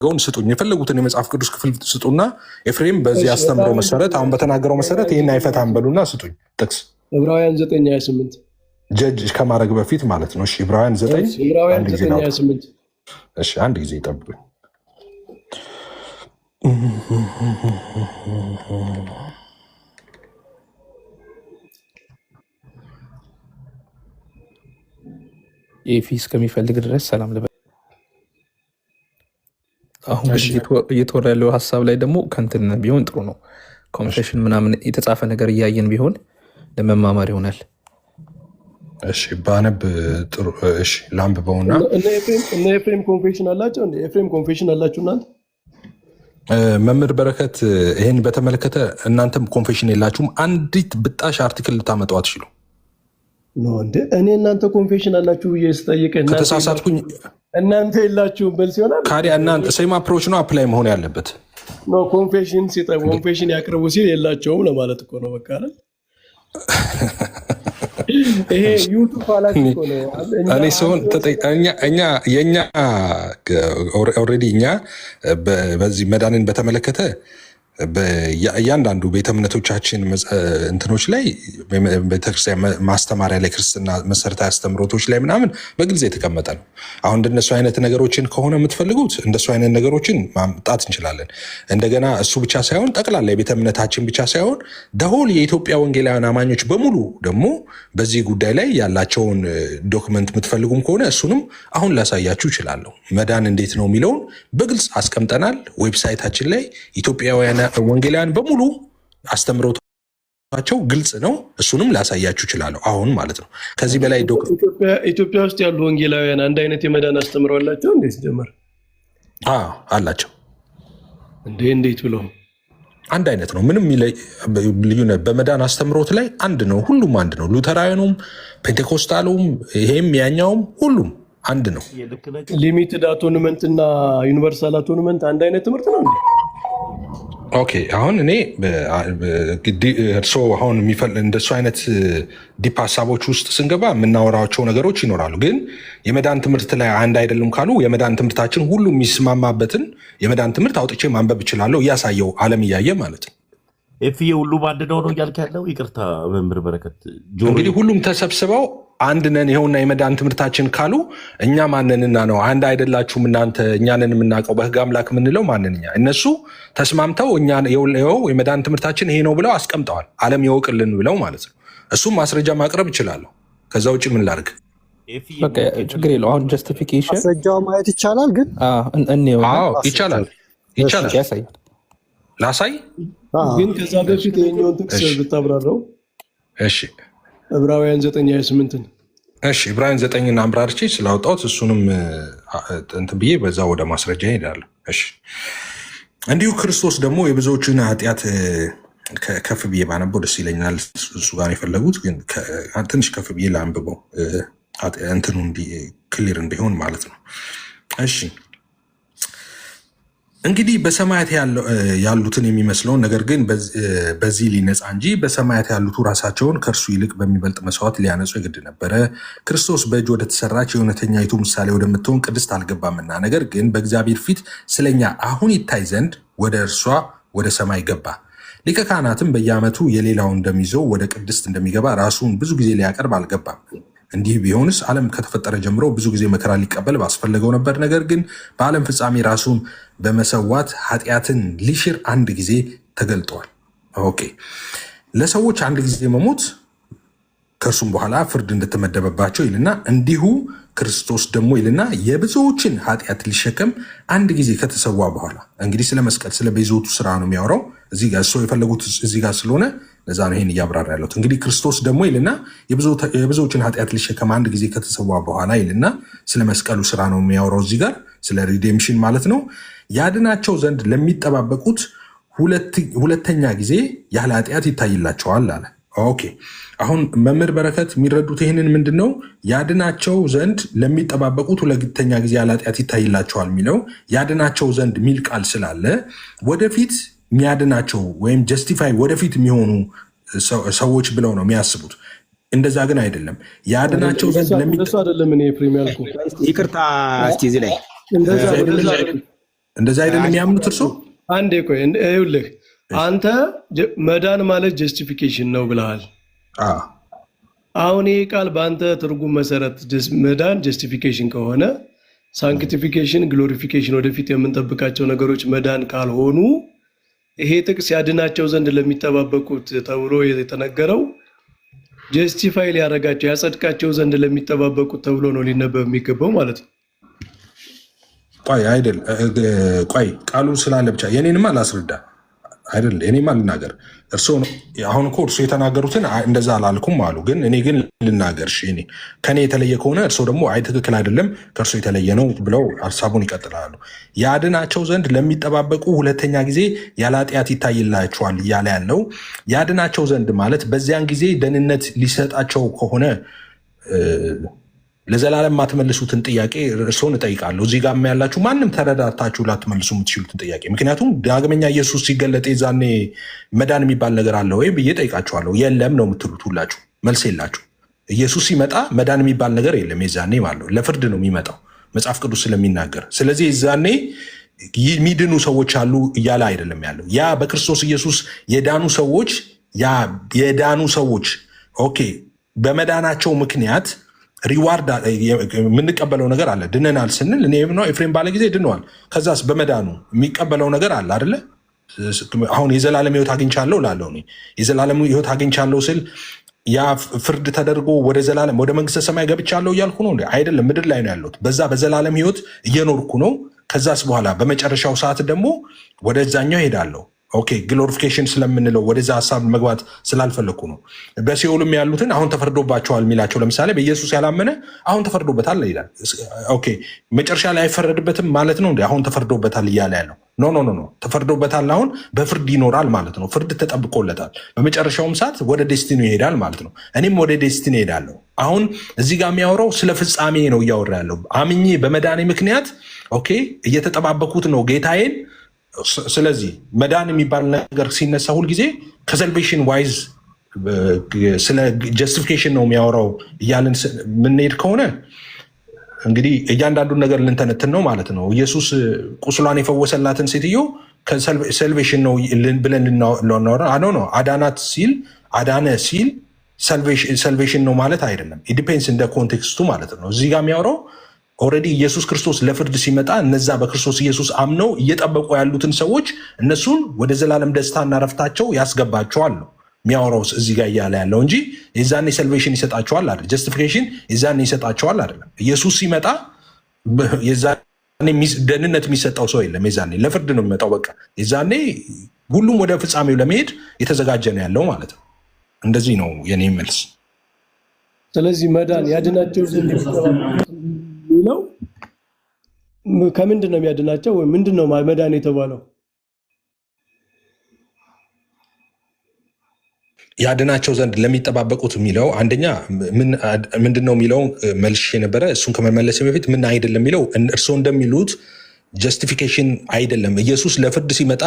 ገውን ስጡኝ የፈለጉትን የመጽሐፍ ቅዱስ ክፍል ስጡና ኤፍሬም በዚህ አስተምሮ መሰረት አሁን በተናገረው መሰረት ይሄን አይፈታም በሉና ስጡኝ ጥቅስ ዕብራውያን 9:28 ጀጅ ከማድረግ በፊት ማለት ነው። እሺ ዕብራውያን 9:28 እሺ አንድ ጊዜ ይጠብቁኝ። ኤፊስ ከሚፈልግ ድረስ ሰላም ልበል። አሁን እየተወራ ያለው ሀሳብ ላይ ደግሞ ከንትን ቢሆን ጥሩ ነው። ኮንፌሽን ምናምን የተጻፈ ነገር እያየን ቢሆን ለመማማር ይሆናል። እሺ ባነብ ጥሩ። እሺ ላንብበውና እነ ኤፍሬም ኮንፌሽን አላቸው። እንደ ኤፍሬም ኮንፌሽን አላችሁ እናንተ? መምህር በረከት ይሄን በተመለከተ እናንተም ኮንፌሽን የላችሁም? አንዲት ብጣሽ አርቲክል ልታመጣው አትችሉ ነው እንዴ? እኔ እናንተ ኮንፌሽን አላችሁ ብዬ ስጠይቅ ከተሳሳትኩኝ እናንተ የላችሁም በል ሲሆናል ካዲያ እናንተ ሴም አፕሮች ነው አፕላይ መሆን ያለበት ነው። ኮንፌሽን ሲጠይቅ ኮንፌሽን ያቅርቡ ሲል የላቸውም ለማለት እኮ ነው። በቃ አይደል? ይሄ ዩቱብ አላችሁ እኮ ነው። እኔ ሲሆን የኛ ኦልሬዲ እኛ በዚህ መዳንን በተመለከተ እያንዳንዱ ቤተ እምነቶቻችን እንትኖች ላይ ቤተክርስቲያን ማስተማሪያ ላይ ክርስትና መሰረታዊ አስተምሮቶች ላይ ምናምን በግልጽ የተቀመጠ ነው። አሁን እንደነሱ አይነት ነገሮችን ከሆነ የምትፈልጉት እንደሱ አይነት ነገሮችን ማምጣት እንችላለን። እንደገና እሱ ብቻ ሳይሆን ጠቅላላ የቤተ እምነታችን ብቻ ሳይሆን ደሆል የኢትዮጵያ ወንጌላውያን አማኞች በሙሉ ደግሞ በዚህ ጉዳይ ላይ ያላቸውን ዶክመንት የምትፈልጉም ከሆነ እሱንም አሁን ላሳያችሁ ይችላለሁ። መዳን እንዴት ነው የሚለውን በግልጽ አስቀምጠናል ዌብሳይታችን ላይ። ኢትዮጵያውያን ወንጌላውያን በሙሉ አስተምሮታቸው ግልጽ ነው። እሱንም ላሳያችሁ ይችላለሁ አሁን ማለት ነው። ከዚህ በላይ ኢትዮጵያ ውስጥ ያሉ ወንጌላውያን አንድ አይነት የመዳን አስተምሮ አላቸው እንዴ? ሲጀመር አላቸው እንዴ? እንዴት ብለው አንድ አይነት ነው። ምንም ልዩነት በመዳን አስተምሮት ላይ አንድ ነው። ሁሉም አንድ ነው። ሉተራውያኑም፣ ፔንቴኮስታሉም፣ ይሄም ያኛውም ሁሉም አንድ ነው። ሊሚትድ አቶንመንት እና ዩኒቨርሳል አቶንመንት አንድ አይነት ትምህርት ነው እንዴ? ኦኬ አሁን እኔ እርስዎ አሁን እንደሱ አይነት ዲፕ ሀሳቦች ውስጥ ስንገባ የምናወራቸው ነገሮች ይኖራሉ። ግን የመዳን ትምህርት ላይ አንድ አይደለም ካሉ የመዳን ትምህርታችን ሁሉ የሚስማማበትን የመዳን ትምህርት አውጥቼ ማንበብ እችላለሁ፣ እያሳየው ዓለም እያየ ማለት ነው። ኤፍዬ ሁሉም አንድ ነው እያልክ ያለው? ይቅርታ መምህር በረከት እንግዲህ ሁሉም ተሰብስበው አንድ ነን ይኸውና የመዳን ትምህርታችን ካሉ እኛ ማንንና ነው? አንድ አይደላችሁም እናንተ እኛንን የምናውቀው በህግ አምላክ የምንለው ማንንኛ? እነሱ ተስማምተው እኛ የመዳን ትምህርታችን ይሄ ነው ብለው አስቀምጠዋል። ዓለም ይወቅልን ብለው ማለት ነው። እሱም ማስረጃ ማቅረብ ይችላለሁ። ከዛ ውጭ ምን ላድርግ? ችግር የለው። አሁን ጀስቲፊኬሽን ማስረጃው ማየት ይቻላል። ግን ይቻላል ያሳያል። ላሳይ ግን ከዛ በፊት የኛውን ጥቅስ ብታብራራው። እሺ ዕብራውያን 9:28 እሺ ዕብራውያን 9ን አምራርቼ ስላወጣሁት እሱንም እንትን ብዬ በዛ ወደ ማስረጃ እሄዳለሁ። እሺ እንዲሁ ክርስቶስ ደግሞ የብዙዎችን ኃጢአት ከፍ ብዬ ባነበው ደስ ይለኛል። እሱ ጋር የፈለጉት ግን ትንሽ ከፍ ብዬ ላንብበው እንትኑ ክሊር እንዲሆን ማለት ነው። እሺ እንግዲህ በሰማያት ያሉትን የሚመስለውን ነገር ግን በዚህ ሊነጻ እንጂ በሰማያት ያሉት ራሳቸውን ከእርሱ ይልቅ በሚበልጥ መስዋዕት ሊያነጹ የግድ ነበረ። ክርስቶስ በእጅ ወደተሰራች የእውነተኛይቱ ምሳሌ ወደምትሆን ቅድስት አልገባምና፣ ነገር ግን በእግዚአብሔር ፊት ስለኛ አሁን ይታይ ዘንድ ወደ እርሷ ወደ ሰማይ ገባ። ሊቀ ካህናትም በየዓመቱ የሌላውን እንደሚይዘው ወደ ቅድስት እንደሚገባ ራሱን ብዙ ጊዜ ሊያቀርብ አልገባም። እንዲህ ቢሆንስ ዓለም ከተፈጠረ ጀምሮ ብዙ ጊዜ መከራ ሊቀበል ባስፈለገው ነበር። ነገር ግን በዓለም ፍጻሜ ራሱን በመሰዋት ኃጢአትን ሊሽር አንድ ጊዜ ተገልጧል። ኦኬ ለሰዎች አንድ ጊዜ መሞት ከእርሱም በኋላ ፍርድ እንደተመደበባቸው ይልና እንዲሁ ክርስቶስ ደግሞ ይልና የብዙዎችን ኃጢአት ሊሸከም አንድ ጊዜ ከተሰዋ በኋላ። እንግዲህ ስለ መስቀል ስለ ቤዛቱ ስራ ነው የሚያወራው እዚህ ጋር ሰው የፈለጉት እዚህ ጋር ስለሆነ ለዛ ነው ይሄን እያብራራ ያለሁት። እንግዲህ ክርስቶስ ደግሞ ይልና የብዙዎችን ኃጢአት ሊሸከም አንድ ጊዜ ከተሰዋ በኋላ ይልና ስለ መስቀሉ ስራ ነው የሚያወራው እዚህ ጋር ስለ ሪዴምሽን ማለት ነው። ያድናቸው ዘንድ ለሚጠባበቁት ሁለተኛ ጊዜ ያለ ኃጢአት ይታይላቸዋል አለ። ኦኬ አሁን መምህር በረከት የሚረዱት ይህንን ምንድን ነው? ያድናቸው ዘንድ ለሚጠባበቁት ሁለተኛ ጊዜ ያለ ኃጢአት ይታይላቸዋል የሚለው ያድናቸው ዘንድ የሚል ቃል ስላለ ወደፊት የሚያድናቸው ወይም ጀስቲፋይ ወደፊት የሚሆኑ ሰዎች ብለው ነው የሚያስቡት። እንደዛ ግን አይደለም። ያድናቸው ዘንድ አይደለም። እኔ ፕሪሚየር ይቅርታ እስቲ እዚህ ላይ እንደዚህ አይደለም የሚያምኑት እርሶ? አንዴ ቆይ ይኸውልህ፣ አንተ መዳን ማለት ጀስቲፊኬሽን ነው ብለሃል። አሁን ይህ ቃል በአንተ ትርጉም መሰረት መዳን ጀስቲፊኬሽን ከሆነ ሳንክቲፊኬሽን፣ ግሎሪፊኬሽን ወደፊት የምንጠብቃቸው ነገሮች መዳን ካልሆኑ ይሄ ጥቅስ ያድናቸው ዘንድ ለሚጠባበቁት ተብሎ የተነገረው ጀስቲፋይ ሊያደርጋቸው ያጸድቃቸው ዘንድ ለሚጠባበቁት ተብሎ ነው ሊነበብ የሚገባው ማለት ነው። ቆይ አይደል፣ ቆይ ቃሉ ስላለ ብቻ የኔንማ ላስረዳ አይደል? እኔማ ልናገር። አሁን እኮ እርሶ የተናገሩትን እንደዛ አላልኩም አሉ፣ ግን እኔ ግን ልናገር። እኔ ከኔ የተለየ ከሆነ እርሶ ደግሞ አይ ትክክል አይደለም ከእርሶ የተለየ ነው ብለው ሀሳቡን ይቀጥላሉ። ያድናቸው ዘንድ ለሚጠባበቁ ሁለተኛ ጊዜ ያለ ኃጢአት ይታይላቸዋል እያለ ያለው ያድናቸው ዘንድ ማለት በዚያን ጊዜ ደህንነት ሊሰጣቸው ከሆነ ለዘላለም የማትመልሱትን ጥያቄ እርስዎን እጠይቃለሁ። እዚህ ጋር ያላችሁ ማንም ተረዳታችሁ ላትመልሱ የምትችሉትን ጥያቄ። ምክንያቱም ዳግመኛ ኢየሱስ ሲገለጥ የዛኔ መዳን የሚባል ነገር አለ ወይ ብዬ ጠይቃችኋለሁ። የለም ነው የምትሉት ሁላችሁ፣ መልስ የላችሁ። ኢየሱስ ሲመጣ መዳን የሚባል ነገር የለም የዛኔ ማለት ነው። ለፍርድ ነው የሚመጣው መጽሐፍ ቅዱስ ስለሚናገር። ስለዚህ የዛኔ የሚድኑ ሰዎች አሉ እያለ አይደለም ያለው። ያ በክርስቶስ ኢየሱስ የዳኑ ሰዎች ኦኬ፣ በመዳናቸው ምክንያት ሪዋርድ የምንቀበለው ነገር አለ። ድነናል ስንል እኔ ነው ኤፍሬም ባለ ጊዜ ድነዋል። ከዛስ በመዳኑ የሚቀበለው ነገር አለ አይደለ? አሁን የዘላለም ሕይወት አግኝቻለሁ ላለው የዘላለም ሕይወት አግኝቻለሁ ስል ያ ፍርድ ተደርጎ ወደ ዘላለም ወደ መንግስተ ሰማይ ገብቻለሁ እያልኩ ነው አይደለም። ምድር ላይ ነው ያለሁት። በዛ በዘላለም ሕይወት እየኖርኩ ነው። ከዛስ በኋላ በመጨረሻው ሰዓት ደግሞ ወደዛኛው ሄዳለሁ። ኦኬ ግሎሪፊኬሽን ስለምንለው ወደዛ ሀሳብ መግባት ስላልፈለግኩ ነው። በሲኦልም ያሉትን አሁን ተፈርዶባቸዋል የሚላቸው ለምሳሌ በኢየሱስ ያላመነ አሁን ተፈርዶበታል ይላል። ኦኬ መጨረሻ ላይ አይፈረድበትም ማለት ነው እንዴ? አሁን ተፈርዶበታል እያለ ያለው ኖ ተፈርዶበታል። አሁን በፍርድ ይኖራል ማለት ነው። ፍርድ ተጠብቆለታል። በመጨረሻውም ሰዓት ወደ ዴስቲኒ ይሄዳል ማለት ነው። እኔም ወደ ዴስቲኒ ሄዳለሁ። አሁን እዚህ ጋር የሚያወራው ስለ ፍጻሜ ነው እያወራ ያለው። አምኜ በመዳኔ ምክንያት ኦኬ እየተጠባበኩት ነው ጌታዬን። ስለዚህ መዳን የሚባል ነገር ሲነሳ ሁልጊዜ ከሰልቬሽን ዋይዝ ስለ ጀስቲፊኬሽን ነው የሚያወራው እያልን የምንሄድ ከሆነ እንግዲህ እያንዳንዱን ነገር ልንተነትን ነው ማለት ነው። ኢየሱስ ቁስሏን የፈወሰላትን ሴትዮ ሰልቬሽን ነው ብለን ልናወራ ነው። አዳናት ሲል አዳነ ሲል ሰልቬሽን ነው ማለት አይደለም። ኢዲፔንስ እንደ ኮንቴክስቱ ማለት ነው። እዚህ ጋር የሚያወራው ኦልሬዲ ኢየሱስ ክርስቶስ ለፍርድ ሲመጣ እነዛ በክርስቶስ ኢየሱስ አምነው እየጠበቁ ያሉትን ሰዎች እነሱን ወደ ዘላለም ደስታና ረፍታቸው ያስገባቸዋል ነው የሚያወራው እዚህ ጋር እያለ ያለው እንጂ የዛኔ ሰልቬሽን ይሰጣቸዋል አይደል? ጀስቲፊኬሽን የዛኔ ይሰጣቸዋል አይደለም። ኢየሱስ ሲመጣ የዛኔ ደህንነት የሚሰጠው ሰው የለም። የዛኔ ለፍርድ ነው የሚመጣው። በቃ የዛኔ ሁሉም ወደ ፍጻሜው ለመሄድ የተዘጋጀ ነው ያለው ማለት ነው። እንደዚህ ነው የኔ መልስ። ስለዚህ መዳን ያድናቸው ዘንድ ነው። ከምንድን ነው የሚያድናቸው? ወይ ምንድን ነው መዳን የተባለው? ያድናቸው ዘንድ ለሚጠባበቁት የሚለው አንደኛ ምንድን ነው የሚለው መልሽ የነበረ እሱን ከመመለስ በፊት ምን አይደለም የሚለው እርስዎ እንደሚሉት ጀስቲፊኬሽን አይደለም። ኢየሱስ ለፍርድ ሲመጣ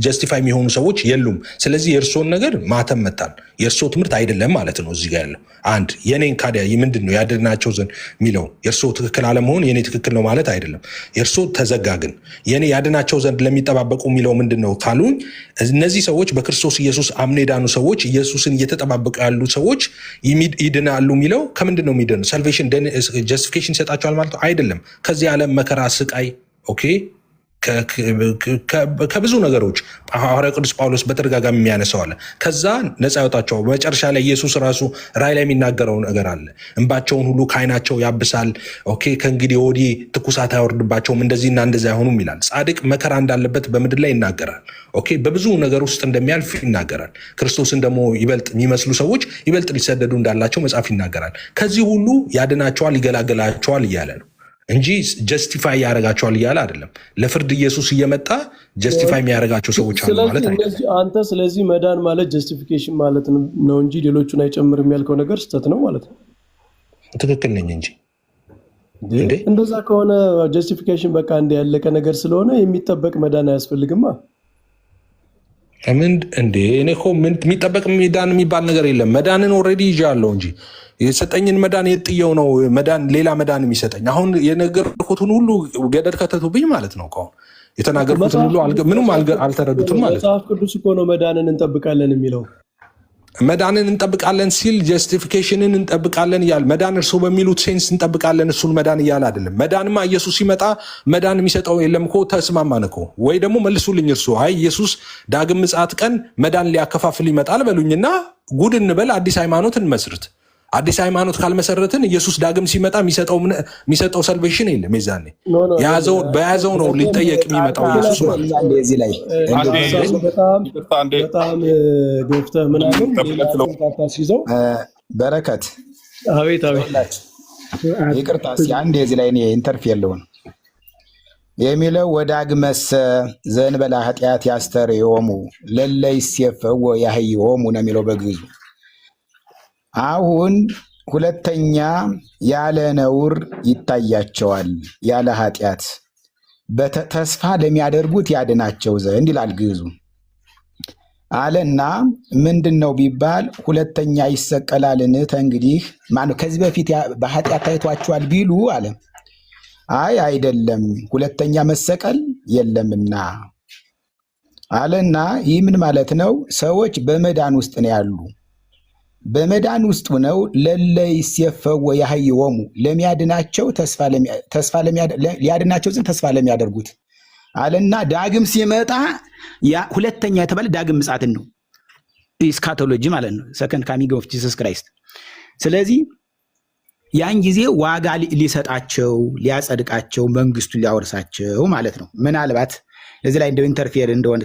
ጀስቲፋይ የሚሆኑ ሰዎች የሉም። ስለዚህ የእርስዎን ነገር ማተም መጣን። የእርስዎ ትምህርት አይደለም ማለት ነው እዚህ ጋር ያለው። አንድ የኔን ካዲያ ምንድን ነው ያድናቸው ዘንድ የሚለው የእርስዎ ትክክል አለመሆን የኔ ትክክል ነው ማለት አይደለም። የእርስዎ ተዘጋ። ግን የኔ ያድናቸው ዘንድ ለሚጠባበቁ የሚለው ምንድን ነው ካሉኝ እነዚህ ሰዎች በክርስቶስ ኢየሱስ አምነው የዳኑ ሰዎች ኢየሱስን እየተጠባበቁ ያሉ ሰዎች ይድናሉ የሚለው ከምንድን ነው የሚድኑ? ሳልቬሽን ጀስቲፊኬሽን ይሰጣቸዋል ማለት አይደለም። ከዚህ ዓለም መከራ ስቃይ ኦኬ ከብዙ ነገሮች ሐዋርያው ቅዱስ ጳውሎስ በተደጋጋሚ የሚያነሳው አለ። ከዛ ነፃ ያወጣቸዋል። በመጨረሻ ላይ ኢየሱስ ራሱ ራእይ ላይ የሚናገረው ነገር አለ። እንባቸውን ሁሉ ከዓይናቸው ያብሳል። ኦኬ ከእንግዲህ ወዲህ ትኩሳት አይወርድባቸውም፣ እንደዚህና እንደዚያ አይሆኑም ይላል። ጻድቅ መከራ እንዳለበት በምድር ላይ ይናገራል። ኦኬ በብዙ ነገር ውስጥ እንደሚያልፍ ይናገራል። ክርስቶስን ደግሞ ይበልጥ የሚመስሉ ሰዎች ይበልጥ ሊሰደዱ እንዳላቸው መጽሐፍ ይናገራል። ከዚህ ሁሉ ያድናቸዋል፣ ይገላገላቸዋል እያለ ነው እንጂ ጀስቲፋይ ያደርጋቸዋል እያለ አይደለም። ለፍርድ ኢየሱስ እየመጣ ጀስቲፋይ የሚያደርጋቸው ሰዎች አሉ ማለት አይደለም። አንተ ስለዚህ መዳን ማለት ጀስቲፊኬሽን ማለት ነው እንጂ ሌሎቹን አይጨምርም ያልከው ነገር ስህተት ነው ማለት ነው። ትክክል ነኝ እንጂ እንደዛ ከሆነ ጀስቲፊኬሽን በቃ እንደ ያለቀ ነገር ስለሆነ የሚጠበቅ መዳን አያስፈልግማ። ምን እንዴ እኔ እኮ የሚጠበቅ መዳን የሚባል ነገር የለም። መዳንን ኦልሬዲ ይዣለሁ እንጂ የሰጠኝን መዳን የጥየው ነው መዳን ሌላ መዳን የሚሰጠኝ። አሁን የነገርኩትን ሁሉ ገደል ከተቱብኝ ማለት ነው። ከሆነ የተናገርኩትን ሁሉ ምንም አልተረዱትም ማለት ነው። መጽሐፍ ቅዱስ እኮ ነው መዳንን እንጠብቃለን የሚለው። መዳንን እንጠብቃለን ሲል ጀስቲፊኬሽንን እንጠብቃለን እያለ መዳን እርሶ በሚሉት ሴንስ እንጠብቃለን እሱን መዳን እያለ አይደለም። መዳንማ ኢየሱስ ሲመጣ መዳን የሚሰጠው የለም እኮ ተስማማን እኮ። ወይ ደግሞ መልሱልኝ እርሶ አይ ኢየሱስ ዳግም ምጽአት ቀን መዳን ሊያከፋፍል ይመጣል በሉኝና ጉድ እንበል፣ አዲስ ሃይማኖት እንመስርት። አዲስ ሃይማኖት ካልመሰረትን ኢየሱስ ዳግም ሲመጣ የሚሰጠው ሰልቬሽን የለም። የዛኔ በያዘው ነው ሊጠየቅ የሚመጣው ኢየሱስ ማለት ነው። እዚህ ላይ በጣም ገፍተህ ምናምን ታሲዘው በረከት አቤት ይቅርታ አንድ የዚህ ላይ ኢንተርፌር ልሆን የሚለው ወዳግመሰ ዘእንበለ ኃጢአት ያስተርእዮሙ ለእለ ይሴፈዎ ያህይዎሙ ነው የሚለው በግዕዙ። አሁን ሁለተኛ ያለ ነውር ይታያቸዋል ያለ ኃጢአት ተስፋ ለሚያደርጉት ያድናቸው ዘንድ ይላል ግዕዙ አለና ምንድን ነው ቢባል ሁለተኛ ይሰቀላልን ተንግዲህ ማነው ከዚህ በፊት በኃጢአት ታይቷቸዋል ቢሉ አለ አይ አይደለም ሁለተኛ መሰቀል የለምና አለና ይህ ምን ማለት ነው? ሰዎች በመዳን ውስጥ ነው ያሉ። በመዳን ውስጥ ነው ለእለ ይሴፈዎ ያህይዎሙ ለሚያድናቸው ሊያድናቸው ዘንድ ተስፋ ለሚያደርጉት አለና ዳግም ሲመጣ ሁለተኛ የተባለ ዳግም ምጽአትን ነው። ኢስካቶሎጂ ማለት ነው፣ ሰከንድ ካሚንግ ኦፍ ጂሰስ ክራይስት። ስለዚህ ያን ጊዜ ዋጋ ሊሰጣቸው ሊያጸድቃቸው መንግስቱ ሊያወርሳቸው ማለት ነው። ምናልባት እዚህ ላይ እንደው ኢንተርፌር እንደሆነ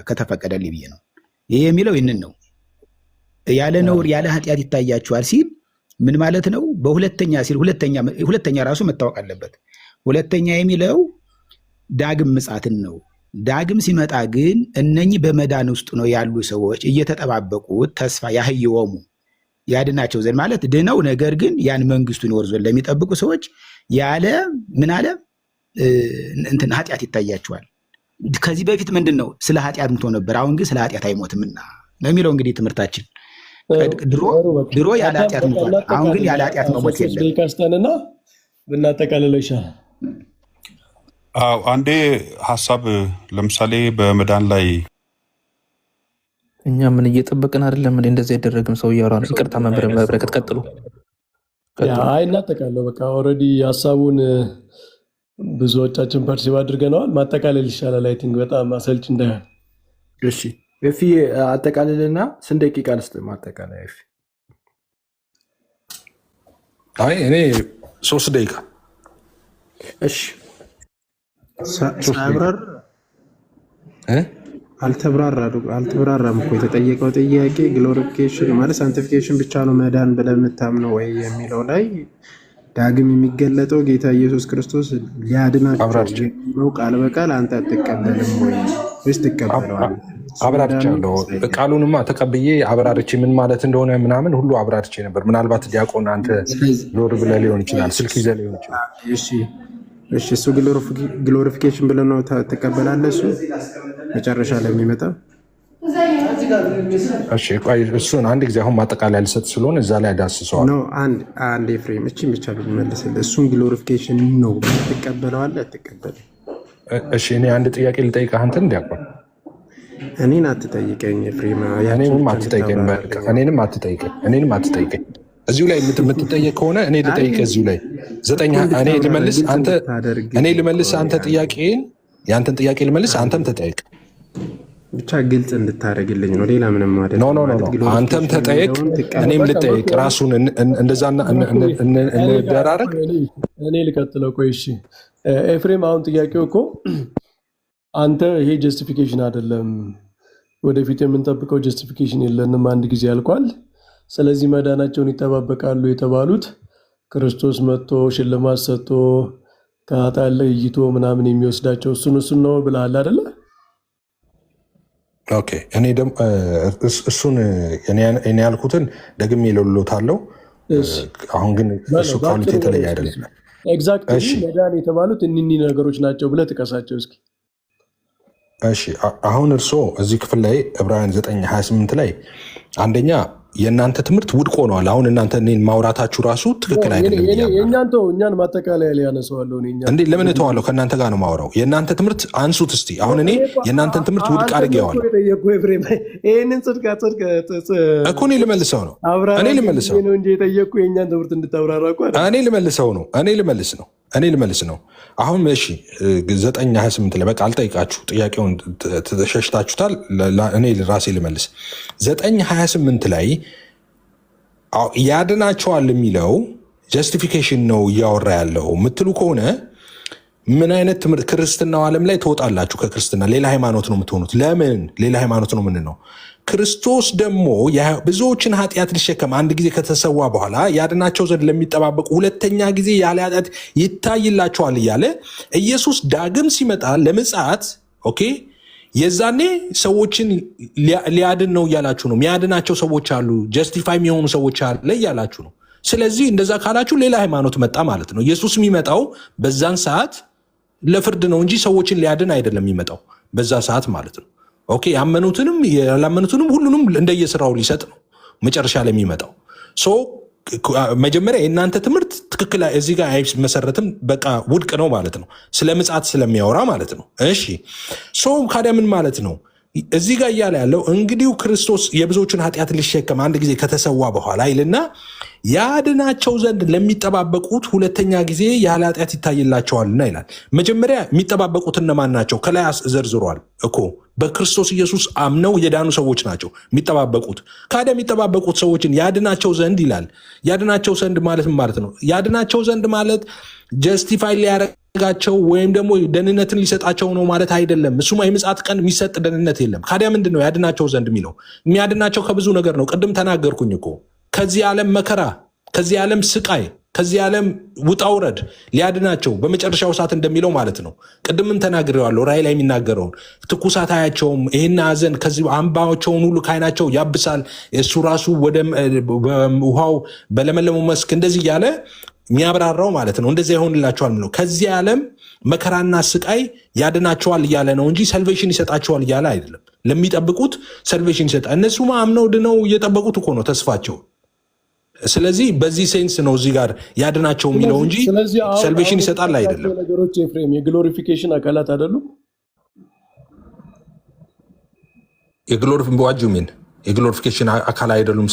ከተፈቀደልኝ ብዬ ነው። ይሄ የሚለው ይህንን ነው። ያለ ነውር ያለ ኃጢአት ይታያቸዋል ሲል ምን ማለት ነው? በሁለተኛ ሲል ሁለተኛ ራሱ መታወቅ አለበት። ሁለተኛ የሚለው ዳግም ምጽአትን ነው። ዳግም ሲመጣ ግን እነኚህ በመዳን ውስጥ ነው ያሉ ሰዎች እየተጠባበቁት ተስፋ ያህይዎሙ ያድናቸው ዘንድ ማለት ድነው ነገር ግን ያን መንግስቱን ይወርሱ ለሚጠብቁ ሰዎች ያለ ምን አለ እንትን ኃጢአት ይታያቸዋል። ከዚህ በፊት ምንድን ነው ስለ ኃጢአት ሞቶ ነበር፣ አሁን ግን ስለ ኃጢአት አይሞትምና ነው የሚለው እንግዲህ ትምህርታችን። ድሮ ያለ ኃጢአት ሞቷል፣ አሁን ግን ያለ ኃጢአት መሞት የለም። ካስተንና ብናጠቃልለው ይሻላል። አዎ አንዴ ሀሳብ ለምሳሌ በመዳን ላይ እኛ ምን እየጠበቅን አይደለም። እንደዚህ አይደረግም። ሰው እያወራ ነው። ይቅርታ መብረከት ቀጥሉ። አይ እናጠቃለው በቃ ኦልሬዲ ሀሳቡን ብዙዎቻችን ፐርሲቭ አድርገነዋል። ማጠቃለል ይሻላል። አይ ቲንክ በጣም አሰልች እንዳይሆን። እሺ ኤፊ አጠቃልልና ስንት ደቂቃ ልስጥ ማጠቃለያ? ኤፊ አይ እኔ 3 ደቂቃ። እሺ ሳብራር አልተብራራም እኮ የተጠየቀው ጥያቄ ግሎሪፊኬሽን ማለት ሳንቲፊኬሽን ብቻ ነው መዳን ብለህ የምታምነው ወይ የሚለው ላይ ዳግም የሚገለጠው ጌታ ኢየሱስ ክርስቶስ ሊያድናቸው ነው ቃል በቃል አንተ አትቀበልም ወይስ ትቀበለዋለህ? አብራርቻለሁ። ቃሉንማ ተቀብዬ አብራርቼ ምን ማለት እንደሆነ ምናምን ሁሉ አብራርቼ ነበር። ምናልባት ዲያቆን አንተ ዞር ብለህ ሊሆን ይችላል፣ ስልክ ይዘህ ሊሆን ይችላል። እሺ እሱ ግሎሪፊኬሽን ብለህ ነው ትቀበላለህ? እሱ መጨረሻ ላይ የሚመጣ እሺ ቆይ እሱን አንድ ጊዜ አሁን ማጠቃለያ ልሰጥ ስለሆነ እዛ ላይ ዳስሰዋል ነው። አንድ ኤፍሬም እቺ ብቻ ልመልስልህ። እሱን ግሎሪፊኬሽን ነው ትቀበለዋለህ አትቀበልም? እሺ እኔ አንድ ጥያቄ ልጠይቅህ አንተን ዲያቆን። እኔን አትጠይቀኝ ኤፍሬም። እኔንም አትጠይቀኝ። እዚሁ ላይ የምትጠየቅ ከሆነ እኔ ልጠይቅህ እዚሁ ላይ እኔ ልመልስ አንተ ጥያቄን የአንተን ጥያቄ ልመልስ አንተም ተጠየቅ። ብቻ ግልጽ እንድታደርግልኝ ነው። ሌላ ምንም ማለት ነው። አንተም ተጠየቅ እኔም ልጠየቅ። ራሱን እንደዛ እንደራረግ። እኔ ልቀጥለው። ቆይ እሺ ኤፍሬም፣ አሁን ጥያቄው እኮ አንተ ይሄ ጀስቲፊኬሽን አይደለም፣ ወደፊት የምንጠብቀው ጀስቲፊኬሽን የለንም፣ አንድ ጊዜ ያልቋል። ስለዚህ መዳናቸውን ይጠባበቃሉ የተባሉት ክርስቶስ መጥቶ ሽልማት ሰጥቶ ከኃጢአት ለይቶ ምናምን የሚወስዳቸው እሱን ነው ብለሃል አይደለ? ኦኬ እኔ ደግሞ እሱን እኔ ያልኩትን ደግሜ እልሎታለሁ። አሁን ግን እሱ ካሉት የተለየ አይደለም። ኤግዛክትሊ መዳን የተባሉት እኒህ ነገሮች ናቸው ብለህ ጥቀሳቸው እስኪ። እሺ አሁን እርስዎ እዚህ ክፍል ላይ ዕብራውያን 9:28 ላይ አንደኛ የእናንተ ትምህርት ውድቅ ሆኗል። አሁን እናንተ እኔን ማውራታችሁ ራሱ ትክክል አይደለም። እኛን ማጠቃለያ ላይ ያነሰዋለሁ እንዴ? ለምን እተዋለሁ? ከእናንተ ጋር ነው ማውራው። የእናንተ ትምህርት አንሱት እስቲ። አሁን እኔ የእናንተን ትምህርት ውድቅ አድርጌዋለሁ ይህንን ጽድቅ እኮ እኔ ልመልሰው ነው እንጂ የጠየቅኩ የእኛን ትምህርት እንድታብራራ እኔ ልመልስ ነው። አሁን እሺ 9:28 ላይ በቃ አልጠይቃችሁ፣ ጥያቄውን ተሸሽታችሁታል። እኔ ራሴ ልመልስ። 9:28 ላይ ያድናቸዋል የሚለው ጀስቲፊኬሽን ነው እያወራ ያለው የምትሉ ከሆነ ምን አይነት ትምህርት ክርስትናው ዓለም ላይ ትወጣላችሁ? ከክርስትና ሌላ ሃይማኖት ነው የምትሆኑት። ለምን ሌላ ሃይማኖት ነው? ምን ነው ክርስቶስ ደግሞ ብዙዎችን ኃጢአት ሊሸከም አንድ ጊዜ ከተሰዋ በኋላ ያድናቸው ዘንድ ለሚጠባበቁ ሁለተኛ ጊዜ ያለ ኃጢአት ይታይላቸዋል እያለ ኢየሱስ ዳግም ሲመጣ ለምጽአት ኦኬ የዛኔ ሰዎችን ሊያድን ነው እያላችሁ ነው። የሚያድናቸው ሰዎች አሉ፣ ጀስቲፋይ የሚሆኑ ሰዎች አለ እያላችሁ ነው። ስለዚህ እንደዛ ካላችሁ ሌላ ሃይማኖት መጣ ማለት ነው። ኢየሱስ የሚመጣው በዛን ሰዓት ለፍርድ ነው እንጂ ሰዎችን ሊያድን አይደለም የሚመጣው በዛ ሰዓት ማለት ነው። ኦኬ ያመኑትንም ያላመኑትንም ሁሉንም እንደየስራው ሊሰጥ ነው መጨረሻ ላይ የሚመጣው። መጀመሪያ የእናንተ ትምህርት ትክክል እዚህ ጋር አይመሰረትም፣ በቃ ውድቅ ነው ማለት ነው፣ ስለ ምጽአት ስለሚያወራ ማለት ነው። እሺ ካዲያ ምን ማለት ነው? እዚህ ጋር እያለ ያለው እንግዲህ ክርስቶስ የብዙዎችን ኃጢአት ሊሸከም አንድ ጊዜ ከተሰዋ በኋላ ይልና ያድናቸው ዘንድ ለሚጠባበቁት ሁለተኛ ጊዜ ያለ ኃጢአት ይታይላቸዋልና ይላል። መጀመሪያ የሚጠባበቁት እነማን ናቸው? ከላይ ዘርዝሯል እኮ በክርስቶስ ኢየሱስ አምነው የዳኑ ሰዎች ናቸው የሚጠባበቁት። ካዲያ የሚጠባበቁት ሰዎችን ያድናቸው ዘንድ ይላል። ያድናቸው ዘንድ ማለት ማለት ነው? ያድናቸው ዘንድ ማለት ጀስቲፋይ ሊያረጋቸው ወይም ደግሞ ደህንነትን ሊሰጣቸው ነው ማለት አይደለም። እሱማ የምጽአት ቀን የሚሰጥ ደህንነት የለም። ካዲያ ምንድን ነው ያድናቸው ዘንድ የሚለው? የሚያድናቸው ከብዙ ነገር ነው። ቅድም ተናገርኩኝ እኮ ከዚህ ዓለም መከራ፣ ከዚህ ዓለም ስቃይ፣ ከዚህ ዓለም ውጣውረድ ሊያድናቸው በመጨረሻው ሰዓት እንደሚለው ማለት ነው። ቅድምን ተናግሬዋለሁ። ራእይ ላይ የሚናገረውን ትኩሳት አያቸውም፣ ይህን ሐዘን ከዚህ አምባቸውን ሁሉ ከዓይናቸው ያብሳል፣ እሱ ራሱ ወደ ውሃው በለመለመው መስክ እንደዚህ እያለ የሚያብራራው ማለት ነው። እንደዚያ ይሆንላቸዋል ነው። ከዚህ ዓለም መከራና ስቃይ ያድናቸዋል እያለ ነው እንጂ ሰልቬሽን ይሰጣቸዋል እያለ አይደለም። ለሚጠብቁት ሰልቬሽን ይሰጣል። እነሱማ አምነው ድነው እየጠበቁት እኮ ነው ተስፋቸው። ስለዚህ በዚህ ሴንስ ነው እዚህ ጋር ያድናቸው የሚለው እንጂ ሰልቬሽን ይሰጣል አይደለም። ነገሮች ኤፍሬም የግሎሪፊኬሽን አካላት አይደሉም። የግሎሪፊኬሽን አካል አይደሉም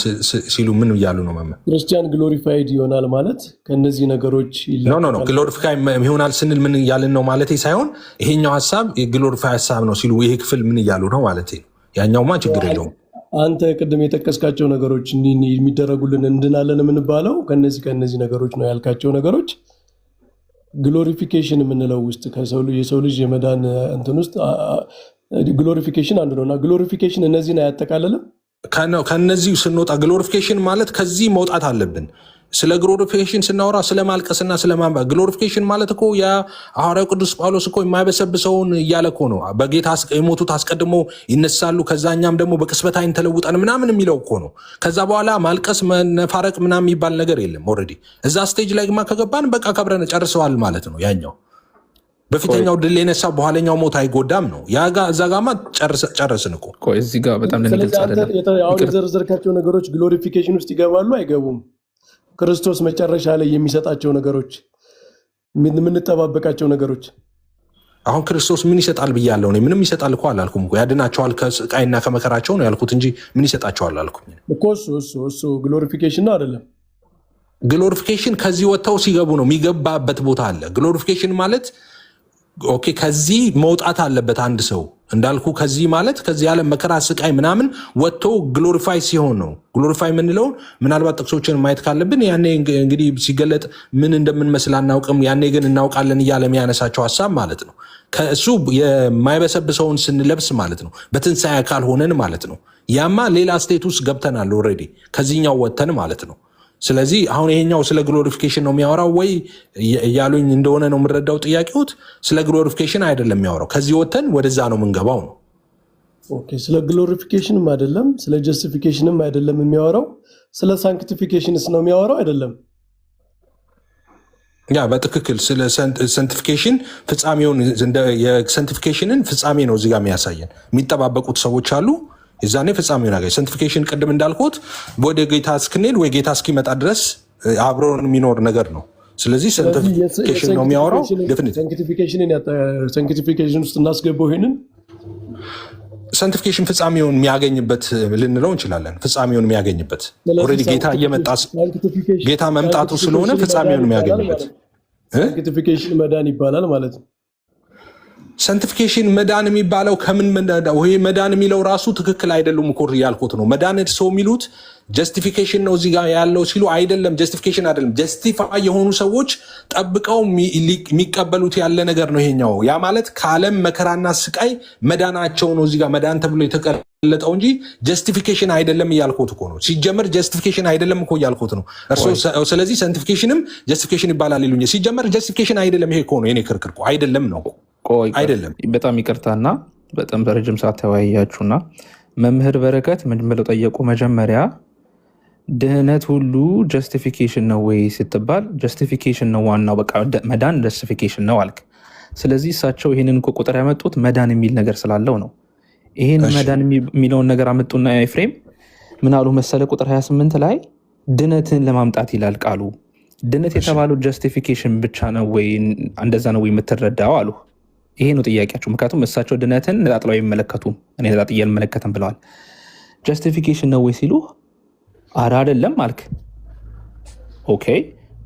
ሲሉ ምን እያሉ ነው? ክርስቲያን ግሎሪፋይድ ይሆናል ማለት ከነዚህ ነገሮች ኖ ግሎሪፋይ ይሆናል ስንል ምን እያልን ነው ማለት ሳይሆን ይሄኛው ሀሳብ የግሎሪፋይ ሀሳብ ነው ሲሉ ይሄ ክፍል ምን እያሉ ነው ማለት ነው። ያኛውማ ችግር የለውም። አንተ ቅድም የጠቀስካቸው ነገሮች የሚደረጉልን እንድናለን የምንባለው ከነዚህ ነገሮች ነው ያልካቸው ነገሮች ግሎሪፊኬሽን የምንለው ውስጥ የሰው ልጅ የመዳን እንትን ውስጥ ግሎሪፊኬሽን አንዱ ነው እና ግሎሪፊኬሽን እነዚህን አያጠቃልልም። ከነዚህ ስንወጣ ግሎሪፊኬሽን ማለት ከዚህ መውጣት አለብን። ስለ ግሎሪፊኬሽን ስናወራ ስለ ማልቀስና ስለ ማንባ ግሎሪፊኬሽን ማለት እኮ የሐዋርያው ቅዱስ ጳውሎስ እኮ የማይበሰብሰውን እያለ እኮ ነው። በጌታ የሞቱት አስቀድሞ ይነሳሉ፣ ከዛኛም ደግሞ በቅጽበት ዓይን ተለውጠን ምናምን የሚለው እኮ ነው። ከዛ በኋላ ማልቀስ መነፋረቅ ምናምን የሚባል ነገር የለም። ኦልሬዲ እዛ ስቴጅ ላይ ግማ ከገባን በቃ ከብረን ጨርሰዋል ማለት ነው። ያኛው በፊተኛው ድል የነሳው በኋለኛው ሞት አይጎዳም ነው። እዛ ጋማ ጨረስን እኮ። እዚህ ጋር በጣም ልንገልጽ አይደለም። አሁን የዘረዘርካቸው ነገሮች ግሎሪፊኬሽን ውስጥ ይገባሉ አይገቡም? ክርስቶስ መጨረሻ ላይ የሚሰጣቸው ነገሮች፣ የምንጠባበቃቸው ነገሮች። አሁን ክርስቶስ ምን ይሰጣል ብያለሁ? ምንም ይሰጣል እኮ አላልኩም እኮ። ያድናቸዋል ከስቃይና ከመከራቸው ነው ያልኩት እንጂ ምን ይሰጣቸዋል አላልኩም እኮ። እሱ ግሎሪፊኬሽን ነው አይደለም። ግሎሪፊኬሽን ከዚህ ወጥተው ሲገቡ ነው የሚገባበት ቦታ አለ። ግሎሪፊኬሽን ማለት ኦኬ ከዚህ መውጣት አለበት አንድ ሰው እንዳልኩ። ከዚህ ማለት ከዚህ ዓለም መከራ ስቃይ ምናምን ወጥቶ ግሎሪፋይ ሲሆን ነው። ግሎሪፋይ የምንለውን ምናልባት ጥቅሶችን ማየት ካለብን ያኔ እንግዲህ ሲገለጥ ምን እንደምንመስል አናውቅም፣ ያኔ ግን እናውቃለን እያለ የሚያነሳቸው ሀሳብ ማለት ነው። ከእሱ የማይበሰብሰውን ስንለብስ ማለት ነው፣ በትንሣኤ አካል ሆነን ማለት ነው። ያማ ሌላ ስቴት ውስጥ ገብተናል ኦልሬዲ፣ ከዚህኛው ወጥተን ማለት ነው። ስለዚህ አሁን ይሄኛው ስለ ግሎሪፊኬሽን ነው የሚያወራው ወይ እያሉኝ እንደሆነ ነው የምረዳው ጥያቄዎት። ስለ ግሎሪፊኬሽን አይደለም የሚያወራው፣ ከዚህ ወጥተን ወደዛ ነው የምንገባው ነው። ኦኬ፣ ስለ ግሎሪፊኬሽንም አይደለም፣ ስለ ጀስቲፊኬሽንም አይደለም የሚያወራው፣ ስለ ሳንክቲፊኬሽንስ ነው የሚያወራው አይደለም? ያ በትክክል ስለ ሳንክቲፊኬሽን ፍጻሜውን የሳንክቲፊኬሽንን ፍጻሜ ነው እዚጋ የሚያሳየን። የሚጠባበቁት ሰዎች አሉ፣ የዛኔ ፍጻሜውን ያገኝ። ሳንቲፊኬሽን ቅድም እንዳልኩት ወደ ጌታ እስክንሄድ ወይ ጌታ እስኪመጣ ድረስ አብሮን የሚኖር ነገር ነው። ስለዚህ ሳንቲፊኬሽን ነው የሚያወራው። ሳንክቲፊኬሽን ውስጥ እናስገባው። ይሄንን ሳንቲፊኬሽን ፍጻሜውን የሚያገኝበት ልንለው እንችላለን። ፍጻሜውን የሚያገኝበት ኦልሬዲ ጌታ እየመጣ ጌታ መምጣቱ ስለሆነ ፍጻሜውን የሚያገኝበት ሳንክቲፊኬሽን መዳን ይባላል ማለት ነው። ሳንቲፊኬሽን መዳን የሚባለው ከምን ወይ መዳን የሚለው ራሱ ትክክል አይደሉም እኮ ያልኩት ነው። መዳን ሰው የሚሉት ጀስቲፊኬሽን ነው እዚህ ጋር ያለው ሲሉ አይደለም፣ ጀስቲፊኬሽን አይደለም። ጀስቲፋይ የሆኑ ሰዎች ጠብቀው የሚቀበሉት ያለ ነገር ነው ይሄኛው። ያ ማለት ከዓለም መከራና ስቃይ መዳናቸው ነው እዚህ ጋር መዳን ተብሎ የተቀለጠው እንጂ ጀስቲፊኬሽን አይደለም እያልኩት እኮ ነው። ሲጀመር ጀስቲፊኬሽን አይደለም እኮ እያልኩት ነው እርሶ። ስለዚህ ሳንቲፊኬሽንም ጀስቲፊኬሽን ይባላል ይሉኝ። ሲጀመር ጀስቲፊኬሽን አይደለም ይሄ እኮ ነው የኔ ክርክር እኮ አይደለም ነው አይደለም። በጣም ይቅርታና በጣም በረጅም ሰዓት ተወያያችሁና መምህር በረከት ምን ብለው ጠየቁ? መጀመሪያ ድህነት ሁሉ ጀስቲፊኬሽን ነው ወይ ስትባል ጀስቲፊኬሽን ነው ዋናው፣ በቃ መዳን ጀስቲፊኬሽን ነው አልክ። ስለዚህ እሳቸው ይህንን ቁጥር ያመጡት መዳን የሚል ነገር ስላለው ነው። ይህን መዳን የሚለውን ነገር አመጡና ኤፍሬም ምን አሉ መሰለ? ቁጥር 28 ላይ ድነትን ለማምጣት ይላል ቃሉ። ድነት የተባለው ጀስቲፊኬሽን ብቻ ነው ወይ እንደዛ ነው ወይ የምትረዳው አሉ። ይሄ ነው ጥያቄያቸው። ምክንያቱም እሳቸው ድነትን ነጣጥለው አይመለከቱም፣ እኔ ነጣጥዬ አልመለከትም ብለዋል። ጀስቲፊኬሽን ነው ወይ ሲሉ አረ አይደለም አልክ። ኦኬ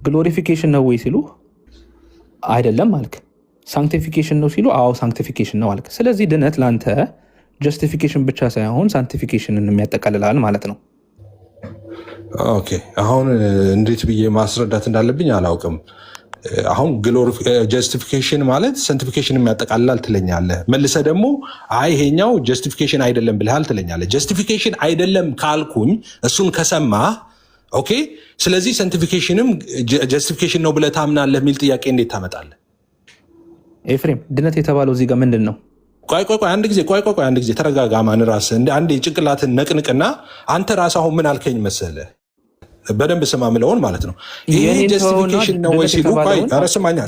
ግሎሪፊኬሽን ነው ወይ ሲሉ አይደለም አልክ። ሳንክቲፊኬሽን ነው ሲሉ አዎ ሳንክቲፊኬሽን ነው አልክ። ስለዚህ ድነት ለአንተ ጀስቲፊኬሽን ብቻ ሳይሆን ሳንክቲፊኬሽንን የሚያጠቃልላል ማለት ነው። ኦኬ አሁን እንዴት ብዬ ማስረዳት እንዳለብኝ አላውቅም። አሁን ጀስቲፊኬሽን ማለት ሳንቲፊኬሽን የሚያጠቃልላል ትለኛለህ። መልሰ ደግሞ አይ ይሄኛው ጀስቲፊኬሽን አይደለም ብልሃል ትለኛለህ። ጀስቲፊኬሽን አይደለም ካልኩኝ እሱን ከሰማህ ኦኬ፣ ስለዚህ ሳንቲፊኬሽንም ጀስቲፊኬሽን ነው ብለህ ታምናለህ የሚል ጥያቄ እንዴት ታመጣለህ? ኤፍሬም ድነት የተባለው እዚህ ጋር ምንድን ነው? ቆይ አንድ ጊዜ ተረጋጋ። ማን ራስህ አንዴ ጭንቅላትን ነቅንቅና አንተ ራስህ አሁን ምን አልከኝ መሰለህ? በደንብ ስማ ምለውን ማለት ነው። ይሄ ጀስቲፊኬሽን ነው ወይ ሲሉ ስማኛ።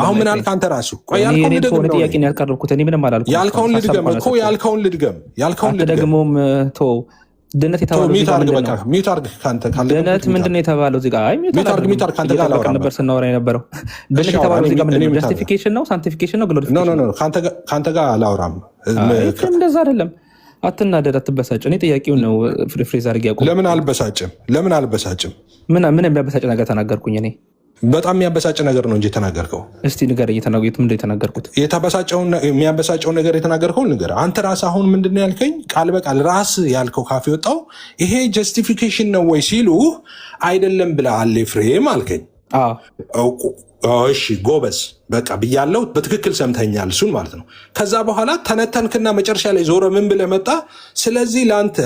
አሁን ምን አልክ አንተ ራሱ? ያልከውን ልድገም። ድነት የተባለው ድነት ምንድን ነው የተባለው? እዚህ ጋር ነበር ስናወራ የነበረው። ድነት የተባለው እዚህ ጋር ምንድን ነው? ጀስቲፊኬሽን ነው ሳንቲፊኬሽን ነው ግሎሪፊኬሽን ነው? ከአንተ ጋር አላወራም። እንደዛ አይደለም። አትናደድ፣ አትበሳጭ። እኔ ጥያቄውን ነው ፍሬዝ አድርጌ ያቆም። ለምን አልበሳጭም? ምን የሚያበሳጭ ነገር ተናገርኩኝ? እኔ በጣም የሚያበሳጭ ነገር ነው እንጂ የተናገርከው። እስቲ ንገረኝ። ምንድን የተናገርኩት? የሚያበሳጨውን ነገር የተናገርከው ንገር። አንተ ራስህ አሁን ምንድን ነው ያልከኝ? ቃል በቃል ራስህ ያልከው ካፌ ወጣው። ይሄ ጀስቲፊኬሽን ነው ወይ ሲሉ አይደለም ብለሃል ኤፍሬም አልከኝ። እሺ ጎበዝ፣ በቃ ብያለው። በትክክል ሰምተኛል እሱን ማለት ነው። ከዛ በኋላ ተነተንክና መጨረሻ ላይ ዞረ ምን ብለህ መጣ? ስለዚህ ለአንተ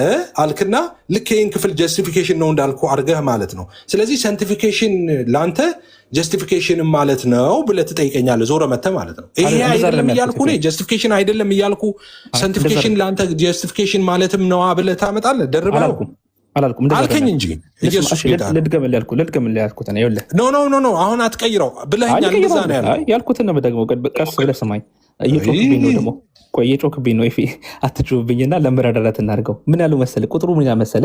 አልክና ልክ ይህን ክፍል ጀስቲፊኬሽን ነው እንዳልኩ አድርገህ ማለት ነው። ስለዚህ ሳንቲፊኬሽን ለአንተ ጀስቲፊኬሽን ማለት ነው ብለህ ትጠይቀኛለህ። ዞረ መተህ ማለት ነው። ይሄ አይደለም እያልኩ ጀስቲፊኬሽን አይደለም እያልኩ ሳንቲፊኬሽን ለአንተ ጀስቲፊኬሽን ማለትም ነዋ ብለህ ታመጣለህ። ደርበህ አላልኩም አልከኝ እንጂ ኢየሱስ ጌታ ልድገምልህ ያልኩት ነው። ይኸውልህ ኖ አሁን አትቀይረው ብለኸኛል። እንደዛ ነው ያለው ያልኩትን ነው ደግሞ ቀስ ብለህ ስማኝ። እየጮክብኝ ነው ደግሞ እየጮክብኝ ነው። አትጮህብኝና ለመረዳዳት እናድርገው። ምን ያሉ መሰለህ? ቁጥሩ ምን መሰለ?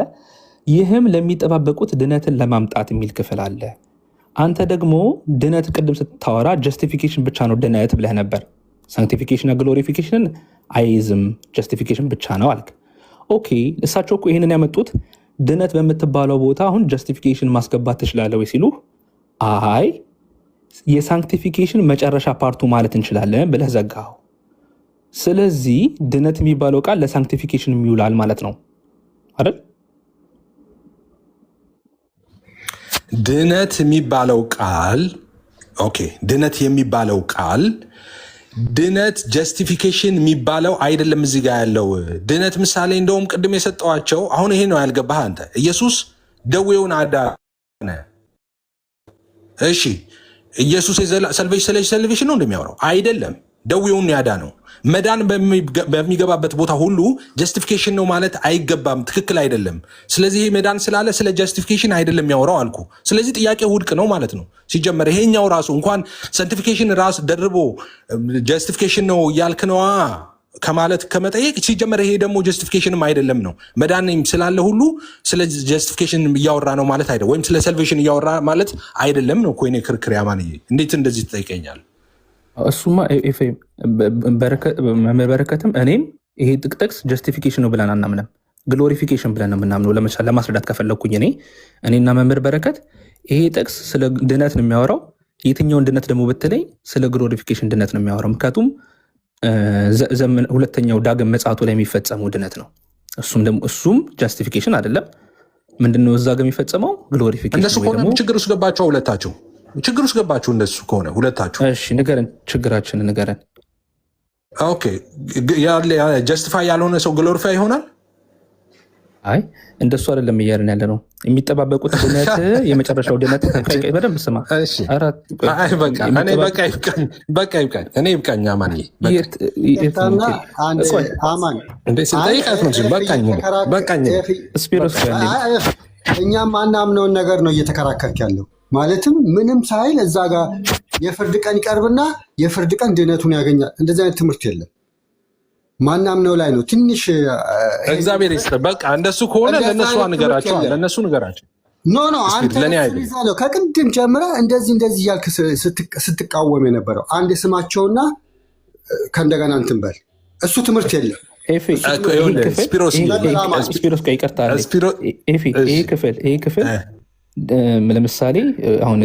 ይህም ለሚጠባበቁት ድነትን ለማምጣት የሚል ክፍል አለ። አንተ ደግሞ ድነት ቅድም ስታወራ ጀስቲፊኬሽን ብቻ ነው ድነት ብለህ ነበር። ሳንክቲፊኬሽንና ግሎሪፊኬሽንን አይዝም ጀስቲፊኬሽን ብቻ ነው አልክ። ኦኬ እሳቸው እኮ ይህንን ያመጡት ድነት በምትባለው ቦታ አሁን ጀስቲፊኬሽን ማስገባት ትችላለህ ወይ ሲሉ አይ የሳንክቲፊኬሽን መጨረሻ ፓርቱ ማለት እንችላለን ብለህ ዘጋው። ስለዚህ ድነት የሚባለው ቃል ለሳንክቲፊኬሽን የሚውላል ማለት ነው አይደል? ድነት የሚባለው ቃል ኦኬ፣ ድነት የሚባለው ቃል ድነት ጀስቲፊኬሽን የሚባለው አይደለም። እዚህ ጋር ያለው ድነት ምሳሌ እንደውም ቅድም የሰጠዋቸው አሁን ይሄ ነው ያልገባህ አንተ። ኢየሱስ ደዌውን አዳነ። እሺ ኢየሱስ ሰልቬሽን ነው እንደሚያወራው አይደለም። ደዌውን ያዳነው መዳን በሚገባበት ቦታ ሁሉ ጀስቲፊኬሽን ነው ማለት አይገባም። ትክክል አይደለም። ስለዚህ ይሄ መዳን ስላለ ስለ ጀስቲፊኬሽን አይደለም የሚያወራው አልኩ። ስለዚህ ጥያቄ ውድቅ ነው ማለት ነው። ሲጀመር ይሄኛው ራሱ እንኳን ሳንቲፊኬሽን ራስ ደርቦ ጀስቲፊኬሽን ነው እያልክ ነዋ። ከማለት ከመጠየቅ ሲጀመር ይሄ ደግሞ ጀስቲፊኬሽንም አይደለም ነው። መዳን ስላለ ሁሉ ስለ ጀስቲፊኬሽን እያወራ ነው ማለት አይደለም፣ ወይም ስለ ሰልቬሽን እያወራ ማለት አይደለም ነው እኮ የእኔ ክርክር። ያማንዬ እንዴት እንደዚህ ትጠይቀኛል? እሱማ ኤፍሬም በረከትም እኔም ይሄ ጥቅስ ጀስቲፊኬሽን ነው ብለን አናምንም፣ ግሎሪፊኬሽን ብለን ነው የምናምነው። ለማስረዳት ከፈለግኩኝ እኔና መምህር በረከት ይሄ ጥቅስ ስለ ድነት ነው የሚያወራው። የትኛውን ድነት ደግሞ ብትለኝ ስለ ግሎሪፊኬሽን ድነት ነው የሚያወራው። ምክንያቱም ሁለተኛው ዳግም ምጽአቱ ላይ የሚፈጸመው ድነት ነው። እሱም ጃስቲፊኬሽን አይደለም። ምንድነው እዛ ጋር የሚፈጸመው? ግሎሪፊኬሽን። እነሱ ከሆነ ችግር ውስጥ ገባቸው፣ ሁለታችሁ ችግር ውስጥ ገባችሁ። እንደሱ ከሆነ ሁለታችሁ። እሺ ንገረን፣ ችግራችንን ንገረን። ኦኬ ጀስቲፋይ ያልሆነ ሰው ግሎሪፋይ ይሆናል? አይ እንደሱ አይደለም እያልን ያለ ነው። የሚጠባበቁት ድነት የመጨረሻው ድነት በደንብ ስማ። በቃ ይብቃኝ፣ እኔ ይብቃኝ። አማን ስፒሮስ እኛም ማናምነውን ነገር ነው እየተከራከርክ ያለው። ማለትም ምንም ሳይል እዛ ጋር የፍርድ ቀን ይቀርብና የፍርድ ቀን ድነቱን ያገኛል። እንደዚህ አይነት ትምህርት የለም። ማናምነው ላይ ነው ትንሽ እግዚአብሔር ይስጥ። በቃ እንደሱ ከሆነ ለነሱ ንገራቸው፣ ለነሱ ንገራቸው። ኖ አንተ ነው ከቅድም ጀምረ እንደዚህ እያልክ ስትቃወም የነበረው አንድ ስማቸውና ከእንደገና እንትን በል። እሱ ትምህርት የለም። ይሄ ክፍል ለምሳሌ አሁን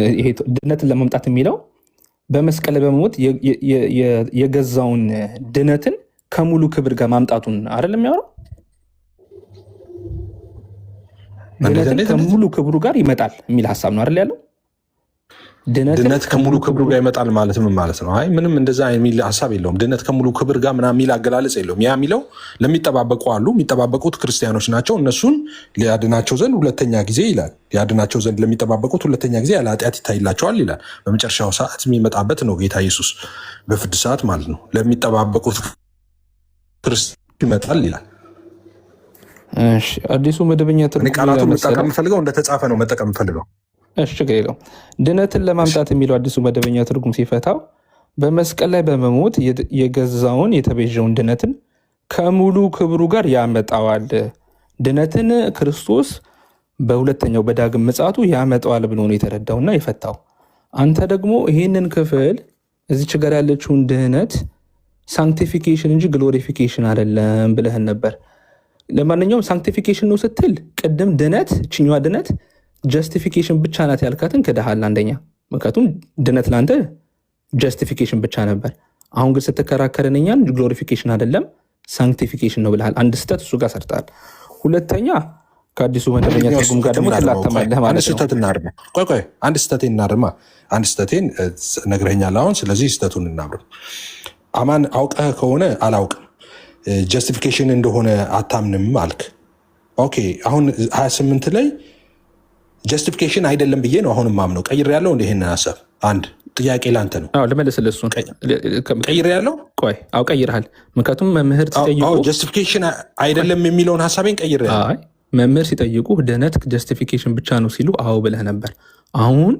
ድነትን ለመምጣት የሚለው በመስቀል በመሞት የገዛውን ድነትን ከሙሉ ክብር ጋር ማምጣቱን አይደለም የሚያወራው። ድነትን ከሙሉ ክብሩ ጋር ይመጣል የሚል ሀሳብ ነው አይደል ያለው። ድነት ከሙሉ ክብሩ ጋር ይመጣል ማለት ምን ማለት ነው? አይ ምንም እንደዛ የሚል ሀሳብ የለውም። ድነት ከሙሉ ክብር ጋር ምናምን የሚል አገላለጽ የለውም። ያ የሚለው ለሚጠባበቁ አሉ፣ የሚጠባበቁት ክርስቲያኖች ናቸው። እነሱን ሊያድናቸው ዘንድ ሁለተኛ ጊዜ ይላል። ሊያድናቸው ዘንድ ለሚጠባበቁት ሁለተኛ ጊዜ ያለ ኃጢአት ይታይላቸዋል ይላል። በመጨረሻው ሰዓት የሚመጣበት ነው ጌታ ኢየሱስ በፍርድ ሰዓት ማለት ነው። ለሚጠባበቁት ክርስቶስ ይመጣል ይላል። አዲሱ መደበኛ ቃላቱ መጠቀም ፈልገው እንደተጻፈ ነው መጠቀም ፈልገው። ችግር የለውም። ድነትን ለማምጣት የሚለው አዲሱ መደበኛ ትርጉም ሲፈታው በመስቀል ላይ በመሞት የገዛውን የተቤዠውን ድነትን ከሙሉ ክብሩ ጋር ያመጣዋል። ድነትን ክርስቶስ በሁለተኛው በዳግም ምጽአቱ ያመጣዋል ብሎ ነው የተረዳውና የፈታው። አንተ ደግሞ ይህንን ክፍል እዚች ጋር ያለችውን ድህነት ሳንክቲፊኬሽን እንጂ ግሎሪፊኬሽን አይደለም ብለህን ነበር። ለማንኛውም ሳንክቲፊኬሽን ነው ስትል ቅድም ድነት ችኛዋ ድነት ጀስቲፊኬሽን ብቻ ናት ያልካትን ክደሃል። አንደኛ ምክንያቱም ድነት ለአንተ ጀስቲፊኬሽን ብቻ ነበር። አሁን ግን ስትከራከረን እኛን ግሎሪፊኬሽን አይደለም ሳንክቲፊኬሽን ነው ብለሃል። አንድ ስህተት እሱ ጋር ሰርተሃል። ሁለተኛ ከአዲሱ መደበኛ ትርጉም ጋር ደግሞ ትላተማለህ ማለት ነው። ቆይ አንድ ስህተቴን እናርማ። አንድ ስህተቴን ነግረኛል አሁን። ስለዚህ ስህተቱን እናብርም። አማን አውቀህ ከሆነ አላውቅም ጀስቲፊኬሽን እንደሆነ አታምንም አልክ። ኦኬ አሁን 28 ላይ ጀስቲፊኬሽን አይደለም ብዬ ነው አሁንም ማምነው። ቀይር ያለው እንደ ይሄንን ሀሳብ አንድ ጥያቄ ላንተ ነው። ልመልስልህ እሱን ቀይር ያለው ቆይ ቀይርሃል። ምክንያቱም መምህር ሲጠይቁ ጀስቲፊኬሽን አይደለም የሚለውን ሀሳቤን ቀይር ያለው መምህር ሲጠይቁ ድነት ጀስቲፊኬሽን ብቻ ነው ሲሉ አዎ ብለህ ነበር። አሁን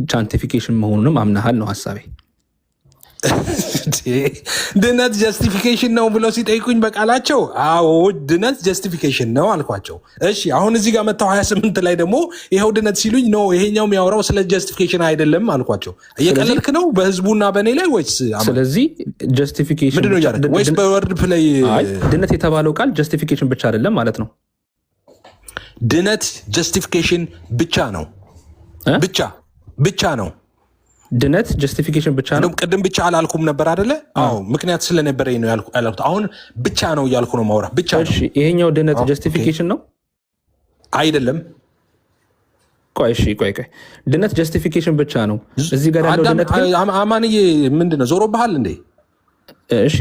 ሳንቲፊኬሽን መሆኑንም አምናሃል ነው ሀሳቤ። ድነት ጀስቲፊኬሽን ነው ብለው ሲጠይቁኝ በቃላቸው አዎ ድነት ጀስቲፊኬሽን ነው አልኳቸው። እሺ አሁን እዚህ ጋር መጥተው 28 ላይ ደግሞ ይኸው ድነት ሲሉኝ ነው ይሄኛው የሚያወራው ስለ ጀስቲፊኬሽን አይደለም አልኳቸው። እየቀለልክ ነው በህዝቡና በእኔ ላይ ወይስ? ስለዚህ ጀስቲፊኬሽን ምንድን ነው ወይስ በወርድ ፕሌይ ድነት የተባለው ቃል ጀስቲፊኬሽን ብቻ አይደለም ማለት ነው። ድነት ጀስቲፊኬሽን ብቻ ነው ብቻ ነው። ድነት ጀስቲፊኬሽን ብቻ ነው። ቅድም ብቻ አላልኩም ነበር አይደለ? አዎ ምክንያት ስለነበረኝ ነው ያልኩት። አሁን ብቻ ነው እያልኩ ነው ማውራ ብቻ ነው። እሺ ይሄኛው ድነት ጀስቲፊኬሽን ነው አይደለም? ቆይ ድነት ጀስቲፊኬሽን ብቻ ነው። እዚህ ጋር ያለው ድነት ግን አማንዬ ምንድነው ዞሮብሃል እንዴ? እሺ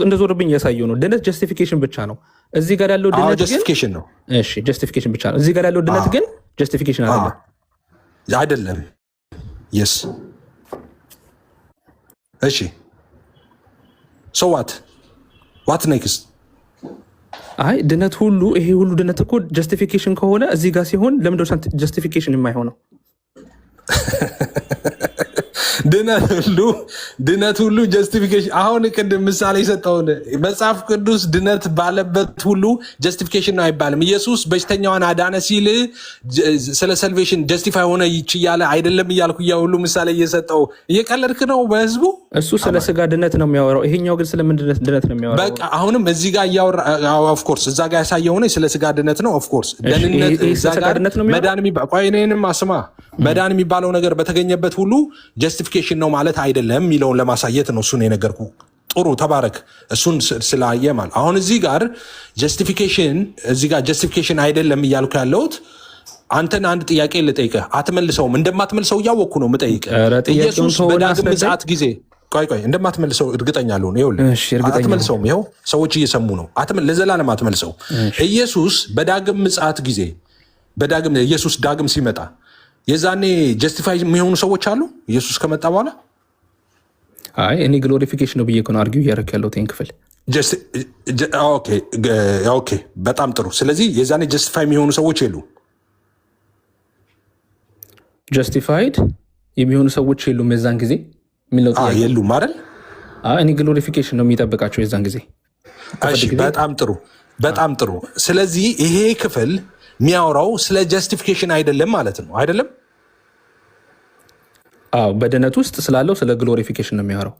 እንደዞርብኝ እያሳየው ነው። ድነት ጀስቲፊኬሽን ብቻ ነው። እዚህ ጋር ያለው ድነት ጀስቲፊኬሽን ነው። እሺ ጀስቲፊኬሽን ብቻ ነው። እዚህ ጋር ያለው ድነት ግን ጀስቲፊኬሽን አይደለም። የስ እሺ ሶ ዋት ኔክስት? አይ ድነት ሁሉ ይሄ ሁሉ ድነት እኮ ጀስቲፊኬሽን ከሆነ እዚህ ጋር ሲሆን ለምንድነው ጀስቲፊኬሽን የማይሆነው? ድነት ሁሉ ጀስቲፊኬሽን። አሁን ቅድም ምሳሌ የሰጠውን መጽሐፍ ቅዱስ ድነት ባለበት ሁሉ ጀስቲፊኬሽን ነው አይባልም። ኢየሱስ በሽተኛዋን አዳነ ሲል ስለ ሰልቬሽን ጀስቲፋይ ሆነ እያለ አይደለም እያልኩ ሁሉ ምሳሌ እየሰጠው እየቀለድክ ነው በህዝቡ። እሱ ስለ ስጋ ድነት ነው የሚያወራው፣ ይሄኛው ግን ስለምን ድነት ነው የሚያወራው? በቃ አሁንም እዚህ ጋር እያወራ ኦፍኮርስ እዛ ጋር ያሳየው ሆነ ስለ ስጋ ድነት ነው። ኦፍኮርስ ደህንነት እዛ ጋር መዳን መዳን የሚባለው ነገር በተገኘበት ሁሉ ጀስቲፊኬሽን ነው ማለት አይደለም የሚለውን ለማሳየት ነው። እሱን የነገርኩ። ጥሩ ተባረክ። እሱን ስላየ ማለት አሁን እዚህ ጋር ጀስቲፊኬሽን አይደለም እያልኩ ያለሁት አንተን አንድ ጥያቄ ልጠይቅህ፣ አትመልሰውም። እንደማትመልሰው እያወቅኩ ነው የምጠይቅህ። ኢየሱስ በዳግም ምጽአት ጊዜ ቆይ እንደማትመልሰው እርግጠኛ ልሆን። አትመልሰውም። ይኸው ሰዎች እየሰሙ ነው። ለዘላለም አትመልሰው። ኢየሱስ በዳግም ምጽአት ጊዜ ኢየሱስ ዳግም ሲመጣ የዛኔ ጀስቲፋይ የሚሆኑ ሰዎች አሉ ኢየሱስ ከመጣ በኋላ? አይ እኔ ግሎሪፊኬሽን ነው ብዬ ነው አርጊው እያደረክ ያለው ይህን ክፍል። ኦኬ በጣም ጥሩ። ስለዚህ የዛኔ ጀስቲፋይ የሚሆኑ ሰዎች የሉ ጀስቲፋይድ የሚሆኑ ሰዎች የሉም የዛን ጊዜ የሉም አይደል? እኔ ግሎሪፊኬሽን ነው የሚጠብቃቸው የዛን ጊዜ። በጣም ጥሩ። ስለዚህ ይሄ ክፍል የሚያወራው ስለ ጀስቲፊኬሽን አይደለም ማለት ነው አይደለም? በድነት ውስጥ ስላለው ስለ ግሎሪፊኬሽን ነው የሚያወራው፣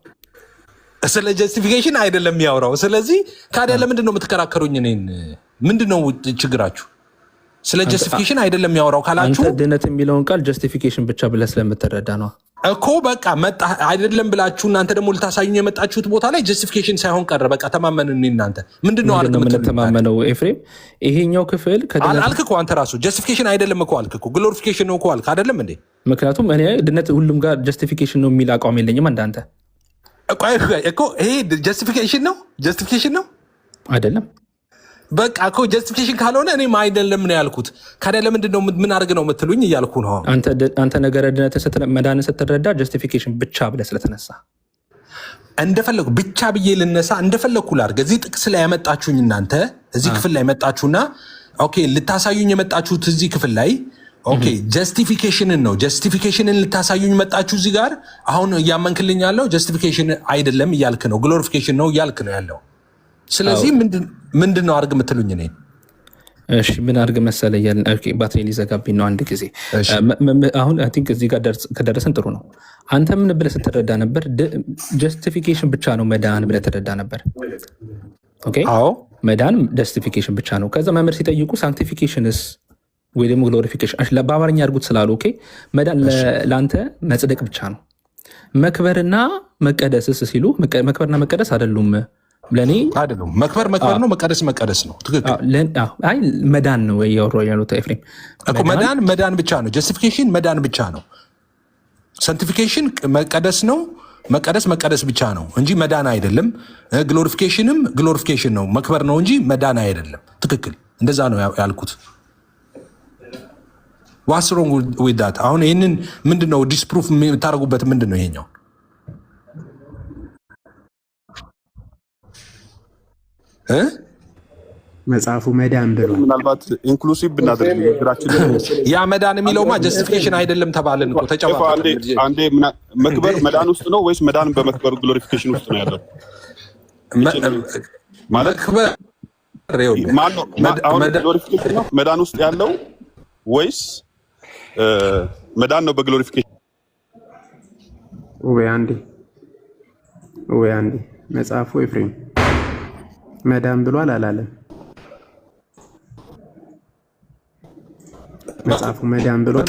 ስለ ጀስቲፊኬሽን አይደለም የሚያወራው። ስለዚህ ታዲያ ለምንድን ነው የምትከራከሩኝ? እኔን ምንድን ነው ችግራችሁ? ስለ ጀስቲፊኬሽን አይደለም የሚያወራው ካላችሁ ድነት የሚለውን ቃል ጀስቲፊኬሽን ብቻ ብለህ ስለምትረዳ ነው እኮ። በቃ መጣ አይደለም ብላችሁ እናንተ ደግሞ ልታሳዩኝ የመጣችሁት ቦታ ላይ ጀስቲፊኬሽን ሳይሆን ቀረ። በቃ ተማመንን። እናንተ ምንድነው የምንተማመነው? ኤፍሬም ይሄኛው ክፍል አልክ እኮ አንተ ራሱ ጀስቲፊኬሽን አይደለም እኮ አልክ እኮ፣ ግሎሪፊኬሽን ነው እኮ አልክ አይደለም እንዴ? ምክንያቱም እኔ ድነት ሁሉም ጋር ጀስቲፊኬሽን ነው የሚል አቋም የለኝም እንዳንተ እኮ። ይሄ ጀስቲፊኬሽን ነው አይደለም? በቃ እኮ ጀስቲፊኬሽን ካልሆነ እኔም አይደለም ነው ያልኩት። ካዲያ ለምንድን ነው ምን አድርግ ነው የምትሉኝ እያልኩ ነው። አንተ ነገረ ድነትን መዳንን ስትረዳ ጀስቲፊኬሽን ብቻ ብለህ ስለተነሳ እንደፈለጉ ብቻ ብዬ ልነሳ እንደፈለግኩ ላድርግ። እዚህ ጥቅስ ላይ ያመጣችሁኝ እናንተ እዚህ ክፍል ላይ መጣችሁና ልታሳዩኝ የመጣችሁት እዚህ ክፍል ላይ ጀስቲፊኬሽንን ነው። ጀስቲፊኬሽንን ልታሳዩኝ መጣችሁ እዚህ ጋር። አሁን እያመንክልኝ ያለው ጀስቲፊኬሽን አይደለም እያልክ ነው፣ ግሎሪፊኬሽን ነው እያልክ ነው ያለው። ስለዚህ ምንድን ነው አድርግ የምትሉኝ? እኔ እሺ ምን አድርግ መሰለህ እያልን ባትሪ ሊዘጋብኝ ነው አንድ ጊዜ። አሁን አይ ቲንክ እዚህ ጋር ከደረስን ጥሩ ነው። አንተ ምን ብለህ ስትረዳ ነበር? ጀስቲፊኬሽን ብቻ ነው መዳን ብለህ ትረዳ ነበር። መዳን ጀስቲፊኬሽን ብቻ ነው። ከዛ መምህር ሲጠይቁ ሳንክቲፊኬሽንስ ወይ ደግሞ ግሎሪፊኬሽን በአማርኛ አድርጉት ስላሉ መዳን ለአንተ መጽደቅ ብቻ ነው። መክበርና መቀደስስ ሲሉ መክበርና መቀደስ አይደሉም ለኔ አይደለም። መክበር ነው፣ መቀደስ ነው። ትክክል። አይ መዳን ነው ያወራው ያሉት ኤፍሬም እኮ መዳን ብቻ ነው። ጀስቲፊኬሽን መዳን ብቻ ነው። ሳንቲፊኬሽን መቀደስ ነው፣ መቀደስ ብቻ ነው እንጂ መዳን አይደለም። ግሎሪፊኬሽን ነው፣ መክበር ነው እንጂ መዳን አይደለም። ትክክል። እንደዛ ነው ያልኩት። ዋትስ ሮንግ ዊዝ ዳት? አሁን ይህንን ምንድነው ዲስፕሩፍ የምታደርጉበት? ምንድን ነው ይሄኛው? መጽሐፉ መዳን ብሎ ምናልባት ኢንክሉሲቭ ብናደርግ ንግግራችን ያ መዳን የሚለውማ ጀስቲፊኬሽን አይደለም ተባልን እኮ። አንዴ መክበር መዳን ውስጥ ነው ወይስ መዳን በመክበር ግሎሪፊኬሽን ውስጥ ነው ያለው? ማለት ግሎሪፊኬሽን ነው መዳን ውስጥ ያለው ወይስ መዳን ነው በግሎሪፊኬሽን? ወይ አንዴ መጽሐፉ ኤፍሬም መዳን ብሏል አላለም? መጽሐፉ መዳን ብሏል።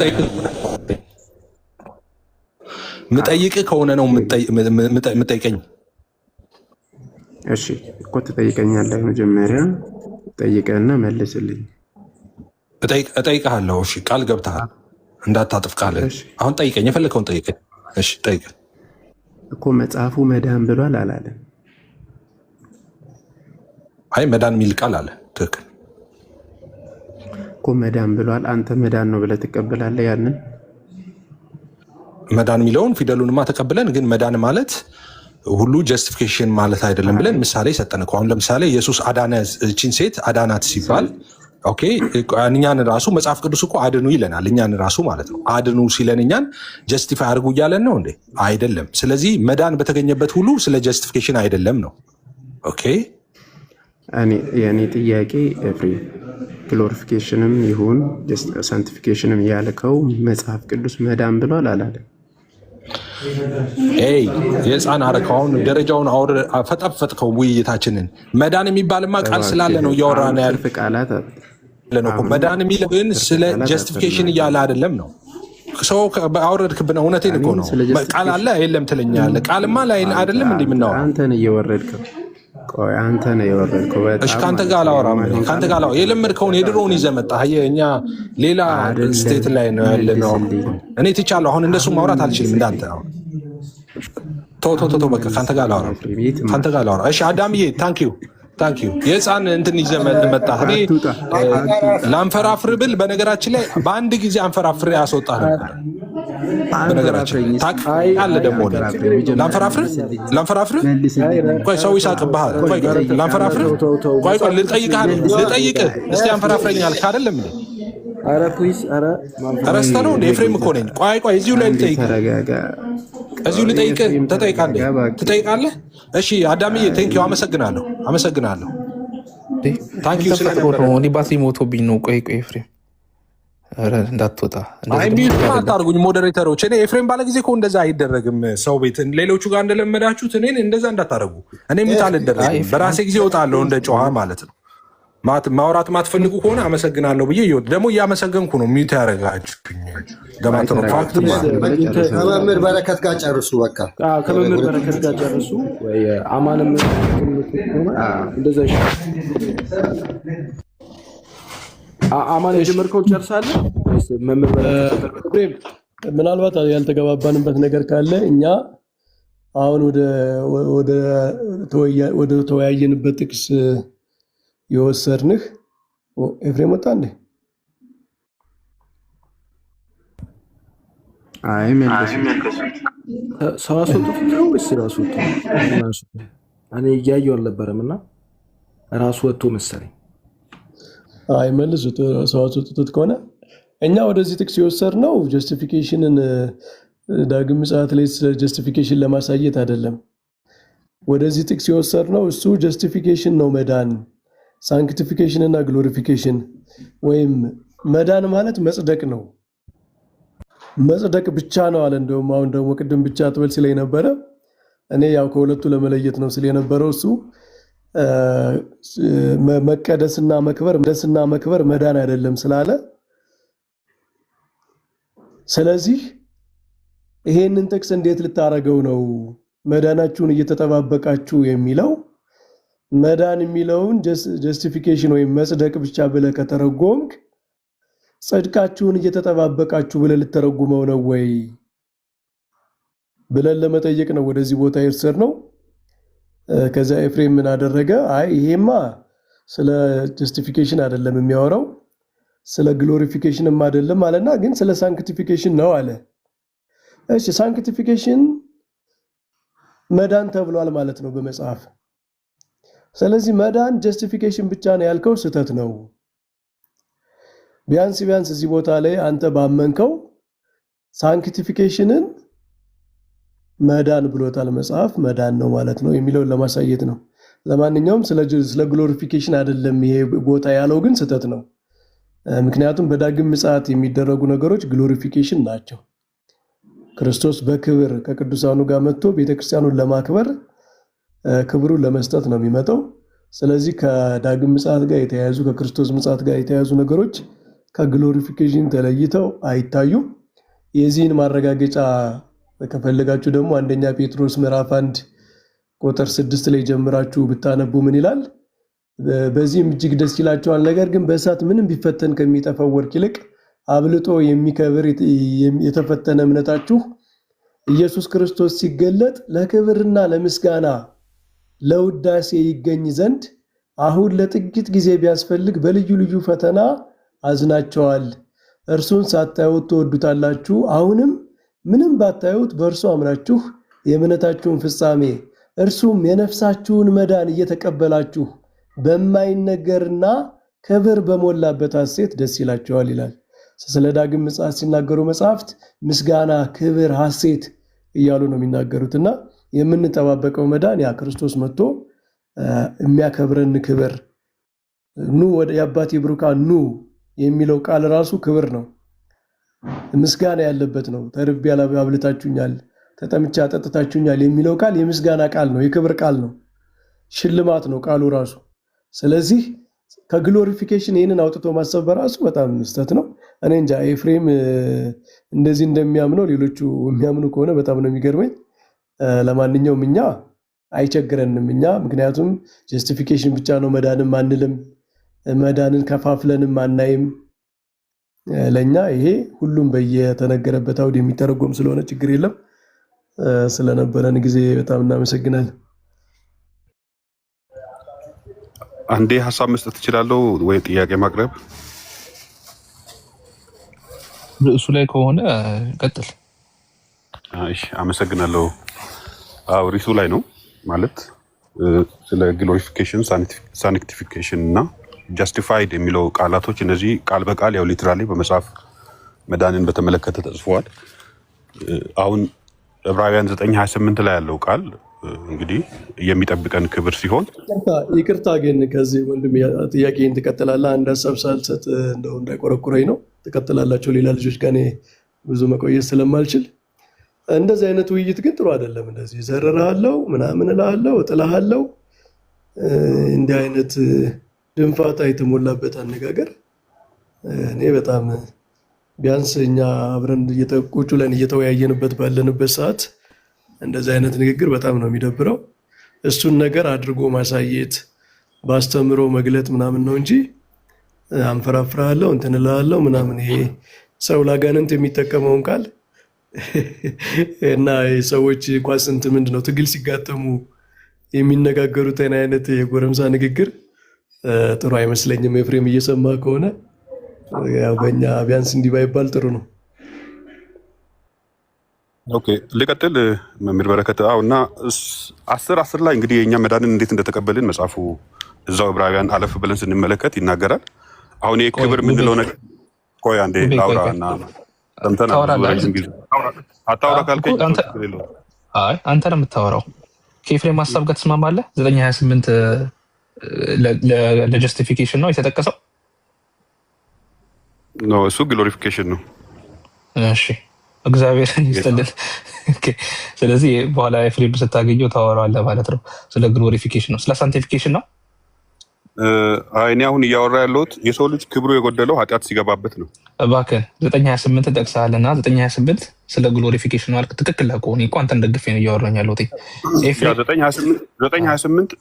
ምጠይቅ ከሆነ ነው ምጠይቀኝ። እሺ እኮ ትጠይቀኛለህ። መጀመሪያ ጠይቀህና መልስልኝ። እጠይቅሃለሁ። እሺ ቃል ገብተሃል እንዳታጥፍ ቃል። አሁን ጠይቀኝ፣ የፈለከውን ጠይቀኝ። እሺ ጠይቅ እኮ መጽሐፉ መዳን ብሏል አላለም? አይ መዳን የሚል ቃል አለ። ትክክል እኮ መዳን ብሏል። አንተ መዳን ነው ብለህ ትቀበላለህ? ያንን መዳን የሚለውን ፊደሉንማ ተቀብለን፣ ግን መዳን ማለት ሁሉ ጀስቲፊኬሽን ማለት አይደለም ብለን ምሳሌ ሰጠን እኮ። አሁን ለምሳሌ ኢየሱስ አዳነ፣ እቺን ሴት አዳናት ሲባል ኦኬ እኛን ራሱ መጽሐፍ ቅዱስ እኮ አድኑ ይለናል። እኛን ራሱ ማለት ነው አድኑ ሲለን እኛን ጀስቲፋይ አድርጉ እያለን ነው እንዴ? አይደለም። ስለዚህ መዳን በተገኘበት ሁሉ ስለ ጀስቲፊኬሽን አይደለም ነው። ኦኬ የእኔ ጥያቄ ኤፍሬም ግሎሪፊኬሽንም ይሁን ሳንቲፊኬሽንም ያልከው መጽሐፍ ቅዱስ መዳን ብሏል አላለም? የህፃን አረካውን ደረጃውን ፈጠፈጥከው ውይይታችንን። መዳን የሚባልማ ቃል ስላለ ነው እያወራን ያለ ቃላት ነው። መዳን የሚለው ግን ስለ ጀስቲፊኬሽን እያለ አይደለም ነው። ሰው አውረድክብን። እውነቴን እኮ ነው። ቃል አለ የለም ትለኛለህ። ቃልማ ላይ አይደለም እንዲህ የምናወራው። አንተን እየወረድከው አንተ ነው የወረድከው። እሺ ከአንተ ጋር አላወራም። ከአንተ ጋር የለመድከውን የድሮውን ይዘህ መጣህ። እኛ ሌላ ስቴት ላይ ነው ያለነው። እኔ ትቻለሁ። አሁን እንደሱ ማውራት አልችልም እንዳንተ። ቶ በቃ ከአንተ ጋር አላወራም። እሺ አዳምዬ ታንኪዩ የህፃን እንትን ይዘህ መጣህ። እኔ ላንፈራፍር ብል በነገራችን ላይ በአንድ ጊዜ አንፈራፍሬ ያስወጣህ ነበር። በነገራችን ታውቃለህ ደግሞ ላንፈራፍር ቆይ ሰው ይሳቅብሃል። ቆይ ላንፈራፍር ቆይ ልጠይቅህ እስቲ አንፈራፍረኝ አልክ አይደለም እንዴ? ረስተህ ነው እንደ ኤፍሬም እኮ ነኝ። ቆይ እዚሁ ላይ ልጠይቅህ ትጠይቃለህ? እሺ አዳምዬ ቴንኪው አመሰግናለሁ። ታንኪዩ እኔ ባትሪ ሞቶብኝ ነው። ቆይ ኤፍሬም እንዳትወጣ አታርጉኝ ሞዴሬተሮች። እኔ ኤፍሬም ባለ ጊዜ እኮ እንደዛ አይደረግም። ሰው ቤት ሌሎቹ ጋር እንደለመዳችሁት እኔን እንደዛ እንዳታረጉ። እኔ ሚት አልደረግም። በራሴ ጊዜ እወጣለሁ እንደ ጨዋ ማለት ነው። ማውራት ማትፈልጉ ከሆነ አመሰግናለሁ ብዬ ደግሞ እያመሰገንኩ ነው ሚት ያደረጋችሁኝ። ከመምህር በረከት ጋር ጨርሱ። በቃ ከመምህር በረከት ጋር ጨርሱ። አማንም እንደዛ አማን የጀመርከው ጨርሳለህ? ምናልባት ያልተገባባንበት ነገር ካለ እኛ አሁን ወደ ተወያየንበት ጥቅስ የወሰድንህ ኤፍሬም ወጣ እንዴ? ሰው አስወጡት ነው ወይስ ራሱ ወጥቶ? እኔ እያየሁ አልነበረም እና ራሱ ወጥቶ መሰለኝ። መልሱት። ሰው አስወጡት ከሆነ እኛ ወደዚህ ጥቅስ የወሰድነው ጀስቲፊኬሽንን ዳግም ምጽአት ላይ ጀስቲፊኬሽን ለማሳየት አይደለም። ወደዚህ ጥቅስ የወሰድነው እሱ ጀስቲፊኬሽን ነው መዳን፣ ሳንክቲፊኬሽን እና ግሎሪፊኬሽን ወይም መዳን ማለት መጽደቅ ነው። መጽደቅ ብቻ ነው አለ። እንደውም አሁን ደግሞ ቅድም ብቻ አትበል ሲለኝ ነበረ። እኔ ያው ከሁለቱ ለመለየት ነው ሲል የነበረው እሱ መቀደስና መክበር መዳን አይደለም ስላለ፣ ስለዚህ ይሄንን ጥቅስ እንዴት ልታረገው ነው መዳናችሁን እየተጠባበቃችሁ የሚለው? መዳን የሚለውን ጀስቲፊኬሽን ወይም መጽደቅ ብቻ ብለህ ከተረጎምክ ጽድቃችሁን እየተጠባበቃችሁ ብለህ ልተረጉመው ነው ወይ ብለን ለመጠየቅ ነው ወደዚህ ቦታ የወሰድነው። ከዛ ኤፍሬም ምን አደረገ? ይሄማ ስለ ጀስቲፊኬሽን አይደለም የሚያወራው ስለ ግሎሪፊኬሽንም አይደለም አለና ግን ስለ ሳንክቲፊኬሽን ነው አለ። እሺ ሳንክቲፊኬሽን መዳን ተብሏል ማለት ነው በመጽሐፍ። ስለዚህ መዳን ጀስቲፊኬሽን ብቻ ነው ያልከው ስህተት ነው። ቢያንስ እዚህ ቦታ ላይ አንተ ባመንከው ሳንክቲፊኬሽንን መዳን ብሎታል መጽሐፍ፣ መዳን ነው ማለት ነው የሚለውን ለማሳየት ነው። ለማንኛውም ስለ ግሎሪፊኬሽን አይደለም ይሄ ቦታ ያለው ግን ስህተት ነው። ምክንያቱም በዳግም ምጽአት የሚደረጉ ነገሮች ግሎሪፊኬሽን ናቸው። ክርስቶስ በክብር ከቅዱሳኑ ጋር መጥቶ ቤተክርስቲያኑን ለማክበር ክብሩን ለመስጠት ነው የሚመጣው። ስለዚህ ከዳግም ምጽአት ጋር የተያያዙ ከክርስቶስ ምጽአት ጋር የተያያዙ ነገሮች ከግሎሪፊኬሽን ተለይተው አይታዩም። የዚህን ማረጋገጫ ከፈለጋችሁ ደግሞ አንደኛ ጴጥሮስ ምዕራፍ 1 ቁጥር 6 ላይ ጀምራችሁ ብታነቡ ምን ይላል? በዚህም እጅግ ደስ ይላችኋል፣ ነገር ግን በእሳት ምንም ቢፈተን ከሚጠፋው ወርቅ ይልቅ አብልጦ የሚከብር የተፈተነ እምነታችሁ ኢየሱስ ክርስቶስ ሲገለጥ ለክብርና ለምስጋና ለውዳሴ ይገኝ ዘንድ አሁን ለጥቂት ጊዜ ቢያስፈልግ በልዩ ልዩ ፈተና አዝናቸዋል። እርሱን ሳታዩት ትወዱታላችሁ። አሁንም ምንም ባታዩት በእርሱ አምናችሁ የእምነታችሁን ፍጻሜ እርሱም የነፍሳችሁን መዳን እየተቀበላችሁ በማይነገርና ክብር በሞላበት ሐሴት ደስ ይላቸዋል ይላል። ስለ ዳግም ምጽአት ሲናገሩ መጽሐፍት ምስጋና፣ ክብር፣ ሐሴት እያሉ ነው የሚናገሩትና የምንጠባበቀው መዳን ያ ክርስቶስ መጥቶ የሚያከብረን ክብር ኑ ወደ የአባቴ ብሩካን ኑ የሚለው ቃል ራሱ ክብር ነው፣ ምስጋና ያለበት ነው። ተርቤ አብልታችሁኛል፣ ተጠምቼ አጠጥታችሁኛል የሚለው ቃል የምስጋና ቃል ነው፣ የክብር ቃል ነው፣ ሽልማት ነው ቃሉ ራሱ። ስለዚህ ከግሎሪፊኬሽን ይህንን አውጥቶ ማሰብ በራሱ በጣም ስህተት ነው። እኔ እንጃ ኤፍሬም እንደዚህ እንደሚያምነው ሌሎቹ የሚያምኑ ከሆነ በጣም ነው የሚገርመኝ። ለማንኛውም እኛ አይቸግረንም። እኛ ምክንያቱም ጀስቲፊኬሽን ብቻ ነው መዳንም አንልም፣ መዳንን ከፋፍለንም አናይም። ለእኛ ይሄ ሁሉም በየተነገረበት አውድ የሚተረጎም ስለሆነ ችግር የለም። ስለነበረን ጊዜ በጣም እናመሰግናለን። አንዴ ሀሳብ መስጠት እችላለሁ ወይ ጥያቄ ማቅረብ? ርዕሱ ላይ ከሆነ ቀጥል። እሺ አመሰግናለሁ። አዎ ርዕሱ ላይ ነው ማለት ስለ ግሎሪፊኬሽን፣ ሳንክቲፊኬሽን እና ጃስቲፋይድ የሚለው ቃላቶች እነዚህ ቃል በቃል ያው ሊትራሊ በመጽሐፍ መዳንን በተመለከተ ተጽፈዋል። አሁን ዕብራውያን 9:28 ላይ ያለው ቃል እንግዲህ የሚጠብቀን ክብር ሲሆን፣ ይቅርታ ግን ከዚህ ወንድም ጥያቄን ትቀጥላለህ። አንድ ሀሳብ ሳልሰጥ እንደው እንዳይቆረቁረኝ ነው። ትቀጥላላቸው ሌላ ልጆች ጋር እኔ ብዙ መቆየት ስለማልችል። እንደዚህ አይነት ውይይት ግን ጥሩ አይደለም። እንደዚህ ዘረራለው ምናምን እልሃለሁ እጥልሃለሁ፣ እንዲህ አይነት ድንፋታ የተሞላበት አነጋገር እኔ በጣም ቢያንስ እኛ አብረን ቁጭ ብለን እየተወያየንበት ባለንበት ሰዓት እንደዚህ አይነት ንግግር በጣም ነው የሚደብረው። እሱን ነገር አድርጎ ማሳየት በአስተምሮ መግለጥ ምናምን ነው እንጂ አንፈራፍራለሁ እንትን እልሃለሁ ምናምን፣ ይሄ ሰው ላጋንንት የሚጠቀመውን ቃል እና ሰዎች ኳስንት ምንድን ነው ትግል ሲጋጠሙ የሚነጋገሩትን አይነት የጎረምሳ ንግግር ጥሩ አይመስለኝም። ኤፍሬም እየሰማ ከሆነ ያው በእኛ ቢያንስ እንዲህ ባይባል ጥሩ ነው። ኦኬ ልቀጥል። መምህር በረከት እና 10:10 ላይ እንግዲህ የእኛ መዳንን እንዴት እንደተቀበልን መጽሐፉ እዛው ዕብራውያን አለፍ ብለን ስንመለከት ይናገራል። አሁን ይህ ክብር የምንለው ነገር ቆይ አንዴ ላውራ እና ሰምተን አታውራ ካልከኝ አንተ ነው የምታወራው። ከኤፍሬም ሀሳብ ጋር ትስማማለህ? 9:28 ለጀስቲፊኬሽን ነው የተጠቀሰው? እሱ ግሎሪፊኬሽን ነው። እሺ እግዚአብሔር ይስጥልን። ስለዚህ በኋላ ኤፍሬም ስታገኘው ታወራዋለህ ማለት ነው። ስለ ግሎሪፊኬሽን ነው፣ ስለ ሳንቲፊኬሽን ነው። እኔ አሁን እያወራ ያለሁት የሰው ልጅ ክብሩ የጎደለው ኃጢአት ሲገባበት ነው። እባክህ 9:28 ጠቅሰሃልና 9:28 ስለ ግሎሪፊኬሽን ነው አልክ። ትክክል እኔ እኮ አንተን ደግፌ ነው እያወራኝ ያለሁት። 9:28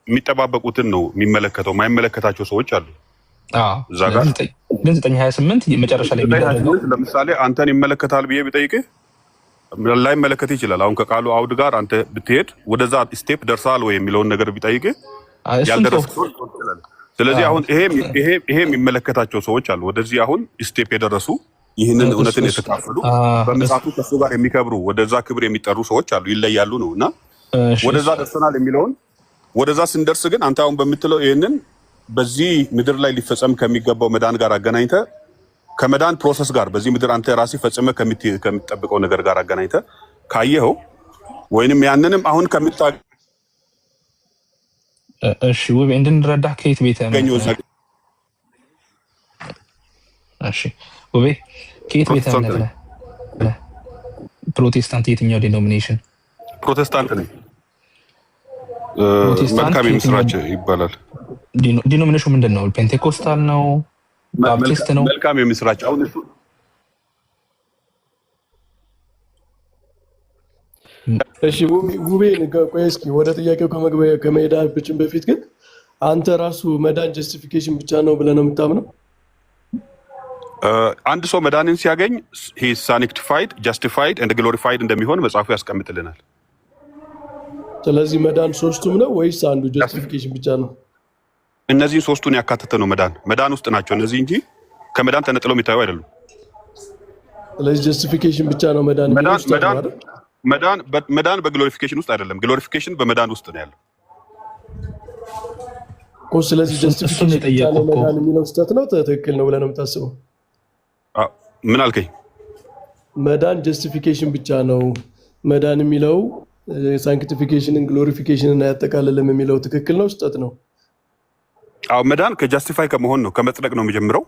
የሚጠባበቁትን ነው የሚመለከተው፣ ማይመለከታቸው ሰዎች አሉ እዛ ጋር። ግን 9:28 መጨረሻ ላይ የሚደረገው ለምሳሌ አንተን ይመለከታል ብዬ ቢጠይቅህ ላይመለከት ይችላል። አሁን ከቃሉ አውድ ጋር አንተ ብትሄድ ወደዛ ስቴፕ ደርሳል ወይ የሚለውን ነገር ቢጠይቅህ ያልደረስክ ሰዎች ይችላል። ስለዚህ አሁን ይሄ የሚመለከታቸው ሰዎች አሉ፣ ወደዚህ አሁን ስቴፕ የደረሱ ይህንን እውነትን የተካፈሉ በመጽሐፉ ከሱ ጋር የሚከብሩ ወደዛ ክብር የሚጠሩ ሰዎች አሉ፣ ይለያሉ ነው እና ወደዛ ደርሰናል የሚለውን ወደዛ ስንደርስ ግን አንተ አሁን በምትለው ይህንን በዚህ ምድር ላይ ሊፈጸም ከሚገባው መዳን ጋር አገናኝተ ከመዳን ፕሮሰስ ጋር በዚህ ምድር አንተ ራስህ ፈጽመ ከምትጠብቀው ነገር ጋር አገናኝተ ካየኸው ወይንም ያንንም አሁን እሺ ውቤ እንድንረዳ ከየት ቤተ እሺ ውቤ ከየት ቤተ እምነት ነህ? ፕሮቴስታንት የትኛው ዲኖሚኔሽን? ፕሮቴስታንት ነኝ። መልካም የምስራች ይባላል። ዲኖሚኔሽኑ ምንድን ነው? ፔንቴኮስታል ነው? ባፕቲስት ነው? መልካም የምስራች። አሁን እሱ እሺ ውቤ ቆይ እስኪ ወደ ጥያቄው ከመሄዳችን በፊት ግን አንተ ራሱ መዳን ጀስቲፊኬሽን ብቻ ነው ብለህ ነው የምታምነው? አንድ ሰው መዳንን ሲያገኝ he is sanctified, justified and glorified እንደሚሆን መጽሐፉ ያስቀምጥልናል። ስለዚህ መዳን ሶስቱም ነው ወይስ አንዱ ጀስቲፊኬሽን ብቻ ነው? እነዚህን ሶስቱን ያካተተ ነው። መዳን ውስጥ ናቸው እነዚህ እንጂ ከመዳን ተነጥለው የሚታዩ አይደሉም። ስለዚህ ጀስቲፊኬሽን ብቻ ነው መዳን በግሎሪፊኬሽን ውስጥ አይደለም። ግሎሪፊኬሽን በመዳን ውስጥ ነው ያለው ስለዚህ እሱን ጀስቲፊኬሽን ብቻ የጠየቁ ነው እኮ መዳን የሚለው ስህተት ነው ትክክል ነው ብለህ ነው የምታስበው? ምን አልከኝ? መዳን ጀስቲፊኬሽን ብቻ ነው መዳን የሚለው ሳንክቲፊኬሽንን ግሎሪፊኬሽንን አያጠቃልልም የሚለው ትክክል ነው ስህተት ነው? አዎ መዳን ከጃስቲፋይ ከመሆን ነው ከመጽደቅ ነው የሚጀምረው።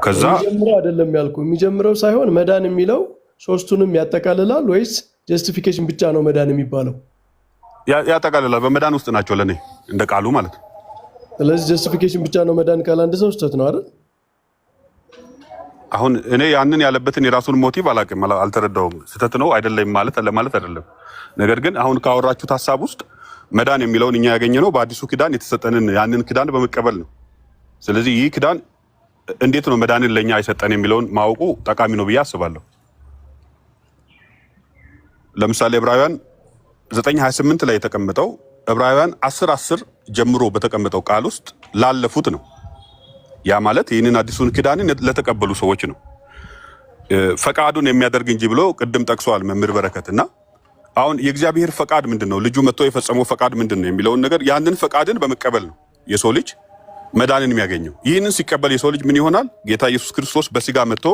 ከዛ የሚጀምረው አይደለም ያልኩ የሚጀምረው ሳይሆን መዳን የሚለው ሶስቱንም ያጠቃልላል ወይስ ጀስቲፊኬሽን ብቻ ነው መዳን የሚባለው? ያጠቃልላል። በመዳን ውስጥ ናቸው ለኔ እንደ ቃሉ ማለት ነው። ስለዚህ ጀስቲፊኬሽን ብቻ ነው መዳን ካለ አንድ ሰው ስህተት ነው አይደል? አሁን እኔ ያንን ያለበትን የራሱን ሞቲቭ አላውቅም፣ አልተረዳውም። ስህተት ነው አይደለም ማለት አይደለም። ነገር ግን አሁን ካወራችሁት ሀሳብ ውስጥ መዳን የሚለውን እኛ ያገኘነው በአዲሱ ኪዳን የተሰጠንን ያንን ኪዳን በመቀበል ነው። ስለዚህ ይህ ኪዳን እንዴት ነው መዳንን ለኛ አይሰጠን የሚለውን ማወቁ ጠቃሚ ነው ብዬ አስባለሁ። ለምሳሌ ዕብራውያን 9:28 ላይ የተቀመጠው ዕብራውያን 10:10 ጀምሮ በተቀመጠው ቃል ውስጥ ላለፉት ነው። ያ ማለት ይህንን አዲሱን ኪዳንን ለተቀበሉ ሰዎች ነው። ፈቃዱን የሚያደርግ እንጂ ብሎ ቅድም ጠቅሷል መምህር በረከትና አሁን የእግዚአብሔር ፈቃድ ምንድን ነው? ልጁ መጥቶ የፈጸመው ፈቃድ ምንድን ነው የሚለውን ነገር ያንን ፈቃድን በመቀበል ነው የሰው ልጅ መዳንን የሚያገኘው። ይህንን ሲቀበል የሰው ልጅ ምን ይሆናል? ጌታ ኢየሱስ ክርስቶስ በስጋ መጥቶ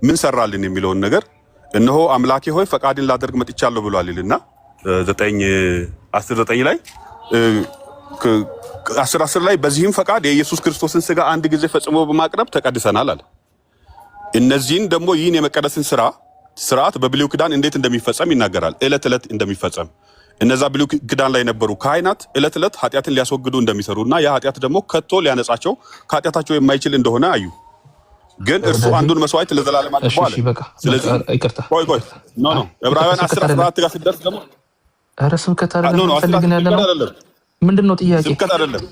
ምን ሰራልን የሚለውን ነገር እነሆ አምላኬ ሆይ ፈቃድን ላደርግ መጥቻለሁ ብሏል ይልና 9:10 ላይ 10:10 ላይ በዚህም ፈቃድ የኢየሱስ ክርስቶስን ስጋ አንድ ጊዜ ፈጽሞ በማቅረብ ተቀድሰናል አለ። እነዚህን ደግሞ ይህን የመቀደስን ስርዓት በብሉይ ኪዳን እንዴት እንደሚፈጸም ይናገራል። ዕለት ዕለት እንደሚፈጸም እነዛ ብሉይ ኪዳን ላይ የነበሩ ካህናት ዕለት ዕለት ኃጢአትን ሊያስወግዱ እንደሚሰሩና ያ ኃጢአት ደግሞ ከቶ ሊያነጻቸው ከኃጢአታቸው የማይችል እንደሆነ አዩ። ግን እርሱ አንዱን መስዋዕት ለዘላለም አድርጓል። ስለዚህ ቆይ ኖ ዕብራውያን 10:14 ጋር ሲደርስ ደግሞ ኧረ ስብከት አይደለም ፈልግን ያለ ነው። ምንድን ነው ጥያቄ? ስብከት አይደለም።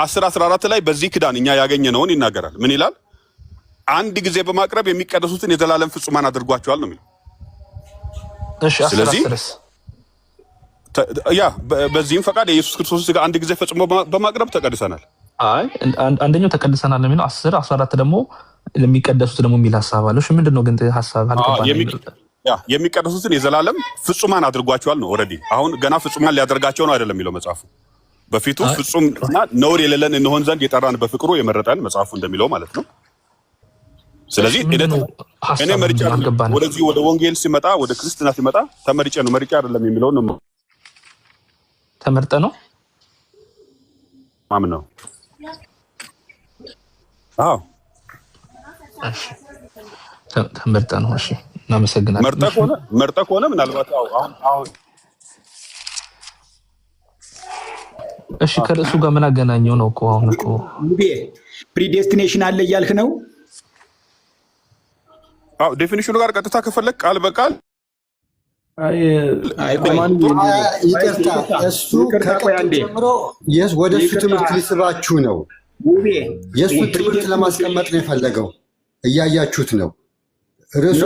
10:14 ላይ በዚህ ኪዳን እኛ ያገኘነውን ይናገራል። ምን ይላል? አንድ ጊዜ በማቅረብ የሚቀደሱትን የዘላለም ፍጹማን አድርጓቸዋል ነው የሚለው። እሺ ስለዚህ ያ በዚህም ፈቃድ የኢየሱስ ክርስቶስ ስጋ አንድ ጊዜ ፈጽሞ በማቅረብ ተቀድሰናል። አይ አንደኛው ተቀድሰናል ነው የሚለው 10:14 ደግሞ ለሚቀደሱት ደግሞ የሚል ሐሳብ አለው። እሺ ምንድነው ግን ሐሳብ አልገባኝም። የሚቀደሱትን የዘላለም ፍጹማን አድርጓቸዋል ነው። ኦልሬዲ አሁን ገና ፍጹማን ሊያደርጋቸው ነው አይደለም የሚለው መጽሐፉ። በፊቱ ፍጹምና ነውር የሌለን እንሆን ዘንድ የጠራን በፍቅሩ የመረጠን መጽሐፉ እንደሚለው ማለት ነው። ስለዚህ እኔ መርጫ ወደዚህ ወደ ወንጌል ሲመጣ ወደ ክርስትና ሲመጣ ተመርጬ ነው መርጫ አይደለም የሚለው ነው። ተመርጠ ነው ማም ነው። አዎ ተመርጠ ነው። እሺ እናመሰግናለን። መርጠ ከሆነ ምናልባት አሁን እሺ ከእሱ ጋር ምን አገናኘው ነው እኮ አሁን እኮ ፕሪዴስቲኔሽን አለ እያልክ ነው? አዎ ዴፊኒሽኑ ጋር ቀጥታ ከፈለክ ቃል በቃል ይቅርታ፣ እሱ ከቀጥታ ጀምሮ ወደ እሱ ትምህርት ሊስባችሁ ነው። የእሱ ትምህርት ለማስቀመጥ ነው የፈለገው። እያያችሁት ነው። ርዕሱ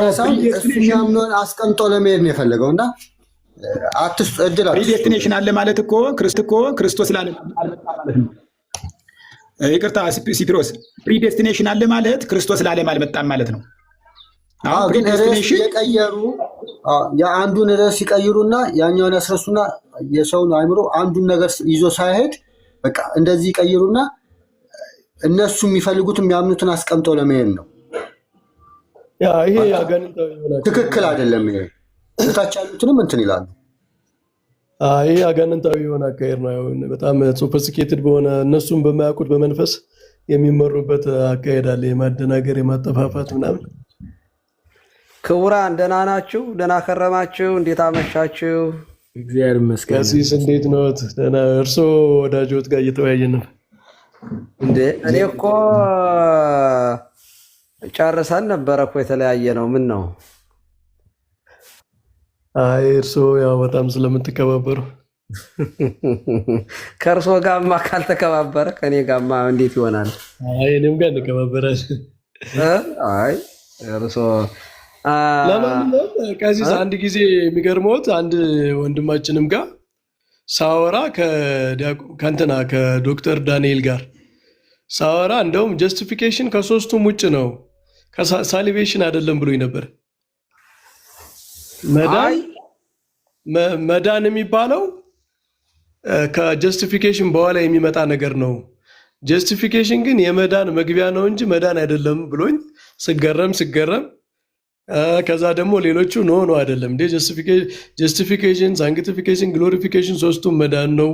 እሱ የሚያምነውን አስቀምጦ ለመሄድ ነው የፈለገው እና አትስጡ እድል። ፕሪዴስቲኔሽን አለ ማለት እኮ ክርስቶስ ላለ ማለት ነው። ይቅርታ ሲፒሮስ፣ ፕሪዴስቲኔሽን አለ ማለት ክርስቶስ ላለም አልመጣም ማለት ነው። ግን ርዕስ የቀየሩ የአንዱን ርዕስ ይቀይሩና ያኛውን ያስረሱና የሰውን አእምሮ አንዱን ነገር ይዞ ሳይሄድ በቃ እንደዚህ ይቀይሩና እነሱ የሚፈልጉት የሚያምኑትን አስቀምጠው ለመሄድ ነው። ይሄ ትክክል አይደለም። ይሄ ታች ያሉትንም እንትን ይላሉ። ይሄ አጋንንታዊ የሆነ አካሄድ ነው። በጣም ሶፊስቲኬትድ በሆነ እነሱም በማያውቁት በመንፈስ የሚመሩበት አካሄድ አለ። የማደናገር የማጠፋፋት ምናምን። ክቡራን ደህና ናችሁ? ደህና ከረማችሁ? እንዴት አመሻችሁ? እግዚአብሔር ይመስገን። ቀሲስ እንዴት ነዎት? ደህና። እርስዎ ወዳጆት ጋር እየተወያየን ነው እንዴ? እኔ እኮ ጨርሰን ነበረ እኮ የተለያየ ነው። ምን ነው? አይ እርስዎ ያው በጣም ስለምትከባበሩ ከእርስዎ ጋርማ ካልተከባበረ ከኔ ጋርማ እንዴት ይሆናል? አይ እኔም ጋር እንከባበራለን። አይ እርስዎ ለማንኛውም ቀሲስ አንድ ጊዜ የሚገርመውት አንድ ወንድማችንም ጋር ሳወራ ከእንትና ከዶክተር ዳንኤል ጋር ሳወራ እንደውም ጀስቲፊኬሽን ከሶስቱም ውጭ ነው ሳሊቬሽን አይደለም ብሎኝ ነበር። መዳን የሚባለው ከጀስቲፊኬሽን በኋላ የሚመጣ ነገር ነው። ጀስቲፊኬሽን ግን የመዳን መግቢያ ነው እንጂ መዳን አይደለም ብሎኝ ስገረም ከዛ ደግሞ ሌሎቹ ኖ አይደለም እንዴ ጀስቲፊኬሽን፣ ሳንክቲፊኬሽን፣ ግሎሪፊኬሽን ሶስቱም መዳን ነው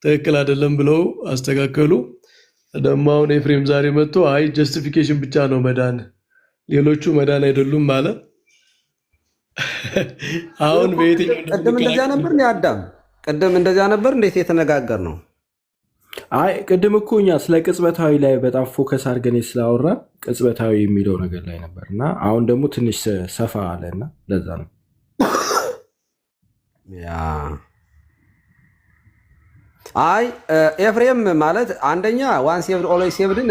ትክክል አይደለም ብለው አስተካከሉ። ደግሞ አሁን ኤፍሬም ዛሬ መጥቶ አይ ጀስቲፊኬሽን ብቻ ነው መዳን፣ ሌሎቹ መዳን አይደሉም ማለት አሁን በየትኛው ቅድም እንደዚያ ነበር ነው አዳም? ቅድም እንደዚያ ነበር እንዴት የተነጋገር ነው? አይ ቅድም እኮ እኛ ስለ ቅጽበታዊ ላይ በጣም ፎከስ አድርገን ስላወራ ቅጽበታዊ የሚለው ነገር ላይ ነበር እና አሁን ደግሞ ትንሽ ሰፋ አለና ለዛ ነው። አይ ኤፍሬም ማለት አንደኛ ዋን ሴቭድ ኦልዌይስ ሴቭድን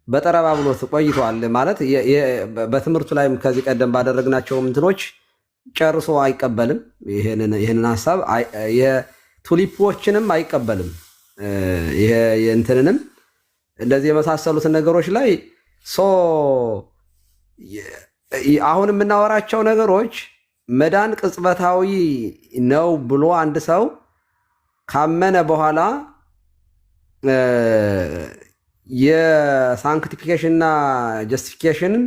በጠረባ ብሎት ቆይቷል ማለት በትምህርቱ ላይም ከዚህ ቀደም ባደረግናቸው እንትኖች ጨርሶ አይቀበልም። ይህንን ሀሳብ የቱሊፖችንም አይቀበልም። ይሄ እንትንንም እንደዚህ የመሳሰሉትን ነገሮች ላይ አሁን የምናወራቸው ነገሮች መዳን ቅጽበታዊ ነው ብሎ አንድ ሰው ካመነ በኋላ የሳንክቲፊኬሽንና ጀስቲፊኬሽንን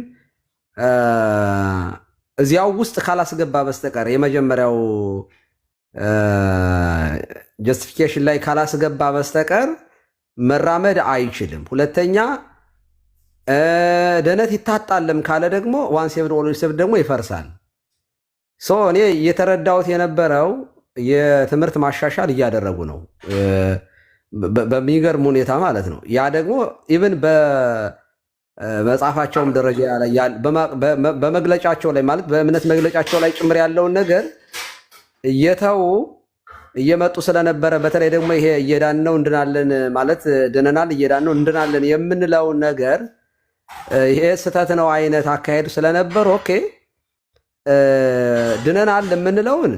እዚያው ውስጥ ካላስገባ በስተቀር የመጀመሪያው ጀስቲፊኬሽን ላይ ካላስገባ በስተቀር መራመድ አይችልም። ሁለተኛ ድነት ይታጣልም ካለ ደግሞ ዋን ሴቭድ ኦልዌይስ ሴቭድ ደግሞ ይፈርሳል። እኔ እየተረዳሁት የነበረው የትምህርት ማሻሻል እያደረጉ ነው በሚገርም ሁኔታ ማለት ነው። ያ ደግሞ ኢቭን በመጽሐፋቸውም ደረጃ ላይ በመግለጫቸው ላይ ማለት በእምነት መግለጫቸው ላይ ጭምር ያለውን ነገር እየተው እየመጡ ስለነበረ በተለይ ደግሞ ይሄ እየዳነው እንድናለን ማለት ድነናል እየዳነው እንድናለን የምንለውን ነገር ይሄ ስህተት ነው አይነት አካሄዱ ስለነበር ኦኬ ድነናል የምንለውን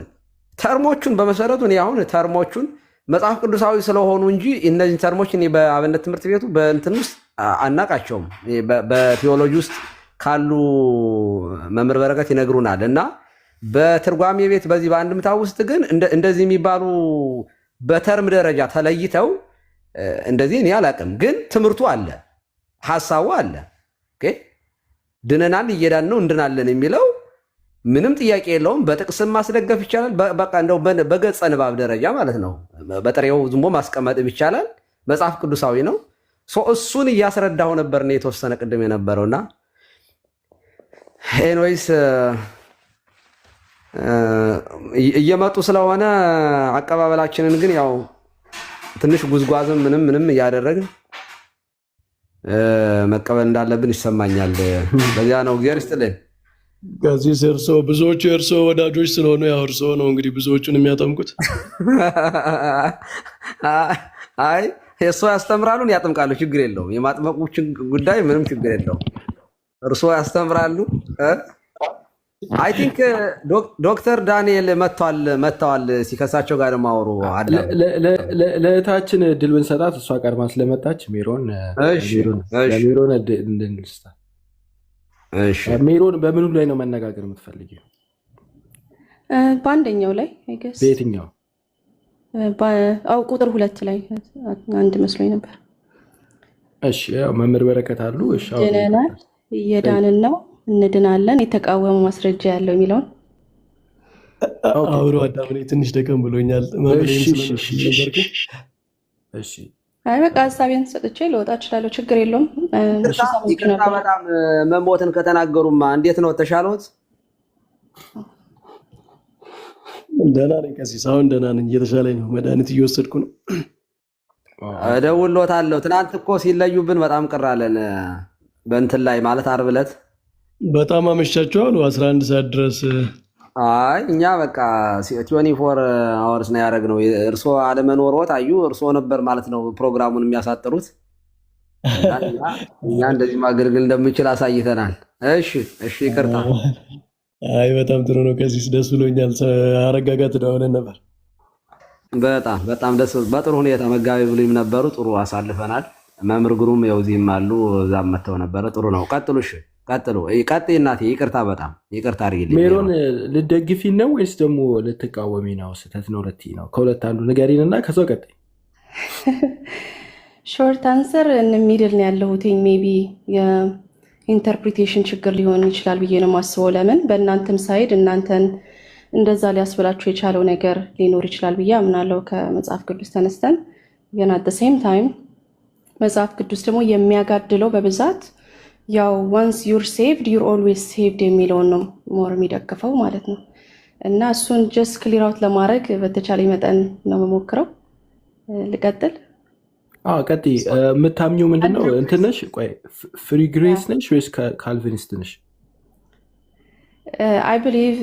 ተርሞቹን በመሰረቱ እኔ አሁን ተርሞቹን መጽሐፍ ቅዱሳዊ ስለሆኑ እንጂ እነዚህ ተርሞች እኔ በአብነት ትምህርት ቤቱ በእንትን ውስጥ አናቃቸውም። በቴዎሎጂ ውስጥ ካሉ መምህር በረከት ይነግሩናል እና በትርጓሜ ቤት በዚህ በአንድምታ ውስጥ ግን እንደዚህ የሚባሉ በተርም ደረጃ ተለይተው እንደዚህ እኔ አላቅም። ግን ትምህርቱ አለ፣ ሀሳቡ አለ። ድነናል እየዳን ነው እንድናለን የሚለው ምንም ጥያቄ የለውም። በጥቅስም ማስደገፍ ይቻላል። በቃ እንደው በገጸ ንባብ ደረጃ ማለት ነው። በጥሬው ዝም ማስቀመጥም ይቻላል። መጽሐፍ ቅዱሳዊ ነው። እሱን እያስረዳሁ ነበር ነው የተወሰነ ቅድም የነበረውና ኤንዌይስ እየመጡ ስለሆነ አቀባበላችንን ግን ያው ትንሽ ጉዝጓዝም ምንም እያደረግን መቀበል እንዳለብን ይሰማኛል። በዚያ ነው እግዚአብሔር ይስጥልን። ከዚህ ብዙዎቹ የእርሶ ወዳጆች ስለሆኑ ያው እርሶ ነው እንግዲህ ብዙዎቹን የሚያጠምቁት። አይ እርሶ ያስተምራሉን ያጠምቃሉ፣ ችግር የለውም። የማጥመቁ ጉዳይ ምንም ችግር የለውም። እርሶ ያስተምራሉ። አይ ቲንክ ዶክተር ዳንኤል መጥተዋል። ሲከሳቸው ጋር ማወሩ አለ። ለእህታችን እድል ብንሰጣት እሷ ቀድማ ስለመጣች ሜሮን እንድንስታ። ሜሮን በምኑ ላይ ነው መነጋገር የምትፈልጊው? በአንደኛው ላይ በየትኛው? ቁጥር 2 ላይ አንድ መስሎኝ ነበር። እሺ መምህር በረከት አሉ። እሺ ድነናል እየዳንን ነው እንድናለን የተቃወመ ማስረጃ ያለው የሚለውን አውሮ አዳም ትንሽ ደቀም ብሎኛል። እሺ አይ በቃ ሀሳቤን ሰጥቼ ልወጣ እችላለሁ፣ ችግር የለውም። ይቅርታ በጣም መሞትን ከተናገሩማ እንዴት ነው ተሻሎት? ደህና ነኝ ቀሲስ፣ አሁን ደህና ነኝ፣ እየተሻለኝ ነው። መድኃኒት እየወሰድኩ ነው። እደውልዎታለሁ። ትናንት እኮ ሲለዩብን በጣም ቅር አለን። በእንትን ላይ ማለት ዓርብ ዕለት በጣም አመሻችኋል 11 ሰዓት ድረስ። አይ እኛ በቃ 24 አወርስ ነው ያደረግነው። እርሶ አለመኖርዎት አዩ እርሶ ነበር ማለት ነው ፕሮግራሙን የሚያሳጥሩት። እኛ እንደዚህ ማገልገል እንደምችል አሳይተናል። እሺ ይቅርታ። አይ በጣም ጥሩ ነው ቀሲስ፣ ደስ ብሎኛል። አረጋጋት ደውለን ነበር። በጣም ደስ በጥሩ ሁኔታ መጋቢ ብሉይም ነበሩ። ጥሩ አሳልፈናል። መምህር ግሩም ያው እዚህም አሉ፣ እዛም መተው ነበረ። ጥሩ ነው። ቀጥሉ። እሺ ቀጥሎ ቀጥይ እናቴ። ይቅርታ በጣም ይቅርታ አድርጊልኝ። ሜሮን ልትደግፊን ነው ወይስ ደግሞ ልትቃወሚ ነው? ስህተት ነው ልትይ ነው? ከሁለት አንዱ ንገሪንና ከዛው ቀጥይ። ሾርት አንሰር ሚድል ነው ያለሁት። ሜቢ የኢንተርፕሪቴሽን ችግር ሊሆን ይችላል ብዬ ነው የማስበው። ለምን በእናንተም ሳይድ እናንተን እንደዛ ሊያስብላችሁ የቻለው ነገር ሊኖር ይችላል ብዬ አምናለሁ ከመጽሐፍ ቅዱስ ተነስተን። ግን አት ሴም ታይም መጽሐፍ ቅዱስ ደግሞ የሚያጋድለው በብዛት ያው ዋንስ ዩር ሴቭድ ዩር ኦልዌይስ ሴቭድ የሚለውን ነው ሞር የሚደግፈው ማለት ነው። እና እሱን ጀስት ክሊር አውት ለማድረግ በተቻለ መጠን ነው የምሞክረው። ልቀጥል? ቀጥይ። የምታምኚው ምንድነው? እንትን ነሽ? ቆይ ፍሪ ግሬስ ነሽ ወይስ ካልቪኒስት ነሽ? አይ ብሊቭ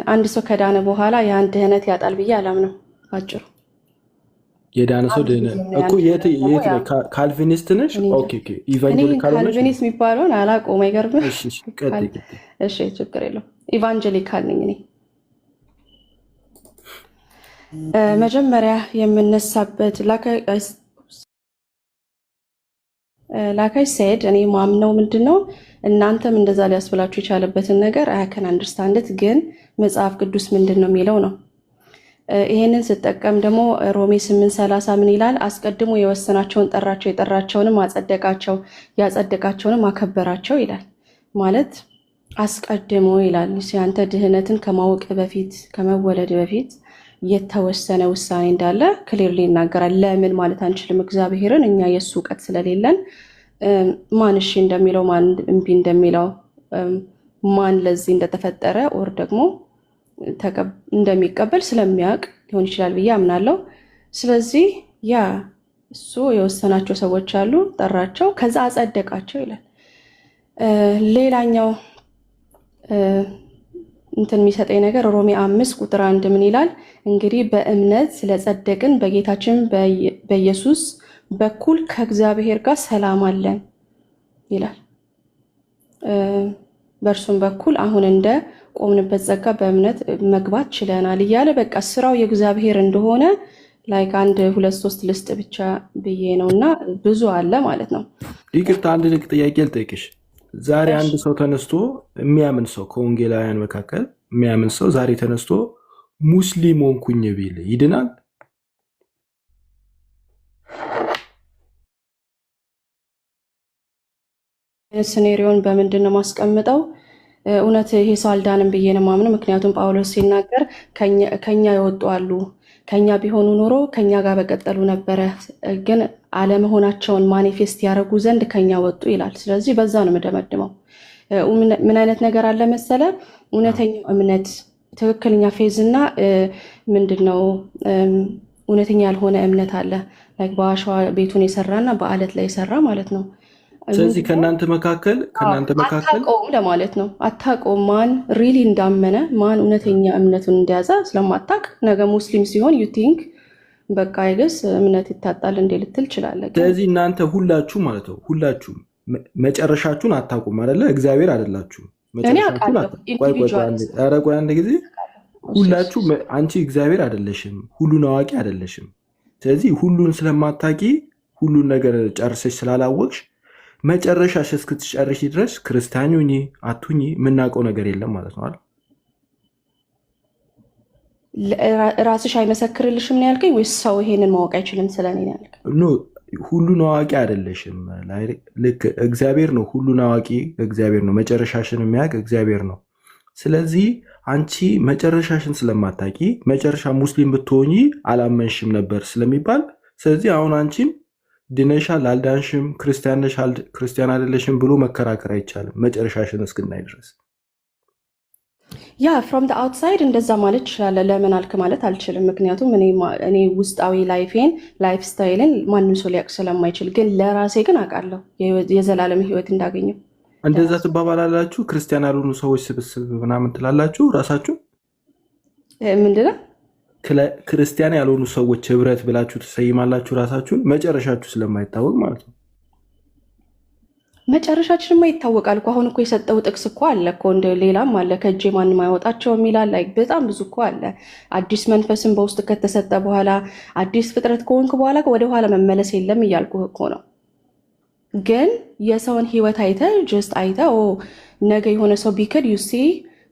አንድ ሰው ከዳነ በኋላ ያን ድህነት ያጣል ብዬ አላምንም። ባጭሩ የዳነ ሰው ድህነት እኮ የት ካልቪኒስት ነሽ? ኦኬ ኦኬ። ኢቫንጀሊካል ነሽ? ካልቪኒስት የሚባለውን አላውቀውም። አይገርምም? ቀጥይ። እሺ ችግር የለውም። ኢቫንጀሊካል ነኝ እኔ። መጀመሪያ የምነሳበት ላካይ ሴድ እኔ ማምነው ምንድን ነው እናንተም እንደዛ ሊያስብላችሁ የቻለበትን ነገር አያከን አንደርስታንድት፣ ግን መጽሐፍ ቅዱስ ምንድን ነው የሚለው ነው። ይሄንን ስጠቀም ደግሞ ሮሜ 8:30 ምን ይላል? አስቀድሞ የወሰናቸውን ጠራቸው፣ የጠራቸውንም አጸደቃቸው፣ ያጸደቃቸውንም አከበራቸው ይላል። ማለት አስቀድሞ ይላል። አንተ ድህነትን ከማወቅ በፊት ከመወለድ በፊት የተወሰነ ውሳኔ እንዳለ ክሊርሊ ይናገራል። ለምን ማለት አንችልም። እግዚአብሔርን እኛ የእሱ እውቀት ስለሌለን ማን እሺ እንደሚለው ማን እምቢ እንደሚለው ማን ለዚህ እንደተፈጠረ ኦር ደግሞ እንደሚቀበል ስለሚያውቅ ሊሆን ይችላል ብዬ አምናለሁ። ስለዚህ ያ እሱ የወሰናቸው ሰዎች አሉ፣ ጠራቸው፣ ከዛ አጸደቃቸው ይላል። ሌላኛው እንትን የሚሰጠኝ ነገር ሮሜ 5:1 ምን ይላል? እንግዲህ በእምነት ስለጸደቅን በጌታችን በኢየሱስ በኩል ከእግዚአብሔር ጋር ሰላም አለን ይላል። በእርሱም በኩል አሁን እንደ ቆምንበት ጸጋ በእምነት መግባት ችለናል እያለ በቃ ስራው የእግዚአብሔር እንደሆነ ላይክ 1 2 3 ልስጥ ብቻ ብዬ ነው እና ብዙ አለ ማለት ነው። ይቅርታ አንድ ጥያቄ ልጠይቅሽ። ዛሬ አንድ ሰው ተነስቶ የሚያምን ሰው ከወንጌላውያን መካከል የሚያምን ሰው ዛሬ ተነስቶ ሙስሊም ሆንኩኝ ቢል ይድናል? ሲኔሪዮን በምንድን ነው ማስቀምጠው? እውነት ይሄ ሰው አልዳንም ብዬ ነው የማምነው። ምክንያቱም ጳውሎስ ሲናገር ከኛ ይወጡ አሉ፣ ከኛ ቢሆኑ ኖሮ ከኛ ጋር በቀጠሉ ነበረ፣ ግን አለመሆናቸውን ማኒፌስት ያደረጉ ዘንድ ከኛ ወጡ ይላል። ስለዚህ በዛ ነው የምደመድመው። ምን አይነት ነገር አለ መሰለ? እውነተኛው እምነት ትክክለኛ ፌዝ እና ምንድነው እውነተኛ ያልሆነ እምነት አለ። ላይክ በአሸዋ ቤቱን የሰራና በአለት ላይ የሰራ ማለት ነው። ስለዚህ ከእናንተ መካከል አታውቀውም ለማለት ነው። አታውቀውም ማን ሪሊ እንዳመነ ማን እውነተኛ እምነቱን እንደያዘ ስለማታውቅ ነገ ሙስሊም ሲሆን ዩ ቲንክ በቃ አይገስ እምነት ይታጣል እንዴ ልትል ትችላለህ። ስለዚህ እናንተ ሁላችሁ ማለት ነው ሁላችሁም መጨረሻችሁን አታውቁም አይደለ? እግዚአብሔር አይደላችሁም። ቆይ አንድ ጊዜ ሁላችሁ አንቺ እግዚአብሔር አይደለሽም፣ ሁሉን አዋቂ አይደለሽም። ስለዚህ ሁሉን ስለማታውቂ ሁሉን ነገር ጨርሰሽ ስላላወቅሽ መጨረሻሽ እስክትጨርሺ ድረስ ክርስቲያኑ አቱኝ የምናውቀው ነገር የለም ማለት ነው አይደል? ራስሽ አይመሰክርልሽም ነው ያልከኝ ወይስ ሰው ይሄንን ማወቅ አይችልም ስለኔ ነው ያልከኝ? ኖ ሁሉን አዋቂ አይደለሽም። ልክ እግዚአብሔር ነው ሁሉን አዋቂ፣ እግዚአብሔር ነው መጨረሻሽን የሚያውቅ እግዚአብሔር ነው። ስለዚህ አንቺ መጨረሻሽን ስለማታውቂ መጨረሻ ሙስሊም ብትሆኚ አላመንሽም ነበር ስለሚባል፣ ስለዚህ አሁን አንቺም ድነሻል አልዳንሽም፣ ክርስቲያን ነሽ ክርስቲያን አይደለሽም ብሎ መከራከር አይቻልም መጨረሻሽን እስክናይ ድረስ። ያ ፍሮም ደ አውትሳይድ እንደዛ ማለት ይችላል። ለምን አልክ ማለት አልችልም። ምክንያቱም እኔ ውስጣዊ ላይፌን ላይፍ ስታይልን ማንም ሰው ሊያውቅ ስለማይችል፣ ግን ለራሴ ግን አውቃለሁ የዘላለም ሕይወት እንዳገኘው። እንደዛ ትባባላላችሁ? ክርስቲያን ያልሆኑ ሰዎች ስብስብ ምናምን ትላላችሁ ራሳችሁ? ምንድነው ክርስቲያን ያልሆኑ ሰዎች ህብረት ብላችሁ ትሰይማላችሁ ራሳችሁን፣ መጨረሻችሁ ስለማይታወቅ ማለት ነው። መጨረሻችንማ ይታወቃል እኮ። አሁን እኮ የሰጠው ጥቅስ እኮ አለ እኮ፣ እንደ ሌላም አለ። ከእጄ ማንም አይወጣቸውም ይላል። ላይ በጣም ብዙ እኮ አለ። አዲስ መንፈስን በውስጥ ከተሰጠ በኋላ አዲስ ፍጥረት ከሆንክ በኋላ ወደኋላ መመለስ የለም እያልኩ እኮ ነው። ግን የሰውን ህይወት አይተ ጀስት አይተ ነገ የሆነ ሰው ቢክድ ዩሲ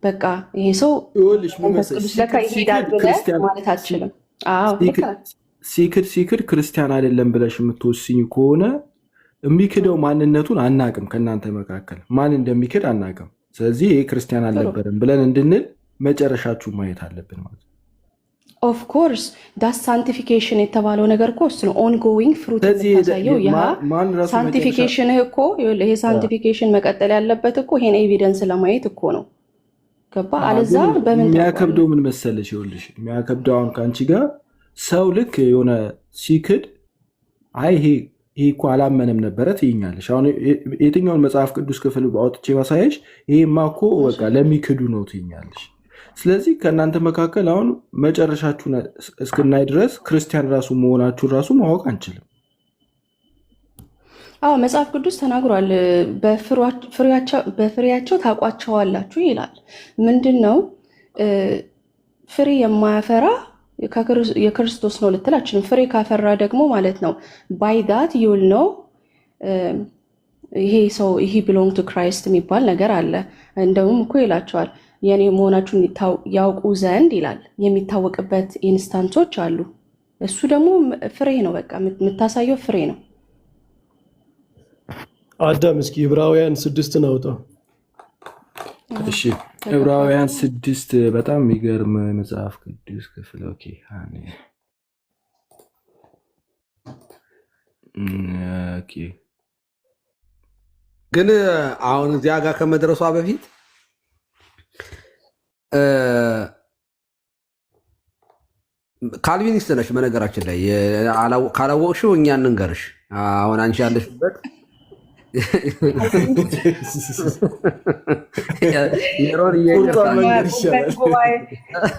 በቃ ይሄ ሰው መንፈስ ቅዱስ ለካ ይሄዳል ብለህ ማለት አትችልም። ሲክድ ክርስቲያን አይደለም ብለሽ የምትወስኝ ከሆነ የሚክደው ማንነቱን አናቅም። ከእናንተ መካከል ማን እንደሚክድ አናቅም። ስለዚህ ይሄ ክርስቲያን አልነበረም ብለን እንድንል መጨረሻችሁ ማየት አለብን ማለት ነው። ኦፍኮርስ ዳስ ሳንቲፊኬሽን የተባለው ነገር እኮ እሱ ነው። ኦንጎዊንግ ፍሩት የምታሳየው ያ ሳንቲፊኬሽን እኮ ይሄ ሳንቲፊኬሽን መቀጠል ያለበት እኮ ይሄን ኤቪደንስ ለማየት እኮ ነው። ገባ? አለዛ በምን የሚያከብደው ምን መሰለሽ? ይኸውልሽ የሚያከብደው አሁን ከአንቺ ጋር ሰው ልክ የሆነ ሲክድ አይ ይሄ እኮ አላመነም ነበረ ትይኛለሽ። አሁን የትኛውን መጽሐፍ ቅዱስ ክፍል አውጥቼ ባሳየሽ ይሄማ እኮ በቃ ለሚክዱ ነው ትይኛለሽ። ስለዚህ ከእናንተ መካከል አሁን መጨረሻችሁን እስክናይ ድረስ ክርስቲያን ራሱ መሆናችሁን ራሱ ማወቅ አንችልም። አዎ መጽሐፍ ቅዱስ ተናግሯል። በፍሬያቸው ታውቋቸዋላችሁ ይላል። ምንድን ነው ፍሬ የማያፈራ የክርስቶስ ነው ልትላችንም። ፍሬ ካፈራ ደግሞ ማለት ነው ባይ ዳት ዩል ነው ይሄ ሰው ይሄ ቢሎንግ ቱ ክራይስት የሚባል ነገር አለ። እንደውም እኮ ይላቸዋል የኔ መሆናችሁን ያውቁ ዘንድ ይላል። የሚታወቅበት ኢንስታንሶች አሉ። እሱ ደግሞ ፍሬ ነው። በቃ የምታሳየው ፍሬ ነው። አዳም እስኪ ዕብራውያን 6 አውጣ። እሺ ዕብራውያን 6 በጣም የሚገርም መጽሐፍ ቅዱስ ክፍል። ኦኬ ግን አሁን እዚያ ጋር ከመድረሷ በፊት ካልቪኒስት ነሽ። በነገራችን ላይ ካላወቅሽው እኛ እንንገርሽ። አሁን አንቺ ያለሽበት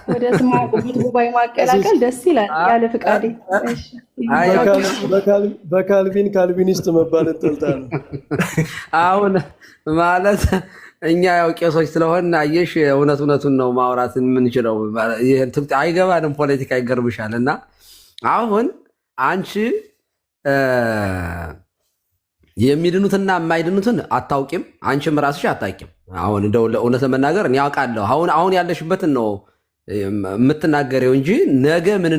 ወደ ስማቁበት ጉባኤ ማቀላቀል ደስ ይላል። ያለ ፍቃዴ ካልቪኒስት መባል ጥልጣ ነው። አሁን ማለት እኛ ያው ቄሶች ስለሆን አየሽ እውነቱን ነው ማውራት የምንችለው። አይገባንም፣ ፖለቲካ ይገርምሻል። እና አሁን አንቺ የሚድኑትና የማይድኑትን አታውቂም፣ አንቺም ራስሽ አታውቂም። አሁን እንደው እውነት ለመናገር እኔ አውቃለሁ። አሁን ያለሽበትን ነው የምትናገሬው እንጂ ነገ ምን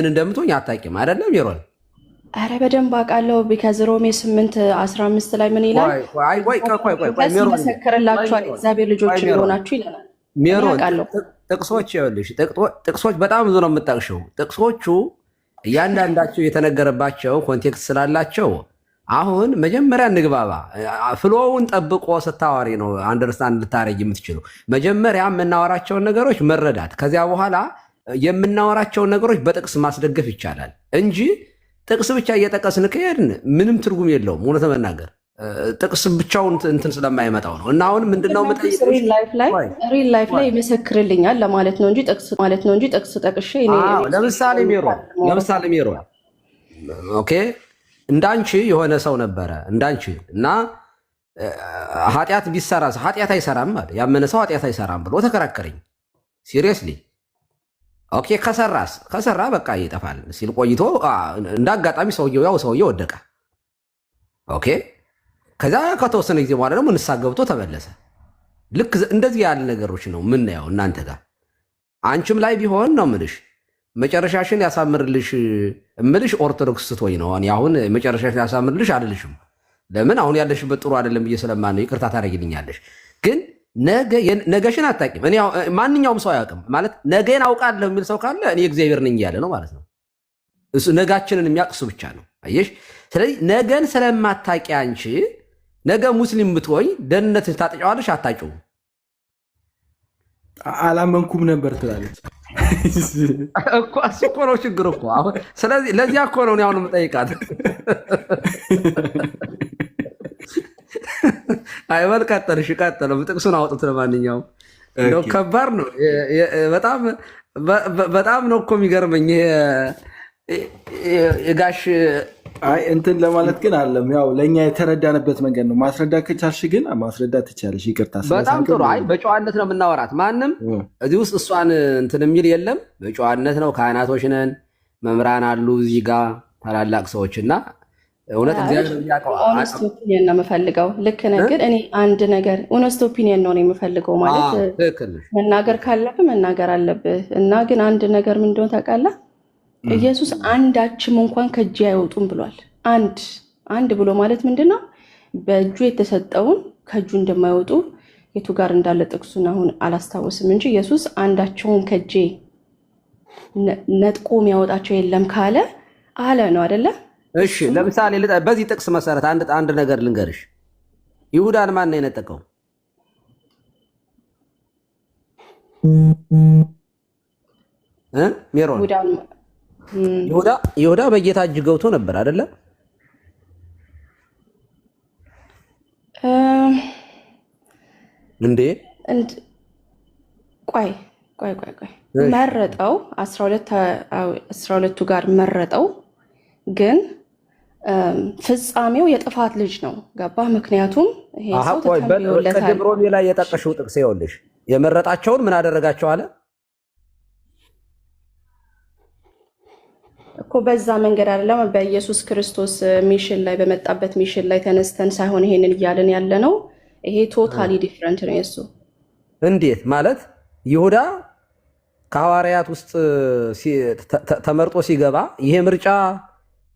እንደምትሆኝ አታውቂም። አይደለም ይሮል? አረ በደንብ አውቃለሁ። ቢካዝ ሮሜ 8:15 ላይ ምን ይላል? ይመሰክርላችኋል እግዚአብሔር ልጆች እንደሆናችሁ ይለናል። ጥቅሶች በጣም ብዙ ነው የምጠቅሽው። ጥቅሶቹ እያንዳንዳቸው የተነገረባቸው ኮንቴክስት ስላላቸው አሁን መጀመሪያ እንግባባ። ፍሎውን ጠብቆ ስታዋሪ ነው አንደርስታንድ ልታረግ የምትችሉ። መጀመሪያ የምናወራቸውን ነገሮች መረዳት፣ ከዚያ በኋላ የምናወራቸውን ነገሮች በጥቅስ ማስደገፍ ይቻላል እንጂ ጥቅስ ብቻ እየጠቀስን ከሄድን ምንም ትርጉም የለውም። እውነት መናገር ጥቅስ ብቻውን እንትን ስለማይመጣው ነው። እና አሁን ምንድነው ሪል ላይፍ ላይ ይመሰክርልኛል ለማለት ነው እንጂ ጥቅስ ጠቅሼ ለምሳሌ ሜሮ ኦኬ እንዳንቺ የሆነ ሰው ነበረ እንዳንቺ እና ኃጢአት ቢሰራ ኃጢአት አይሰራም ማለት ያመነ ሰው ኃጢአት አይሰራም ብሎ ተከራከረኝ። ሲሪየስሊ ኦኬ ከሰራ በቃ ይጠፋል ሲል ቆይቶ እንዳጋጣሚ ሰውየው ወደቀ። ኦኬ ከዛ ከተወሰነ ጊዜ በኋላ ደግሞ ንስሐ ገብቶ ተመለሰ። ልክ እንደዚህ ያለ ነገሮች ነው ምናየው እናንተ ጋር። አንቺም ላይ ቢሆን ነው ምልሽ መጨረሻሽን ያሳምርልሽ እምልሽ ኦርቶዶክስ ስትሆኝ ነው። አሁን መጨረሻሽን ያሳምርልሽ አልልሽም። ለምን አሁን ያለሽበት ጥሩ አይደለም ብዬ ስለማነው ይቅርታ ታደርጊልኛለሽ። ግን ነገሽን አታውቂም። እኔ ማንኛውም ሰው አያውቅም ማለት ነገን አውቃለሁ የሚል ሰው ካለ እኔ እግዚአብሔር ነኝ እያለ ነው ማለት ነው። እሱ ነጋችንን የሚያውቅ እሱ ብቻ ነው። አየሽ። ስለዚህ ነገን ስለማታውቂ አንቺ ነገ ሙስሊም ብትሆኝ ደህንነትሽ ታጠጫዋለሽ አታጭውም። አላመንኩም ነበር ትላለች እኮ። እሱ እኮ ነው ችግር እኮ አሁን። ስለዚህ ለዚያ እኮ ነው አሁን የምጠይቃት። አይበል ቀጠልሽ ቀጠለ ጥቅሱን አውጡት። ለማንኛውም እንደው ከባድ ነው በጣም ነው እኮ የሚገርመኝ የጋሽ እንትን ለማለት ግን አለም ያው ለእኛ የተረዳንበት መንገድ ነው። ማስረዳት ከቻልሽ ግን ማስረዳት ትቻለሽ። ይቅርታ በጣም ጥሩ። አይ በጨዋነት ነው የምናወራት። ማንም እዚህ ውስጥ እሷን እንትን የሚል የለም። በጨዋነት ነው። ካህናቶች ነን፣ መምህራን አሉ እዚህ ጋር ታላላቅ ሰዎች እና እውነት እግዚአብሔር ያውቀዋል። ኦነስት ኦፒኒየን ነው የምፈልገው። ልክ ነህ፣ ግን እኔ አንድ ነገር ኦነስት ኦፒኒየን ነው የምፈልገው ማለት ትክክል ነሽ። መናገር ካለብህ መናገር አለብህ እና ግን አንድ ነገር ምን እንደሆነ ታውቃለህ? ኢየሱስ አንዳችም እንኳን ከእጄ አይወጡም ብሏል። አንድ ብሎ ማለት ምንድን ነው? በእጁ የተሰጠውን ከእጁ እንደማይወጡ የቱ ጋር እንዳለ ጥቅሱን አሁን አላስታውስም እንጂ ኢየሱስ አንዳቸውም ከእጄ ነጥቆ የሚያወጣቸው የለም ካለ አለ ነው አይደለ? እሺ ለምሳሌ በዚህ ጥቅስ መሰረት አንድ ነገር ልንገርሽ። ይሁዳን ማን ነው የነጠቀው? ሜሮን ይሁዳ በጌታ እጅ ገብቶ ነበር አይደለ? እንዴ ቆይ መረጠው፣ 12ቱ ጋር መረጠው፣ ግን ፍጻሜው የጥፋት ልጅ ነው። ገባ? ምክንያቱም ይሄ ሰው ተተንብዮለታል። ሮሜ ላይ የጠቀሽው ጥቅስ ይኸውልሽ፣ የመረጣቸውን ምን አደረጋቸው አለ እኮ። በዛ መንገድ አይደለም በኢየሱስ ክርስቶስ ሚሽን ላይ በመጣበት ሚሽን ላይ ተነስተን ሳይሆን ይሄንን እያልን ያለ ነው። ይሄ ቶታሊ ዲፍረንት ነው የሱ። እንዴት ማለት? ይሁዳ ከሐዋርያት ውስጥ ተመርጦ ሲገባ ይሄ ምርጫ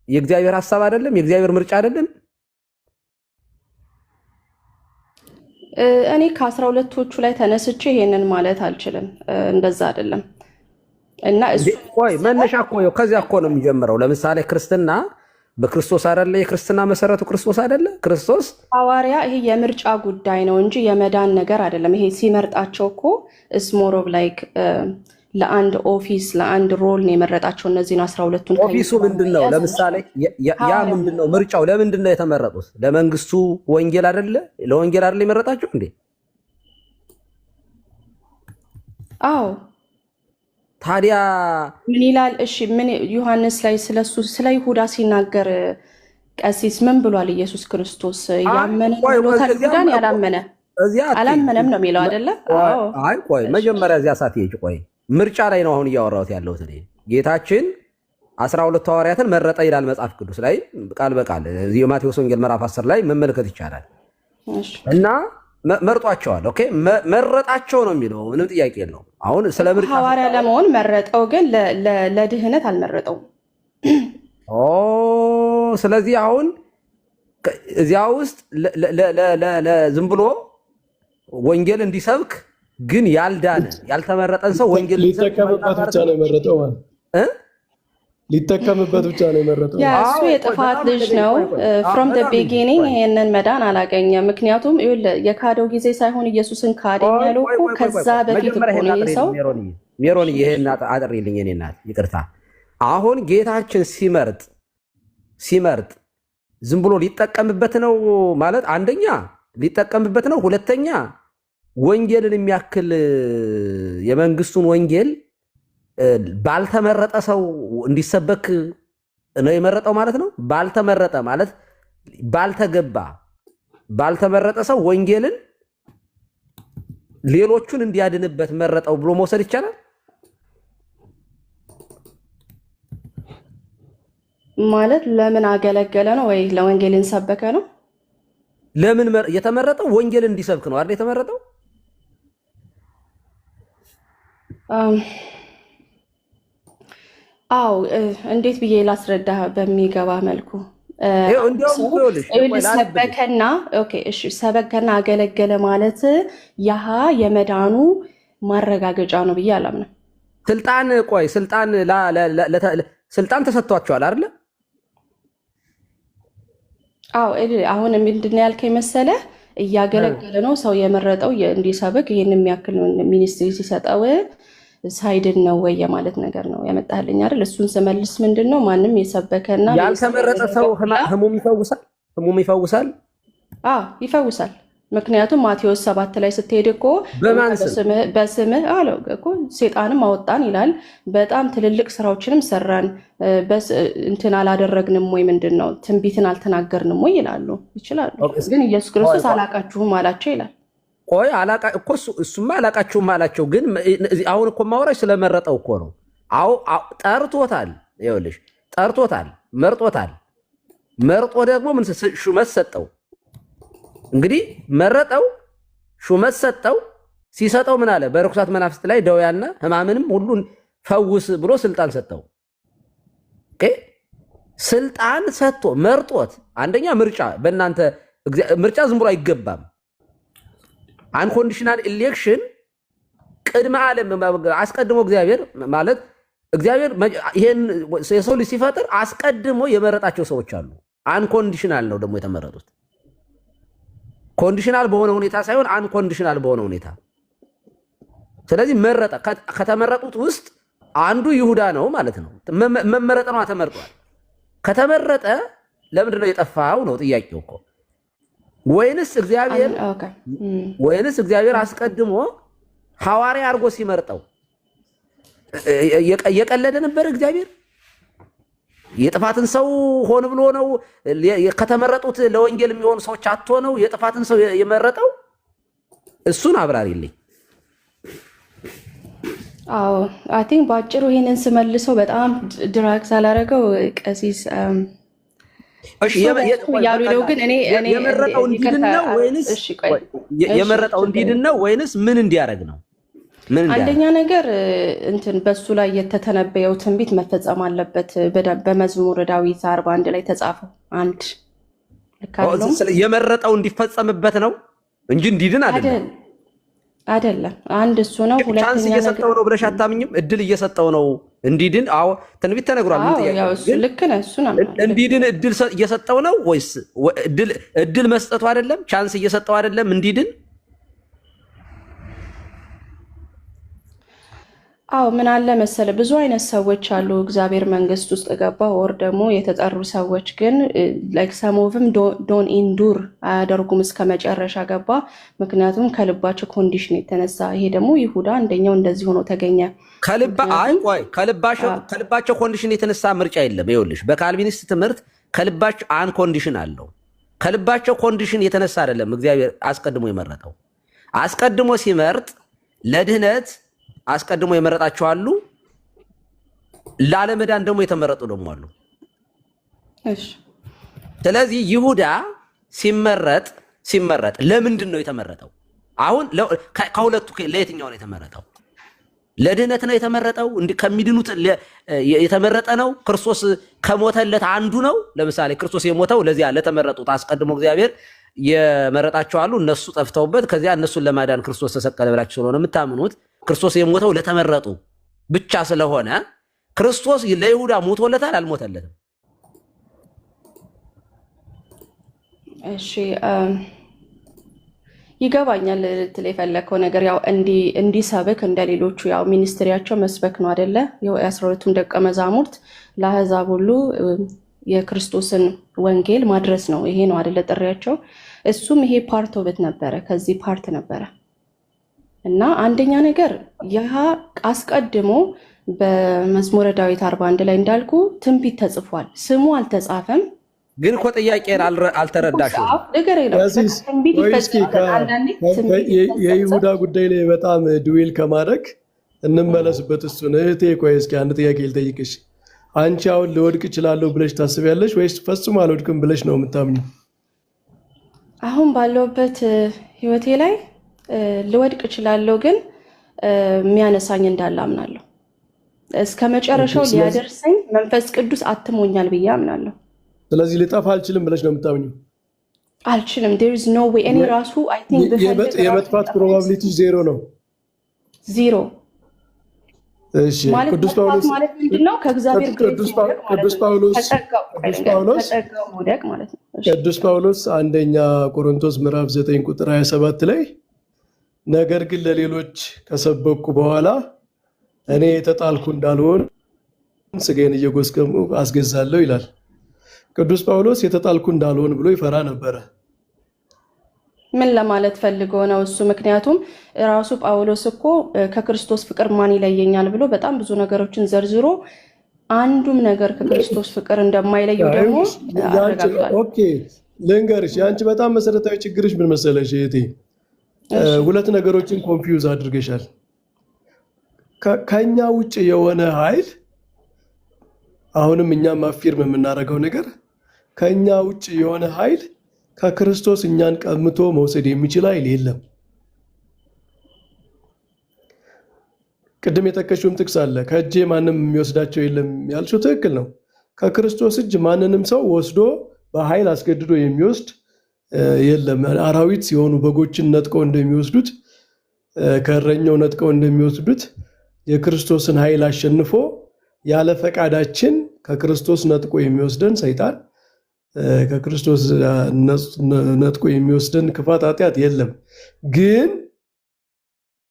የእግዚአብሔር ሐሳብ አይደለም? የእግዚአብሔር ምርጫ አይደለም? እኔ ከ12ቶቹ ላይ ተነስቼ ይሄንን ማለት አልችልም። እንደዛ አይደለም። እና ቆይ መነሻ እኮ ከዚያ እኮ ነው የሚጀምረው። ለምሳሌ ክርስትና በክርስቶስ አይደለ? የክርስትና መሰረቱ ክርስቶስ አይደለ? ክርስቶስ ሐዋርያ ይሄ የምርጫ ጉዳይ ነው እንጂ የመዳን ነገር አይደለም። ይሄ ሲመርጣቸው እኮ ስሞሮቭ ላይክ ለአንድ ኦፊስ ለአንድ ሮል ነው የመረጣቸው። እነዚህን 12ቱን ኦፊሱ ምንድን ነው? ለምሳሌ ያ ምንድን ነው ምርጫው? ለምንድን ነው የተመረጡት? ለመንግስቱ ወንጌል አይደለ? ለወንጌል አይደለ የመረጣቸው እንዴ? አዎ። ታዲያ ምን ይላል? እሺ ምን ዮሐንስ ላይ ስለሱ ስለ ይሁዳ ሲናገር ቀሲስ ምን ብሏል? ኢየሱስ ክርስቶስ ያመነ ብሎታል፣ ይሁዳን ያላመነ አላመነም ነው የሚለው አይደለ? አይ ቆይ መጀመሪያ እዚያ ሳትሄጂ ቆይ፣ ምርጫ ላይ ነው አሁን እያወራሁት ያለሁት እኔ። ጌታችን 12 ሐዋርያትን መረጠ ይላል መጽሐፍ ቅዱስ ላይ ቃል በቃል የማቴዎስ ወንጌል ምዕራፍ 10 ላይ መመልከት ይቻላል። እና መርጧቸዋል። ኦኬ መረጣቸው ነው የሚለው፣ ምንም ጥያቄ የለውም። አሁን ስለ ምርጫ ሐዋርያ ለመሆን መረጠው፣ ግን ለድህነት አልመረጠውም። ስለዚህ አሁን እዚያ ውስጥ ዝም ብሎ ወንጌል እንዲሰብክ ግን ያልዳነ ያልተመረጠን ሰው ወንጌል ሊጠቀምበት ብቻ ነው የመረጠው ማለት ሊጠቀምበት ብቻ ነው የመረጠው። እሱ የጥፋት ልጅ ነው። ፍሮም ደ ቢጊኒንግ ይሄንን መዳን አላገኘም። ምክንያቱም የካደው ጊዜ ሳይሆን ኢየሱስን ካደኝ ያለው እኮ ከዛ በፊት እኮ ነው ሰው። ሜሮን ይሄን አጥሪልኝ የኔ እናት ይቅርታ። አሁን ጌታችን ሲመርጥ ዝም ብሎ ሊጠቀምበት ነው ማለት አንደኛ ሊጠቀምበት ነው፣ ሁለተኛ ወንጌልን የሚያክል የመንግስቱን ወንጌል ባልተመረጠ ሰው እንዲሰበክ ነው የመረጠው ማለት ነው። ባልተመረጠ ማለት ባልተመረጠ ሰው ወንጌልን ሌሎቹን እንዲያድንበት መረጠው ብሎ መውሰድ ይቻላል ማለት። ለምን አገለገለ ነው ወይ ለወንጌልን ሰበከ ነው? ለምን የተመረጠው ወንጌልን እንዲሰብክ ነው አይደል የተመረጠው? አዎ እንዴት ብዬ ላስረዳ በሚገባ መልኩ ሰበከና ሰበከና አገለገለ ማለት ያሃ የመዳኑ ማረጋገጫ ነው ብዬ አላምንም። ስልጣን ተሰጥቷቸዋል አይደለ? አዎ አሁን ምንድን ያልከኝ መሰለህ? እያገለገለ ነው ሰው የመረጠው እንዲሰብክ ይህን የሚያክል ሚኒስትሪ ሲሰጠው ሳይድን ነው ወይ የማለት ነገር ነው ያመጣልኝ አይደል? እሱን ስመልስ ምንድን ነው ማንም የሰበከና ያልተመረጠ ሰው ህሙም ይፈውሳል? አዎ ይፈውሳል። ምክንያቱም ማቴዎስ 7 ላይ ስትሄድ እኮ በስምህ አለው እኮ ሴጣንም አወጣን ይላል። በጣም ትልልቅ ስራዎችንም ሰራን፣ እንትን አላደረግንም ወይ ምንድን ነው ትንቢትን አልተናገርንም ወይ ይላሉ ይችላሉ። ግን ኢየሱስ ክርስቶስ አላቃችሁም አላቸው ይላል። ቆይ እሱማ አላቃችሁም አላቸው። ግን አሁን እኮ ማውራሽ ስለመረጠው እኮ ነው። ጠርቶታል፣ ይኸውልሽ ጠርቶታል፣ መርጦታል። መርጦ ደግሞ ምን ሹመት ሰጠው። እንግዲህ መረጠው፣ ሹመት ሰጠው። ሲሰጠው ምን አለ? በርኩሳት መናፍስት ላይ ደውያና ሕማምንም ሁሉን ፈውስ ብሎ ስልጣን ሰጠው። ኦኬ ስልጣን ሰጥቶ መርጦት። አንደኛ ምርጫ በእናንተ ምርጫ ዝም ብሎ አይገባም። አንኮንዲሽናል ኢሌክሽን ቅድመ ዓለም አስቀድሞ እግዚአብሔር ማለት እግዚአብሔር ይሄን የሰው ልጅ ሲፈጥር አስቀድሞ የመረጣቸው ሰዎች አሉ። አንኮንዲሽናል ነው ደግሞ የተመረጡት። ኮንዲሽናል በሆነ ሁኔታ ሳይሆን አንኮንዲሽናል በሆነ ሁኔታ። ስለዚህ መረጠ። ከተመረጡት ውስጥ አንዱ ይሁዳ ነው ማለት ነው። መመረጥ ነው፣ ተመርጧል። ከተመረጠ ለምንድን ነው የጠፋው ነው ጥያቄው እኮ። ወይንስ እግዚአብሔር አስቀድሞ ሐዋርያ አድርጎ ሲመርጠው የቀለደ ነበር? እግዚአብሔር የጥፋትን ሰው ሆን ብሎ ነው ከተመረጡት ለወንጌል የሚሆኑ ሰዎች አጥቶ ነው የጥፋትን ሰው የመረጠው? እሱን አብራሪልኝ። አዎ አይ ቲንክ በአጭሩ ይሄንን ስመልሰው በጣም ድራግ ሳላረገው ቀሲስ ያሉ ነው። ግን እኔ የመረጠው እንዲድን ነው ወይንስ ምን እንዲያደርግ ነው? አንደኛ ነገር እንትን በሱ ላይ የተተነበየው ትንቢት መፈጸም አለበት። በመዝሙረ ዳዊት 41 ላይ ተጻፈው አንድ የመረጠው እንዲፈጸምበት ነው እንጂ እንዲድን አይደለም። አንድ እሱ ነው። ቻንስ እየሰጠው ነው ብለሽ አታምኝም? እድል እየሰጠው ነው እንዲድን። አዎ ትንቢት ተነግሯል። ልክ ነህ። እሱን እንዲድን እድል እየሰጠው ነው ወይስ እድል መስጠቱ አይደለም? ቻንስ እየሰጠው አይደለም እንዲድን? አዎ ምን አለ መሰለ፣ ብዙ አይነት ሰዎች አሉ እግዚአብሔር መንግስት ውስጥ ገባ ወር ደግሞ የተጠሩ ሰዎች ግን ላይክ ሰሞቭም ዶን ኢንዱር አያደርጉም እስከ መጨረሻ ገባ። ምክንያቱም ከልባቸው ኮንዲሽን የተነሳ። ይሄ ደግሞ ይሁዳ አንደኛው እንደዚህ ሆኖ ተገኘ። ከልባቸው ኮንዲሽን የተነሳ ምርጫ የለም። ይኸውልሽ በካልቪኒስት ትምህርት ከልባቸው አን ኮንዲሽን አለው። ከልባቸው ኮንዲሽን የተነሳ አይደለም እግዚአብሔር አስቀድሞ የመረጠው። አስቀድሞ ሲመርጥ ለድህነት አስቀድሞ የመረጣቸው አሉ፣ ላለመዳን ደግሞ የተመረጡ ደግሞ አሉ። ስለዚህ ይሁዳ ሲመረጥ ለምንድን ነው የተመረጠው? አሁን ከሁለቱ ለየትኛው ነው የተመረጠው? ለድህነት ነው የተመረጠው? ከሚድኑት የተመረጠ ነው? ክርስቶስ ከሞተለት አንዱ ነው? ለምሳሌ ክርስቶስ የሞተው ለዚያ ለተመረጡት አስቀድሞ እግዚአብሔር የመረጣቸው አሉ፣ እነሱ ጠፍተውበት ከዚያ እነሱን ለማዳን ክርስቶስ ተሰቀለ ብላችሁ ስለሆነ የምታምኑት ክርስቶስ የሞተው ለተመረጡ ብቻ ስለሆነ ክርስቶስ ለይሁዳ ሞቶለታል አልሞተለትም? እሺ ይገባኛል ልትል የፈለከው ነገር ያው እንዲሰብክ እንደሌሎቹ ያው ሚኒስትሪያቸው መስበክ ነው አይደለ? የ12ቱም ደቀ መዛሙርት ለአሕዛብ ሁሉ የክርስቶስን ወንጌል ማድረስ ነው። ይሄ ነው አይደለ ጥሪያቸው። እሱም ይሄ ፓርት ኦፍ ነበረ፣ ከዚህ ፓርት ነበረ። እና አንደኛ ነገር ይህ አስቀድሞ በመዝሙረ ዳዊት 41 ላይ እንዳልኩ ትንቢት ተጽፏል። ስሙ አልተጻፈም። ግን እኮ ጥያቄ አልተረዳሽም። የይሁዳ ጉዳይ ላይ በጣም ድዌል ከማድረግ እንመለስበት። እሱን እህቴ ቆይ እስኪ አንድ ጥያቄ ልጠይቅሽ። አንቺ አሁን ልወድቅ እችላለሁ ብለሽ ታስቢያለሽ ወይስ ፈጽሞ አልወድቅም ብለሽ ነው የምታምኙ? አሁን ባለውበት ህይወቴ ላይ ልወድቅ እችላለሁ፣ ግን የሚያነሳኝ እንዳለ አምናለሁ። እስከ መጨረሻው ሊያደርሰኝ መንፈስ ቅዱስ አትሞኛል ብዬ አምናለሁ። ስለዚህ ልጠፋ አልችልም ብለሽ ነው የምታምኙ? አልችልም። there is no way እኔ ራሱ I think የመጥፋት ፕሮባቢሊቲ ዜሮ ነው። ዜሮ። እሺ ቅዱስ ጳውሎስ ማለት ምንድነው? ከእግዚአብሔር ቅዱስ ጳውሎስ አንደኛ ቆሮንቶስ ምዕራፍ 9 ቁጥር 27 ላይ ነገር ግን ለሌሎች ከሰበኩ በኋላ እኔ የተጣልኩ እንዳልሆን ስጋዬን እየጎስቀሙ አስገዛለሁ ይላል። ቅዱስ ጳውሎስ የተጣልኩ እንዳልሆን ብሎ ይፈራ ነበረ። ምን ለማለት ፈልጎ ነው እሱ? ምክንያቱም ራሱ ጳውሎስ እኮ ከክርስቶስ ፍቅር ማን ይለየኛል ብሎ በጣም ብዙ ነገሮችን ዘርዝሮ አንዱም ነገር ከክርስቶስ ፍቅር እንደማይለየው ደግሞ አረጋግጧል። ኦኬ ልንገርሽ፣ የአንቺ በጣም መሰረታዊ ችግርሽ ምን መሰለሽ እህቴ? ሁለት ነገሮችን ኮንፊውዝ አድርገሻል። ከኛ ውጭ የሆነ ኃይል አሁንም እኛም አፊርም የምናደርገው ነገር ከእኛ ውጭ የሆነ ኃይል ከክርስቶስ እኛን ቀምቶ መውሰድ የሚችል ኃይል የለም። ቅድም የጠቀሽውም ጥቅስ አለ። ከእጄ ማንም የሚወስዳቸው የለም ያልሽው ትክክል ነው። ከክርስቶስ እጅ ማንንም ሰው ወስዶ በኃይል አስገድዶ የሚወስድ የለም። አራዊት ሲሆኑ በጎችን ነጥቀው እንደሚወስዱት ከእረኛው ነጥቀው እንደሚወስዱት የክርስቶስን ኃይል አሸንፎ ያለ ፈቃዳችን ከክርስቶስ ነጥቆ የሚወስደን ሰይጣን ከክርስቶስ ነጥቆ የሚወስደን ክፋት ኃጢአት የለም። ግን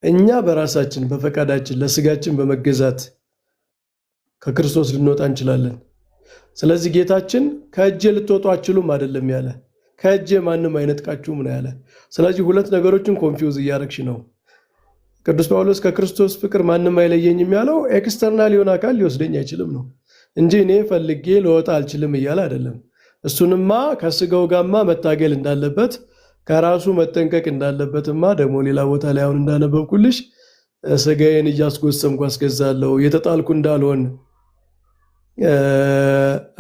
እኛ በራሳችን በፈቃዳችን ለስጋችን በመገዛት ከክርስቶስ ልንወጣ እንችላለን። ስለዚህ ጌታችን ከእጄ ልትወጡ አትችሉም አይደለም ያለ፣ ከእጄ ማንም አይነጥቃችሁም ነው ያለ። ስለዚህ ሁለት ነገሮችን ኮንፊውዝ እያረግሽ ነው። ቅዱስ ጳውሎስ ከክርስቶስ ፍቅር ማንም አይለየኝም ያለው ኤክስተርናል የሆነ አካል ሊወስደኝ አይችልም ነው እንጂ እኔ ፈልጌ ልወጣ አልችልም እያለ አይደለም። እሱንማ ከስጋው ጋማ መታገል እንዳለበት ከራሱ መጠንቀቅ እንዳለበትማ ደግሞ ሌላ ቦታ ላይ አሁን እንዳነበብኩልሽ ስጋዬን እያስጎሰምኩ አስገዛለሁ የተጣልኩ እንዳልሆን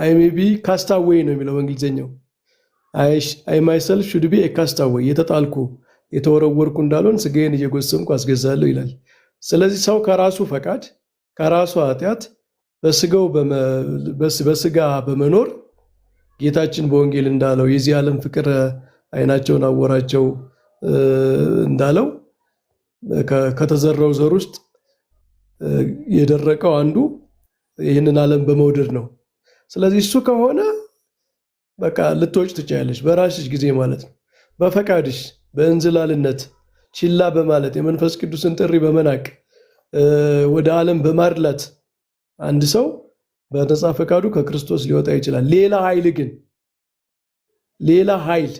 አይ ሜይ ቢ ካስታዌይ ነው የሚለው በእንግሊዝኛው። አይ ማይሰልፍ ሹድ ቢ ካስታዌይ የተጣልኩ የተወረወርኩ እንዳልሆን ስጋዬን እየጎሰምኩ አስገዛለሁ ይላል። ስለዚህ ሰው ከራሱ ፈቃድ ከራሱ ኃጢአት በስጋ በመኖር ጌታችን በወንጌል እንዳለው የዚህ ዓለም ፍቅር ዓይናቸውን አወራቸው እንዳለው ከተዘራው ዘር ውስጥ የደረቀው አንዱ ይህንን ዓለም በመውደድ ነው። ስለዚህ እሱ ከሆነ በቃ ልትወጭ ትችያለሽ በራስሽ ጊዜ ማለት ነው። በፈቃድሽ በእንዝላልነት ችላ በማለት የመንፈስ ቅዱስን ጥሪ በመናቅ ወደ ዓለም በማድላት አንድ ሰው በነፃ ፈቃዱ ከክርስቶስ ሊወጣ ይችላል። ሌላ ኃይል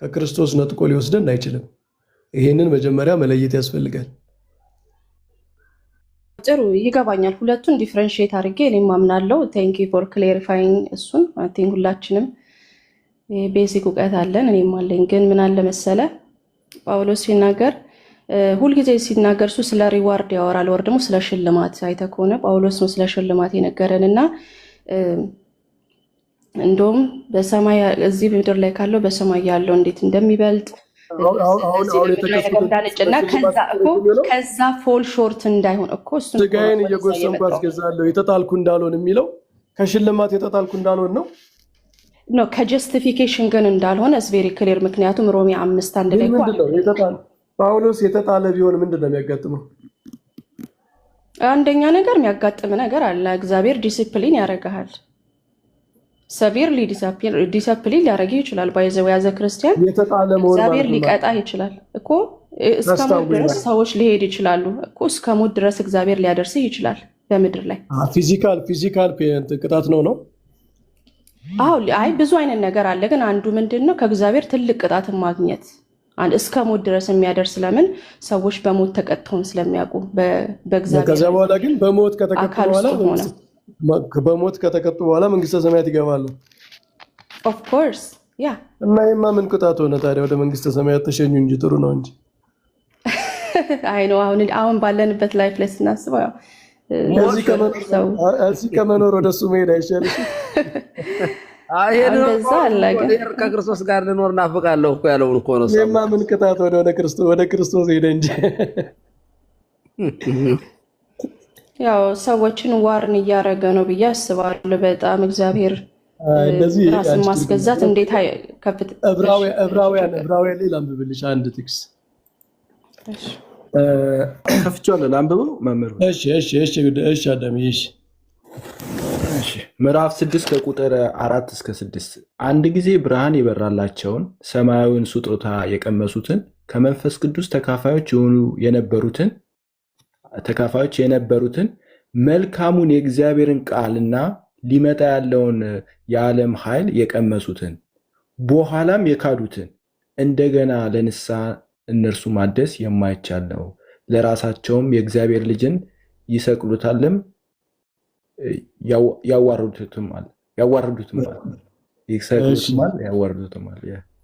ከክርስቶስ ነጥቆ ሊወስደን አይችልም። ይሄንን መጀመሪያ መለየት ያስፈልጋል። ጥሩ ይገባኛል። ሁለቱን ዲፍረንሺየት አድርጌ እኔም አምናለሁ። ቴንክ ዩ ፎር ክሊሪፋይንግ። እሱን አይ ቲንክ ሁላችንም ቤዚክ እውቀት አለን፣ እኔም አለኝ። ግን ምን አለ መሰለ ጳውሎስ ሲናገር ሁልጊዜ ሲናገር እሱ ስለ ሪዋርድ ያወራል፣ ወር ደግሞ ስለ ሽልማት። አይተህ ከሆነ ጳውሎስ ነው ስለ ሽልማት የነገረን እና እንደውም በሰማይ እዚህ ምድር ላይ ካለው በሰማይ ያለው እንዴት እንደሚበልጥ ከዛ ፎል ሾርት እንዳይሆን እኮ እሱ ስጋዬን እየጎሰምኩ አስገዛለሁ የተጣልኩ እንዳልሆን የሚለው ከሽልማት የተጣልኩ እንዳልሆን ነው ነው ከጀስቲፊኬሽን ግን እንዳልሆነ ቬሪ ክሊር። ምክንያቱም ሮሜ 5:1 ላይ ጳውሎስ የተጣለ ቢሆን ምንድን ነው የሚያጋጥመው? አንደኛ ነገር የሚያጋጥም ነገር አለ። እግዚአብሔር ዲሲፕሊን ያደርግሃል። ሰቪርሊ ዲሲፕሊን ሊያደርግ ይችላል። ባይዘው ያዘ ክርስቲያን እግዚአብሔር ሊቀጣ ይችላል እኮ። እስከ ሞት ድረስ ሰዎች ሊሄድ ይችላሉ እኮ። እስከ ሞት ድረስ እግዚአብሔር ሊያደርስ ይችላል በምድር ላይ። ፊዚካል ቅጣት ነው። አዎ፣ አይ ብዙ አይነት ነገር አለ። ግን አንዱ ምንድነው ከእግዚአብሔር ትልቅ ቅጣትን ማግኘት እስከ ሞት ድረስ የሚያደርስ። ለምን ሰዎች በሞት ተቀጥተውን ስለሚያውቁ በእግዚአብሔር። ከዛ በኋላ ግን በሞት ከተቀጡ በኋላ መንግስተ ሰማያት ይገባሉ። ኦፍ ኮርስ ያ። እና ይሄማ ምን ቅጣት ሆነ ታዲያ? ወደ መንግስተ ሰማያት ተሸኙ እንጂ ጥሩ ነው እንጂ። አይ ነው አሁን ባለንበት ላይፍ ላይ ስናስበው ያው እዚህ ከመኖር ወደ እሱ መሄድ አይሻልሽም? ከክርስቶስ ጋር ልኖር እናፍቃለሁ እኮ ያለውን እኮ ነው። ይሄማ ምን ቅጣት ወደ ክርስቶስ ሄደ እንጂ። ያው ሰዎችን ዋርን እያደረገ ነው ብዬ አስባለሁ። በጣም እግዚአብሔር ራስን ማስገዛት እንዴት ከፍት ዕብራውያን ላይ ላንብብልሽ አንድ ጥቅስ ከፍቼዋለሁ። ላንብበው መምህር? እሺ አዳም። ምዕራፍ 6 ከቁጥር 4 እስከ 6 አንድ ጊዜ ብርሃን የበራላቸውን ሰማያዊውን ስጦታ የቀመሱትን ከመንፈስ ቅዱስ ተካፋዮች የነበሩትን መልካሙን የእግዚአብሔርን ቃልና ሊመጣ ያለውን የዓለም ኃይል የቀመሱትን በኋላም የካዱትን እንደገና ለንስሐ እነርሱ ማደስ የማይቻል ነው። ለራሳቸውም የእግዚአብሔር ልጅን ይሰቅሉታልም ያዋርዱትማል።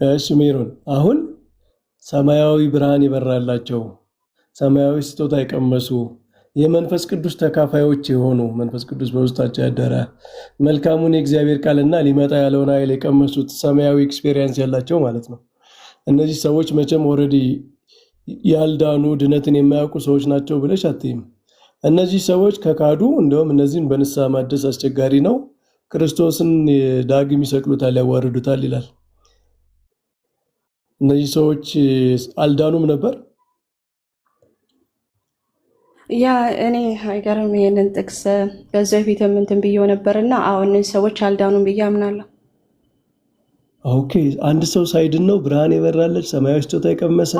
እሺ ሜሮን፣ አሁን ሰማያዊ ብርሃን ይበራላቸው፣ ሰማያዊ ስጦታ የቀመሱ የመንፈስ ቅዱስ ተካፋዮች የሆኑ መንፈስ ቅዱስ በውስጣቸው ያደረ መልካሙን የእግዚአብሔር ቃልና ሊመጣ ያለውን ኃይል የቀመሱት ሰማያዊ ኤክስፔሪየንስ ያላቸው ማለት ነው። እነዚህ ሰዎች መቼም ኦልሬዲ ያልዳኑ ድነትን የማያውቁ ሰዎች ናቸው ብለሽ አትይም። እነዚህ ሰዎች ከካዱ እንደውም እነዚህን በንስሐ ማደስ አስቸጋሪ ነው። ክርስቶስን ዳግም ይሰቅሉታል፣ ያዋርዱታል ይላል። እነዚህ ሰዎች አልዳኑም ነበር። ያ እኔ አይገርም ይሄንን ጥቅስ ከዚህ በፊት እንትን ብዬው ነበርና አሁን እነዚህ ሰዎች አልዳኑም ብዬ አምናለሁ። ኦኬ አንድ ሰው ሳይድን ነው ብርሃን የበራለች ሰማያዊ ስጦታ የቀመሰ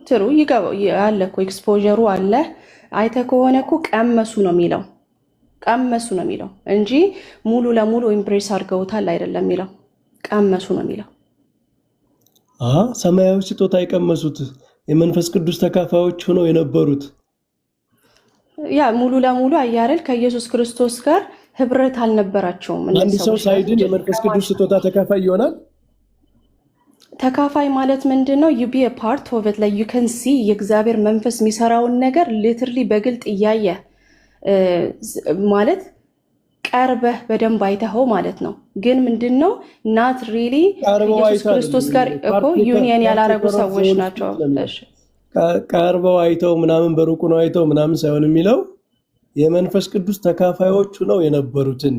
ትሩ ይገባው አለ እኮ ኤክስፖዠሩ አለ። አይተህ ከሆነ እኮ ቀመሱ ነው የሚለው እንጂ ሙሉ ለሙሉ ኢምፕሬስ አድርገውታል አይደለም የሚለው፣ ቀመሱ ነው የሚለው። ሰማያዊ ስጦታ የቀመሱት የመንፈስ ቅዱስ ተካፋዮች ሆነው የነበሩት ያ ሙሉ ለሙሉ አያረል ከኢየሱስ ክርስቶስ ጋር ህብረት አልነበራቸውም። አንድ ሰው ሳይድን የመንፈስ ቅዱስ ስጦታ ተካፋይ ይሆናል። ተካፋይ ማለት ምንድን ነው? ዩ ቢ a part of it, like you can see የእግዚአብሔር መንፈስ የሚሰራውን ነገር ሊትርሊ በግልጥ እያየ ማለት ቀርበህ በደንብ አይተኸው ማለት ነው። ግን ምንድን ነው ናት ሪሊ ኢየሱስ ክርስቶስ ጋር እኮ ዩኒየን ያላረጉ ሰዎች ናቸው። ቀርበው አይተው ምናምን በሩቁ ነው አይተው ምናምን ሳይሆን የሚለው የመንፈስ ቅዱስ ተካፋዮቹ ነው የነበሩትን።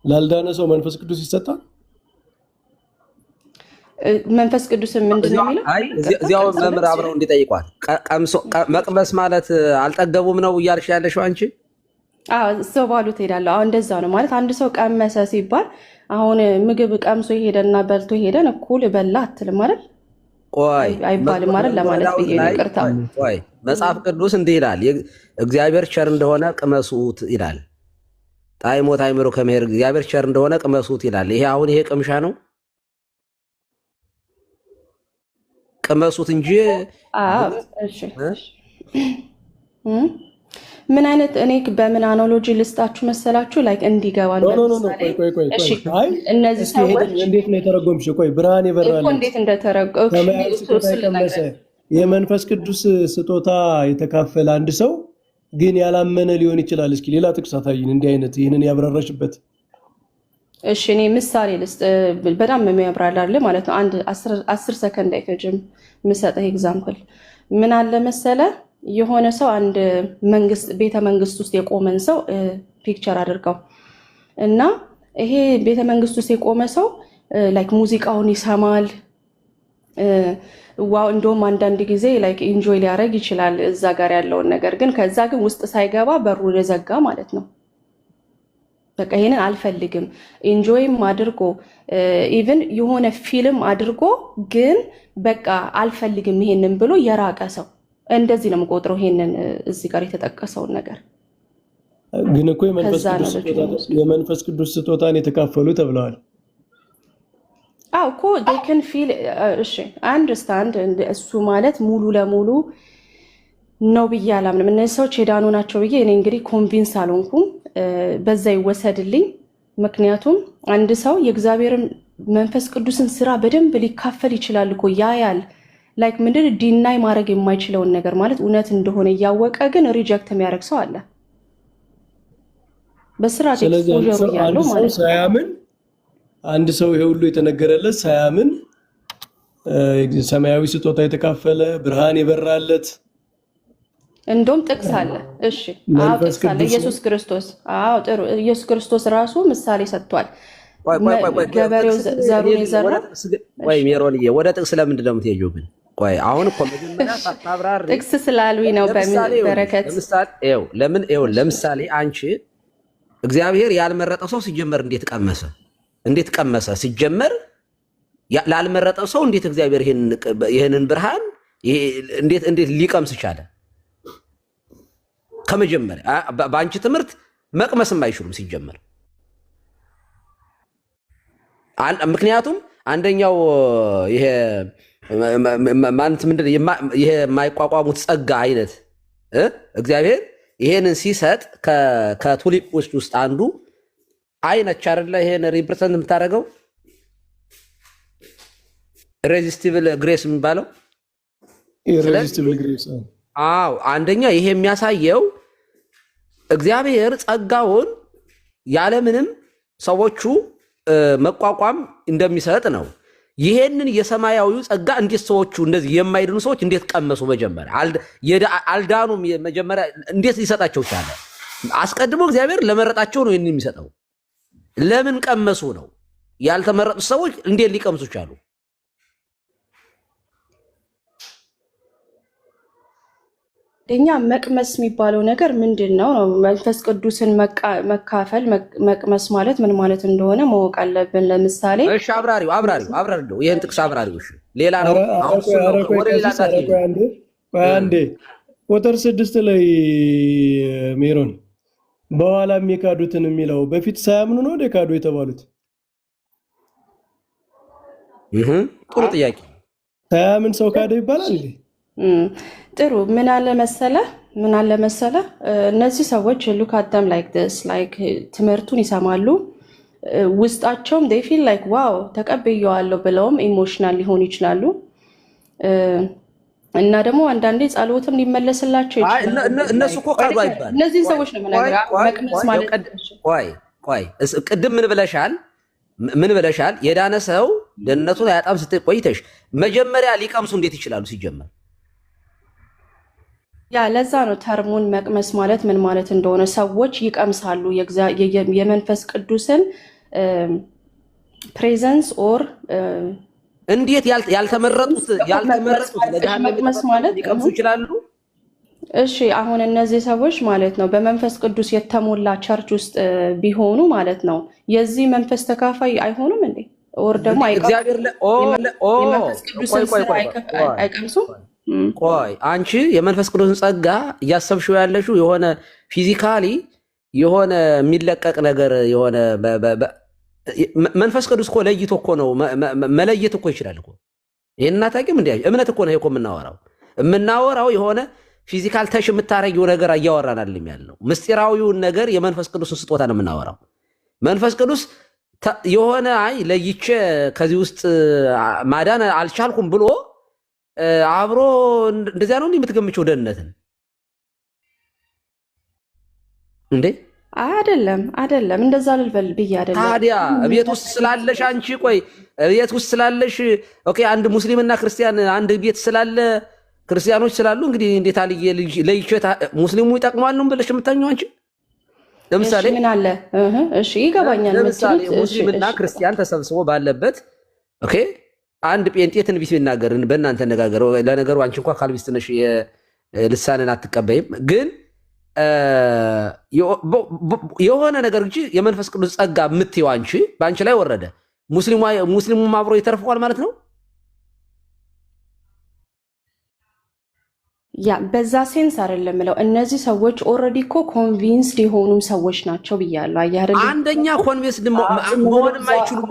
ላልዳነ ሰው መንፈስ ቅዱስ ይሰጣል። መንፈስ ቅዱስ ምንድን ነው የሚለው? እዚያው መምህር አብረው እንዲጠይቋል። መቅመስ ማለት አልጠገቡም ነው እያልሽ ያለሽው አንቺ? ሰው ባሉ ትሄዳለሁ። አሁን እንደዛ ነው ማለት አንድ ሰው ቀመሰ ሲባል አሁን ምግብ ቀምሶ ሄደና በልቶ ሄደን እኩል በላ አትልም አይደል? ቆይ አይባልም አይደል? ለማለት ብዬ ነው። ይቅርታ። ቆይ መጽሐፍ ቅዱስ እንዲህ ይላል፣ እግዚአብሔር ቸር እንደሆነ ቅመሱት ይላል። ጣዕሞት አይምሮ ከመሄድ እግዚአብሔር ቸር እንደሆነ ቅመሱት ይላል። ይሄ አሁን ይሄ ቅምሻ ነው? ቅመሱት እንጂ እሺ ምን አይነት እኔ በምን አናሎጂ ልስጣችሁ መሰላችሁ? ላይክ እንዲገባ እነዚህ ሰዎች እንዴት ነው የተረጎምሽው? ቆይ ብርሃን ይበራል እንዴት እንደተረጎምሽ የመንፈስ ቅዱስ ስጦታ የተካፈለ አንድ ሰው ግን ያላመነ ሊሆን ይችላል። እስኪ ሌላ ጥቅስ አሳይን እንዲህ አይነት ይህንን ያብራራሽበት። እሺ እኔ ምሳሌ ልስጥ፣ በጣም የሚያብራራል ማለት ነው። አንድ 10 ሰከንድ አይፈጅም የምሰጠህ ኤግዛምፕል። ምን አለ መሰለ የሆነ ሰው አንድ ቤተ መንግስት ውስጥ የቆመን ሰው ፒክቸር አድርገው እና ይሄ ቤተ መንግስት ውስጥ የቆመ ሰው ላይክ ሙዚቃውን ይሰማል። ዋው እንደውም አንዳንድ ጊዜ ላይክ ኢንጆይ ሊያደርግ ይችላል እዛ ጋር ያለውን ነገር፣ ግን ከዛ ግን ውስጥ ሳይገባ በሩን የዘጋ ማለት ነው። በቃ ይሄንን አልፈልግም ኢንጆይም አድርጎ ኢቭን የሆነ ፊልም አድርጎ ግን በቃ አልፈልግም ይሄንን ብሎ የራቀ ሰው እንደዚህ ነው የምቆጥረው። ይሄንን እዚህ ጋር የተጠቀሰውን ነገር ግን እኮ የመንፈስ ቅዱስ ስጦታን የተካፈሉ ተብለዋል። እኮ they can feel እሺ አንደርስታንድ። እሱ ማለት ሙሉ ለሙሉ ነው ብዬ አላምንም። እነዚህ ሰዎች የዳኑ ናቸው ብዬ እኔ እንግዲህ ኮንቪንስ አልሆንኩም። በዛ ይወሰድልኝ። ምክንያቱም አንድ ሰው የእግዚአብሔርን መንፈስ ቅዱስን ስራ በደንብ ሊካፈል ይችላል እኮ ያያል። ላይክ ምንድን ዲናይ ማድረግ የማይችለውን ነገር ማለት እውነት እንደሆነ እያወቀ ግን ሪጀክት የሚያደርግ ሰው አለ። በስርዓት ኤክስፖዠሩ ያለው ማለት ሳያምን አንድ ሰው ይሄ ሁሉ የተነገረለት ሳያምን ሰማያዊ ስጦታ የተካፈለ ብርሃን የበራለት እንደውም ጥቅስ አለ። እሺ ጥቅስ አለ። ኢየሱስ ክርስቶስ ጥሩ ኢየሱስ ክርስቶስ ራሱ ምሳሌ ሰጥቷል። ገበሬው ዘሩን የዘራ ወይ ሜሮንዬ ወደ ጥቅስ ለምንድን ነው የምትሄጂው ግን? ቆይ አሁን እኮ መጀመሪያ ሳታብራሪ ጥቅስ ስላሉኝ ነው። በረከት ለምሳሌ አንቺ እግዚአብሔር ያልመረጠው ሰው ሲጀመር እንዴት ቀመሰ ሲጀመር ላልመረጠው ሰው እንዴት እግዚአብሔር ይሄንን ብርሃን እንዴት ሊቀምስ ቻለ? ከመጀመሪያ በአንቺ ትምህርት መቅመስም አይችሉም ሲጀመር። ምክንያቱም አንደኛው ይሄ ማለት ምንድነው ይሄ የማይቋቋሙት ጸጋ አይነት እግዚአብሔር ይሄንን ሲሰጥ ከቱሊፕ ውስጥ አንዱ አይነች አይደለ? ይሄን ሪፕሬዘንት የምታደርገው ኢሬዚስቲብል ግሬስ የሚባለው አዎ አንደኛ ይሄ የሚያሳየው እግዚአብሔር ጸጋውን ያለምንም ሰዎቹ መቋቋም እንደሚሰጥ ነው። ይሄንን የሰማያዊው ጸጋ እንዴት ሰዎቹ እንደዚህ የማይድኑ ሰዎች እንዴት ቀመሱ? መጀመሪያ አልዳኑም። መጀመሪያ እንዴት ሊሰጣቸው ቻለ? አስቀድሞ እግዚአብሔር ለመረጣቸው ነው ይሄንን የሚሰጠው። ለምን ቀመሱ ነው? ያልተመረጡ ሰዎች እንዴት ሊቀምሱ ቻሉ? እኛ መቅመስ የሚባለው ነገር ምንድን ነው? መንፈስ ቅዱስን መካፈል መቅመስ ማለት ምን ማለት እንደሆነ ማወቅ አለብን። ለምሳሌ እሺ፣ አብራሪው ይሄን ጥቅስ አብራሪው። እሺ፣ ሌላ ነው። አንዴ ቁጥር 6 ላይ ሜሮን በኋላ የሚካዱትን የሚለው በፊት ሳያምኑ ነው ወደ ካዱ የተባሉት? ጥሩ ጥያቄ። ሳያምን ሰው ካደ ይባላል እንዴ? ጥሩ። ምን አለ መሰለ እነዚህ ሰዎች ሉክ አት ዘም ላይክ ዲስ ላይክ ትምህርቱን ይሰማሉ፣ ውስጣቸውም they feel like ዋው ተቀብየዋለሁ ብለውም ኢሞሽናል ሊሆኑ ይችላሉ። እና ደግሞ አንዳንዴ ጸሎትም ሊመለስላቸው ይችላል። እነሱ እኮ ካዱ አይባል። እነዚህን ሰዎች ነው መቅመስ ማለት። ቆይ ቅድም ምን ብለሻል? የዳነ ሰው ደህንነቱን አያጣም ስትይ ቆይተሽ መጀመሪያ ሊቀምሱ እንዴት ይችላሉ ሲጀመር? ያ ለዛ ነው ተርሙን መቅመስ ማለት ምን ማለት እንደሆነ ሰዎች ይቀምሳሉ። የመንፈስ ቅዱስን ፕሬዘንስ ኦር እንዴት ያልተመረጡት መቅመስ ማለት ሊቀምሱ ይችላሉ? እሺ አሁን እነዚህ ሰዎች ማለት ነው በመንፈስ ቅዱስ የተሞላ ቸርች ውስጥ ቢሆኑ ማለት ነው የዚህ መንፈስ ተካፋይ አይሆኑም እንዴ? ኦር ደግሞ አይቀምሱም? ቆይ አንቺ የመንፈስ ቅዱስን ጸጋ እያሰብሽው ያለሽው የሆነ ፊዚካሊ የሆነ የሚለቀቅ ነገር የሆነ መንፈስ ቅዱስ እኮ ለይቶ እኮ ነው መለየት እኮ ይችላል እኮ። ይሄን አታውቂም እንዴ? እምነት እኮ ነው እኮ የምናወራው የሆነ ፊዚካል ተሽ የምታረጊው ነገር እያወራናል ያለው ምስጢራዊውን ነገር የመንፈስ ቅዱስን ስጦታ ነው የምናወራው። መንፈስ ቅዱስ የሆነ ለይቼ ከዚህ ውስጥ ማዳን አልቻልኩም ብሎ አብሮ እንደዚያ ነው የምትገምቸው ደህንነትን እንዴ? አይደለም እንደዛ ልልበል ብዬ አይደለም። ታዲያ ቤት ውስጥ ስላለሽ አንቺ ቤት ውስጥ ስላለሽ ኦኬ፣ አንድ ሙስሊምና ክርስቲያን አንድ ቤት ስላለ ክርስቲያኖች ስላሉ እንግዲህ እንዴት አልዬ ለይቼ ሙስሊሙ ይጠቅማል ነው ብለሽ የምታኘው አንቺ? ለምሳሌ ምን አለ እሺ ይገባኛል። ለምሳሌ ሙስሊምና ክርስቲያን ተሰብስቦ ባለበት ኦኬ አንድ ጴንጤ ትንቢት ቢናገር በእናንተ ነጋገር። ለነገሩ አንቺ እንኳን ካልቪስት ነሽ ልሳንን አትቀበይም። ግን የሆነ ነገር እንጂ የመንፈስ ቅዱስ ጸጋ የምትይው አንቺ በአንቺ ላይ ወረደ፣ ሙስሊሙም አብሮ ይተርፈዋል ማለት ነው። ያ በዛ ሴንስ አይደለም ምለው። እነዚህ ሰዎች ኦልሬዲ እኮ ኮንቪንስድ የሆኑ ሰዎች ናቸው ብያለሁ። አያረ አንደኛ ኮንቪንስድ መሆንም አይችሉም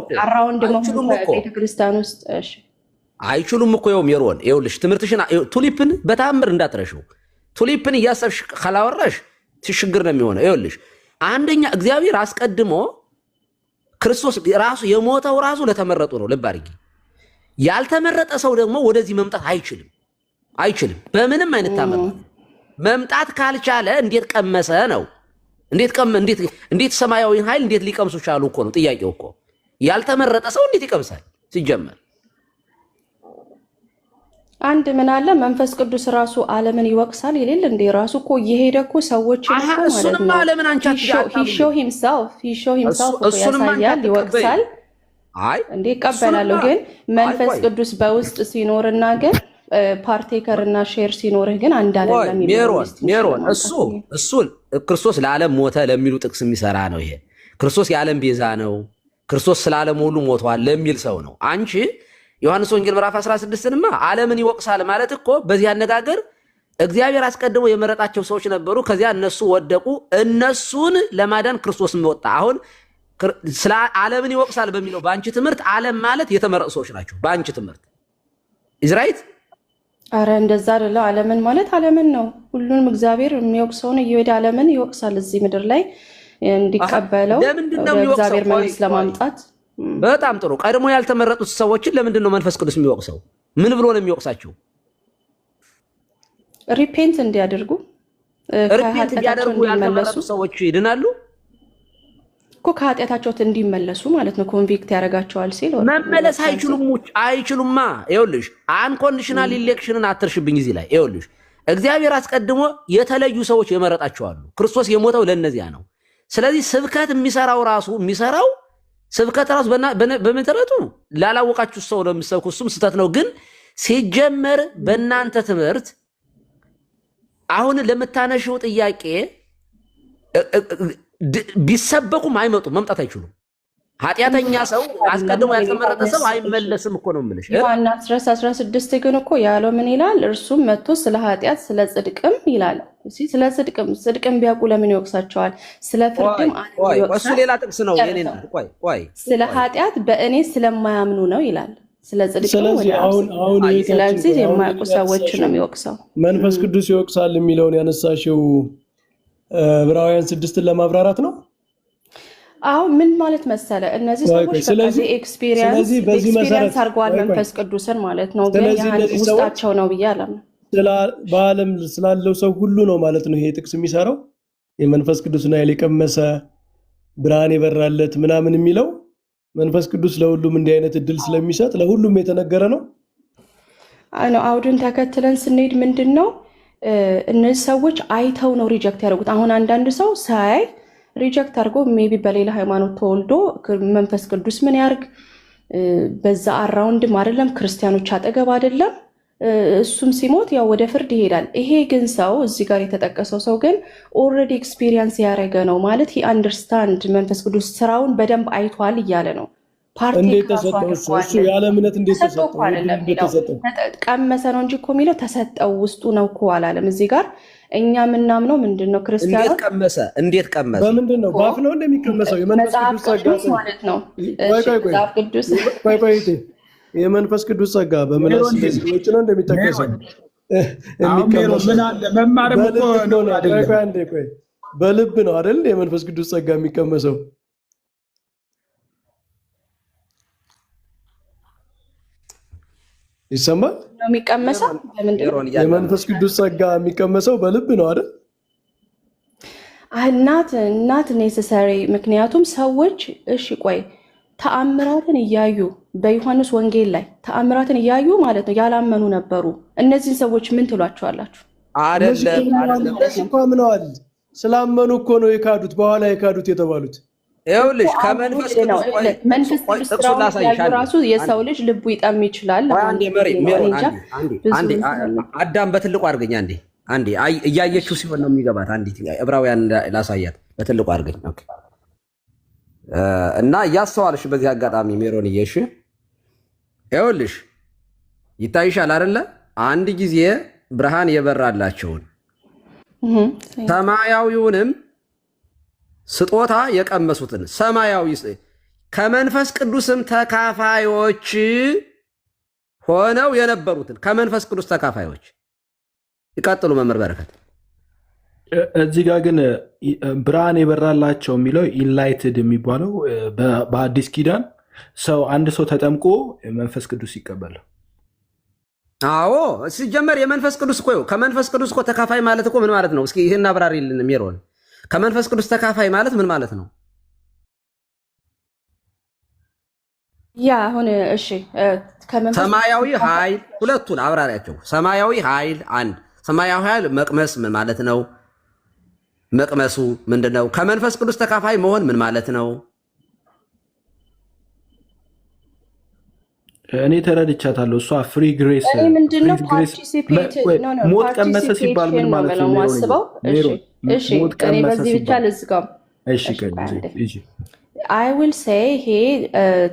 እኮ ቤተክርስቲያን ውስጥ አይችሉም እኮ። ሜሮን ይኸውልሽ ትምህርትሽን ቱሊፕን በታምር እንዳትረሽው። ቱሊፕን እያሰብሽ ካላወራሽ ትሽግር ነው የሚሆነው። ይኸውልሽ አንደኛ እግዚአብሔር አስቀድሞ ክርስቶስ ራሱ የሞተው ራሱ ለተመረጡ ነው። ልብ አድርጊ። ያልተመረጠ ሰው ደግሞ ወደዚህ መምጣት አይችልም በምንም አይነት ታመጣ። መምጣት ካልቻለ እንዴት ቀመሰ ነው? እንዴት ሰማያዊ ኃይል እንዴት ሊቀምሱ ቻሉ እኮ ነው ጥያቄው እኮ። ያልተመረጠ ሰው እንዴት ይቀምሳል ሲጀመር? አንድ ምን አለ መንፈስ ቅዱስ ራሱ ዓለምን ይወቅሳል ይላል እንዴ? ራሱ እኮ እየሄደ እኮ ሰዎችን እኮ ማለት ነው እሱንም ዓለምን አንቻት he show himself ያሳያል፣ ይወቅሳል። አይ እንዴ ይቀበላለሁ። ግን መንፈስ ቅዱስ በውስጥ ሲኖርና ግን ፓርቴከር እና ሼር ሲኖርህ ግን አንድ አይደለም። ሜሮን እሱ ክርስቶስ ለዓለም ሞተ ለሚሉ ጥቅስ የሚሰራ ነው። ይሄ ክርስቶስ የዓለም ቤዛ ነው፣ ክርስቶስ ስለ ዓለም ሁሉ ሞቷል ለሚል ሰው ነው። አንቺ ዮሐንስ ወንጌል ምዕራፍ 16ንማ ዓለምን ይወቅሳል ማለት እኮ በዚህ አነጋገር እግዚአብሔር አስቀድሞ የመረጣቸው ሰዎች ነበሩ። ከዚያ እነሱ ወደቁ፣ እነሱን ለማዳን ክርስቶስ ወጣ። አሁን ስለ ዓለምን ይወቅሳል በሚለው በአንቺ ትምህርት ዓለም ማለት የተመረጡ ሰዎች ናቸው። በአንቺ ትምህርት ኢዝራይት አረ እንደዛ አይደለም። ዓለምን ማለት ዓለምን ነው። ሁሉንም እግዚአብሔር የሚወቅሰውን እየሄደ ዓለምን ይወቅሳል እዚህ ምድር ላይ እንዲቀበለው እግዚአብሔር መንግስት ለማምጣት። በጣም ጥሩ። ቀድሞ ያልተመረጡት ሰዎችን ለምንድን ነው መንፈስ ቅዱስ የሚወቅሰው? ምን ብሎ ነው የሚወቅሳቸው? ሪፔንት እንዲያደርጉ ሪፔንት እንዲያደርጉ ያልተመረጡ ሰዎች ይድናሉ እኮ ከኃጢአታቸው እንዲመለሱ ማለት ነው። ኮንቪክት ያደርጋቸዋል ሲል መመለስ አይችሉማ። ይኸውልሽ አንኮንዲሽናል ኢሌክሽንን አትርሽብኝ እዚህ ላይ። ይኸውልሽ እግዚአብሔር አስቀድሞ የተለዩ ሰዎች የመረጣቸዋሉ። ክርስቶስ የሞተው ለእነዚያ ነው። ስለዚህ ስብከት የሚሰራው ስብከት ራሱ በመሰረቱ ላላወቃችሁ ሰው ነው የሚሰብኩ፣ እሱም ስህተት ነው። ግን ሲጀመር በእናንተ ትምህርት አሁን ለምታነሺው ጥያቄ ቢሰበኩም አይመጡም፣ መምጣት አይችሉም። ኃጢአተኛ ሰው አስቀድሞ ያልተመረጠ ሰው አይመለስም እኮ ነው የምልሽ። ዮሐንስ 16 ግን እኮ ያለው ምን ይላል? እርሱም መጥቶ ስለ ኃጢአት ስለ ጽድቅም ይላል። ስለ ጽድቅም ቢያውቁ ለምን ይወቅሳቸዋል? ስለ ፍርድም እሱ ሌላ ጥቅስ ነው። ስለ ኃጢአት በእኔ ስለማያምኑ ነው ይላል። ስለ ጽድቅ ስለዚህ የማያውቁ ሰዎች ነው የሚወቅሰው። መንፈስ ቅዱስ ይወቅሳል የሚለውን ያነሳሽው ዕብራውያን 6ን ለማብራራት ነው። አሁን ምን ማለት መሰለ፣ እነዚህ ሰዎች በዚህ ኤክስፒሪየንስ አድርገዋል መንፈስ ቅዱስን ማለት ነው። ግን ያን ውስጣቸው ነው ብዬ አላምንም። በዓለም ስላለው ሰው ሁሉ ነው ማለት ነው ይሄ ጥቅስ የሚሰራው። የመንፈስ ቅዱስን ኃይል የቀመሰ ብርሃን የበራለት ምናምን የሚለው መንፈስ ቅዱስ ለሁሉም እንዲህ አይነት እድል ስለሚሰጥ ለሁሉም የተነገረ ነው። አውድን ተከትለን ስንሄድ ምንድን ነው እነዚህ ሰዎች አይተው ነው ሪጀክት ያደርጉት። አሁን አንዳንድ ሰው ሳያይ ሪጀክት አድርጎ ሜቢ በሌላ ሃይማኖት ተወልዶ መንፈስ ቅዱስ ምን ያርግ በዛ አራውንድም አይደለም ክርስቲያኖች አጠገብ አይደለም እሱም ሲሞት ያው ወደ ፍርድ ይሄዳል። ይሄ ግን ሰው እዚህ ጋር የተጠቀሰው ሰው ግን ኦልሬዲ ኤክስፒሪየንስ ያደረገ ነው ማለት ሂ አንደርስታንድ መንፈስ ቅዱስ ስራውን በደንብ አይቷል እያለ ነው። ቀመሰ ነው እንጂ እኮ የሚለው ተሰጠው ውስጡ ነው እኮ አላለም። እዚህ ጋር እኛ የምናምነው ምንድን ነው? ክርስቲያኖች እንዴት ቀመሰ? በምንድን ነው? በአፍ ነው እንደሚቀመሰው የመንፈስ ቅዱስ ማለት ነው። የመንፈስ ቅዱስ ጸጋ በምላስ ለሰዎች ነው እንደሚጠቀሰው። በልብ ነው አይደል? የመንፈስ ቅዱስ ጸጋ የሚቀመሰው ይሰማል ነው የሚቀመሰው። የመንፈስ ቅዱስ ጸጋ የሚቀመሰው በልብ ነው አይደል? እናት ኔሰሰሪ። ምክንያቱም ሰዎች እሺ ቆይ ተአምራትን እያዩ በዮሐንስ ወንጌል ላይ ተአምራትን እያዩ ማለት ነው ያላመኑ ነበሩ። እነዚህን ሰዎች ምን ትሏቸዋላችሁ? አምነዋል። ስላመኑ እኮ ነው የካዱት፣ በኋላ የካዱት የተባሉት። ይኸውልሽ ከመንፈስ ቅዱስ ራሱ የሰው ልጅ ልቡ ይጠም ይችላል። አዳም በትልቁ አድርገኝ አንዴ እያየችው ሲሆን ነው የሚገባት። አንዲት ዕብራውያን ላሳያት በትልቁ አድርገኝ እና እያስተዋልሽ በዚህ አጋጣሚ ሜሮን እየሽ ይኸውልሽ ይታይሻል አይደለ? አንድ ጊዜ ብርሃን የበራላቸውን ሰማያዊውንም ስጦታ የቀመሱትን ሰማያዊ ከመንፈስ ቅዱስም ተካፋዮች ሆነው የነበሩትን ከመንፈስ ቅዱስ ተካፋዮች ይቀጥሉ። መምህር በረከት እዚህ ጋር ግን ብርሃን የበራላቸው የሚለው ኢንላይትድ የሚባለው በአዲስ ኪዳን አንድ ሰው ተጠምቆ መንፈስ ቅዱስ ይቀበላል። አዎ ሲጀመር የመንፈስ ቅዱስ እኮ ከመንፈስ ቅዱስ እኮ ተካፋይ ማለት እኮ ምን ማለት ነው? እስኪ ይሄን አብራሪልን ሜሮን። ከመንፈስ ቅዱስ ተካፋይ ማለት ምን ማለት ነው? ያ አሁን እሺ ሰማያዊ ኃይል ሁለቱን አብራሪያቸው። ሰማያዊ ኃይል አንድ ሰማያዊ ኃይል መቅመስ ምን ማለት ነው? መቅመሱ ምንድነው? ከመንፈስ ቅዱስ ተካፋይ መሆን ምን ማለት ነው? እኔ ተረድቻታለሁ። እሷ ፍሪ ግሬስ ሞት ቀመሰ ሲባል ምን ማለት ነው? አይ ዊል ሴይ ይሄ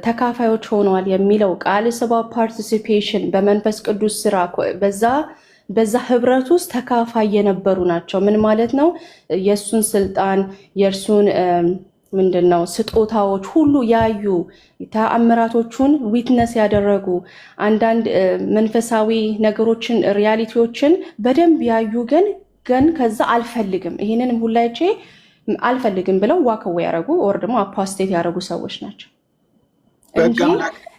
ተካፋዮች ሆነዋል የሚለው ቃል ስባው ፓርቲሲፔሽን በመንፈስ ቅዱስ ስራ በዛ ህብረት ውስጥ ተካፋይ የነበሩ ናቸው። ምን ማለት ነው? የእሱን ስልጣን የእርሱን ምንድነው ስጦታዎች ሁሉ ያዩ ተአምራቶቹን ዊትነስ ያደረጉ አንዳንድ መንፈሳዊ ነገሮችን ሪያሊቲዎችን በደንብ ያዩ ግን ከዛ አልፈልግም ይሄንን ሁላይቼ አልፈልግም ብለው ዋከው ያደረጉ ኦር ደግሞ አፖስቴት ያደረጉ ሰዎች ናቸው እንጂ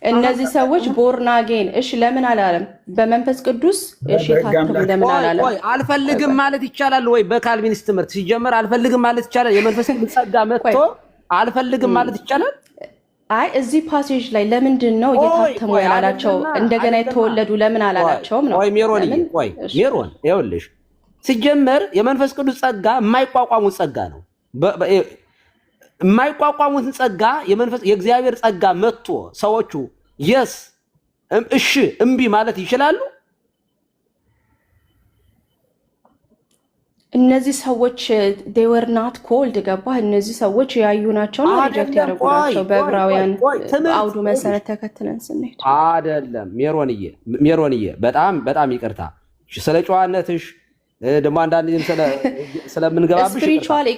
እነዚህ ሰዎች ቦርናጌን እሺ ለምን አላለም? በመንፈስ ቅዱስ እሺ ታተሙ ለምን አላለም? አልፈልግም ማለት ይቻላል ወይ? በካልቪኒስት ትምህርት ሲጀመር አልፈልግም ማለት ይቻላል? የመንፈስ ቅዱስ ጸጋ መጥቶ አልፈልግም ማለት ይቻላል? አይ እዚህ ፓሴጅ ላይ ለምንድን ነው የታተሙ ያላላቸው? እንደገና የተወለዱ ለምን አላላቸውም ነው? ወይ ሜሮን ይኸውልሽ ሲጀመር የመንፈስ ቅዱስ ጸጋ የማይቋቋሙት ጸጋ ነው። የማይቋቋሙትን ጸጋ የእግዚአብሔር ጸጋ መጥቶ ሰዎቹ የስ እሺ እምቢ ማለት ይችላሉ? እነዚህ ሰዎች they were not called ገባህ? እነዚህ ሰዎች ያዩ ናቸው ነው ሪጀክት ያደረጉ ናቸው። በዕብራውያን አውዱ መሰረት ተከትለን ስንሄድ አይደለም። ሜሮንዬ በጣም ይቅርታ ስለ ጨዋነትሽ ደግሞ አንዳንዴም ስለምንገባብሽ ስፒሪቹዋል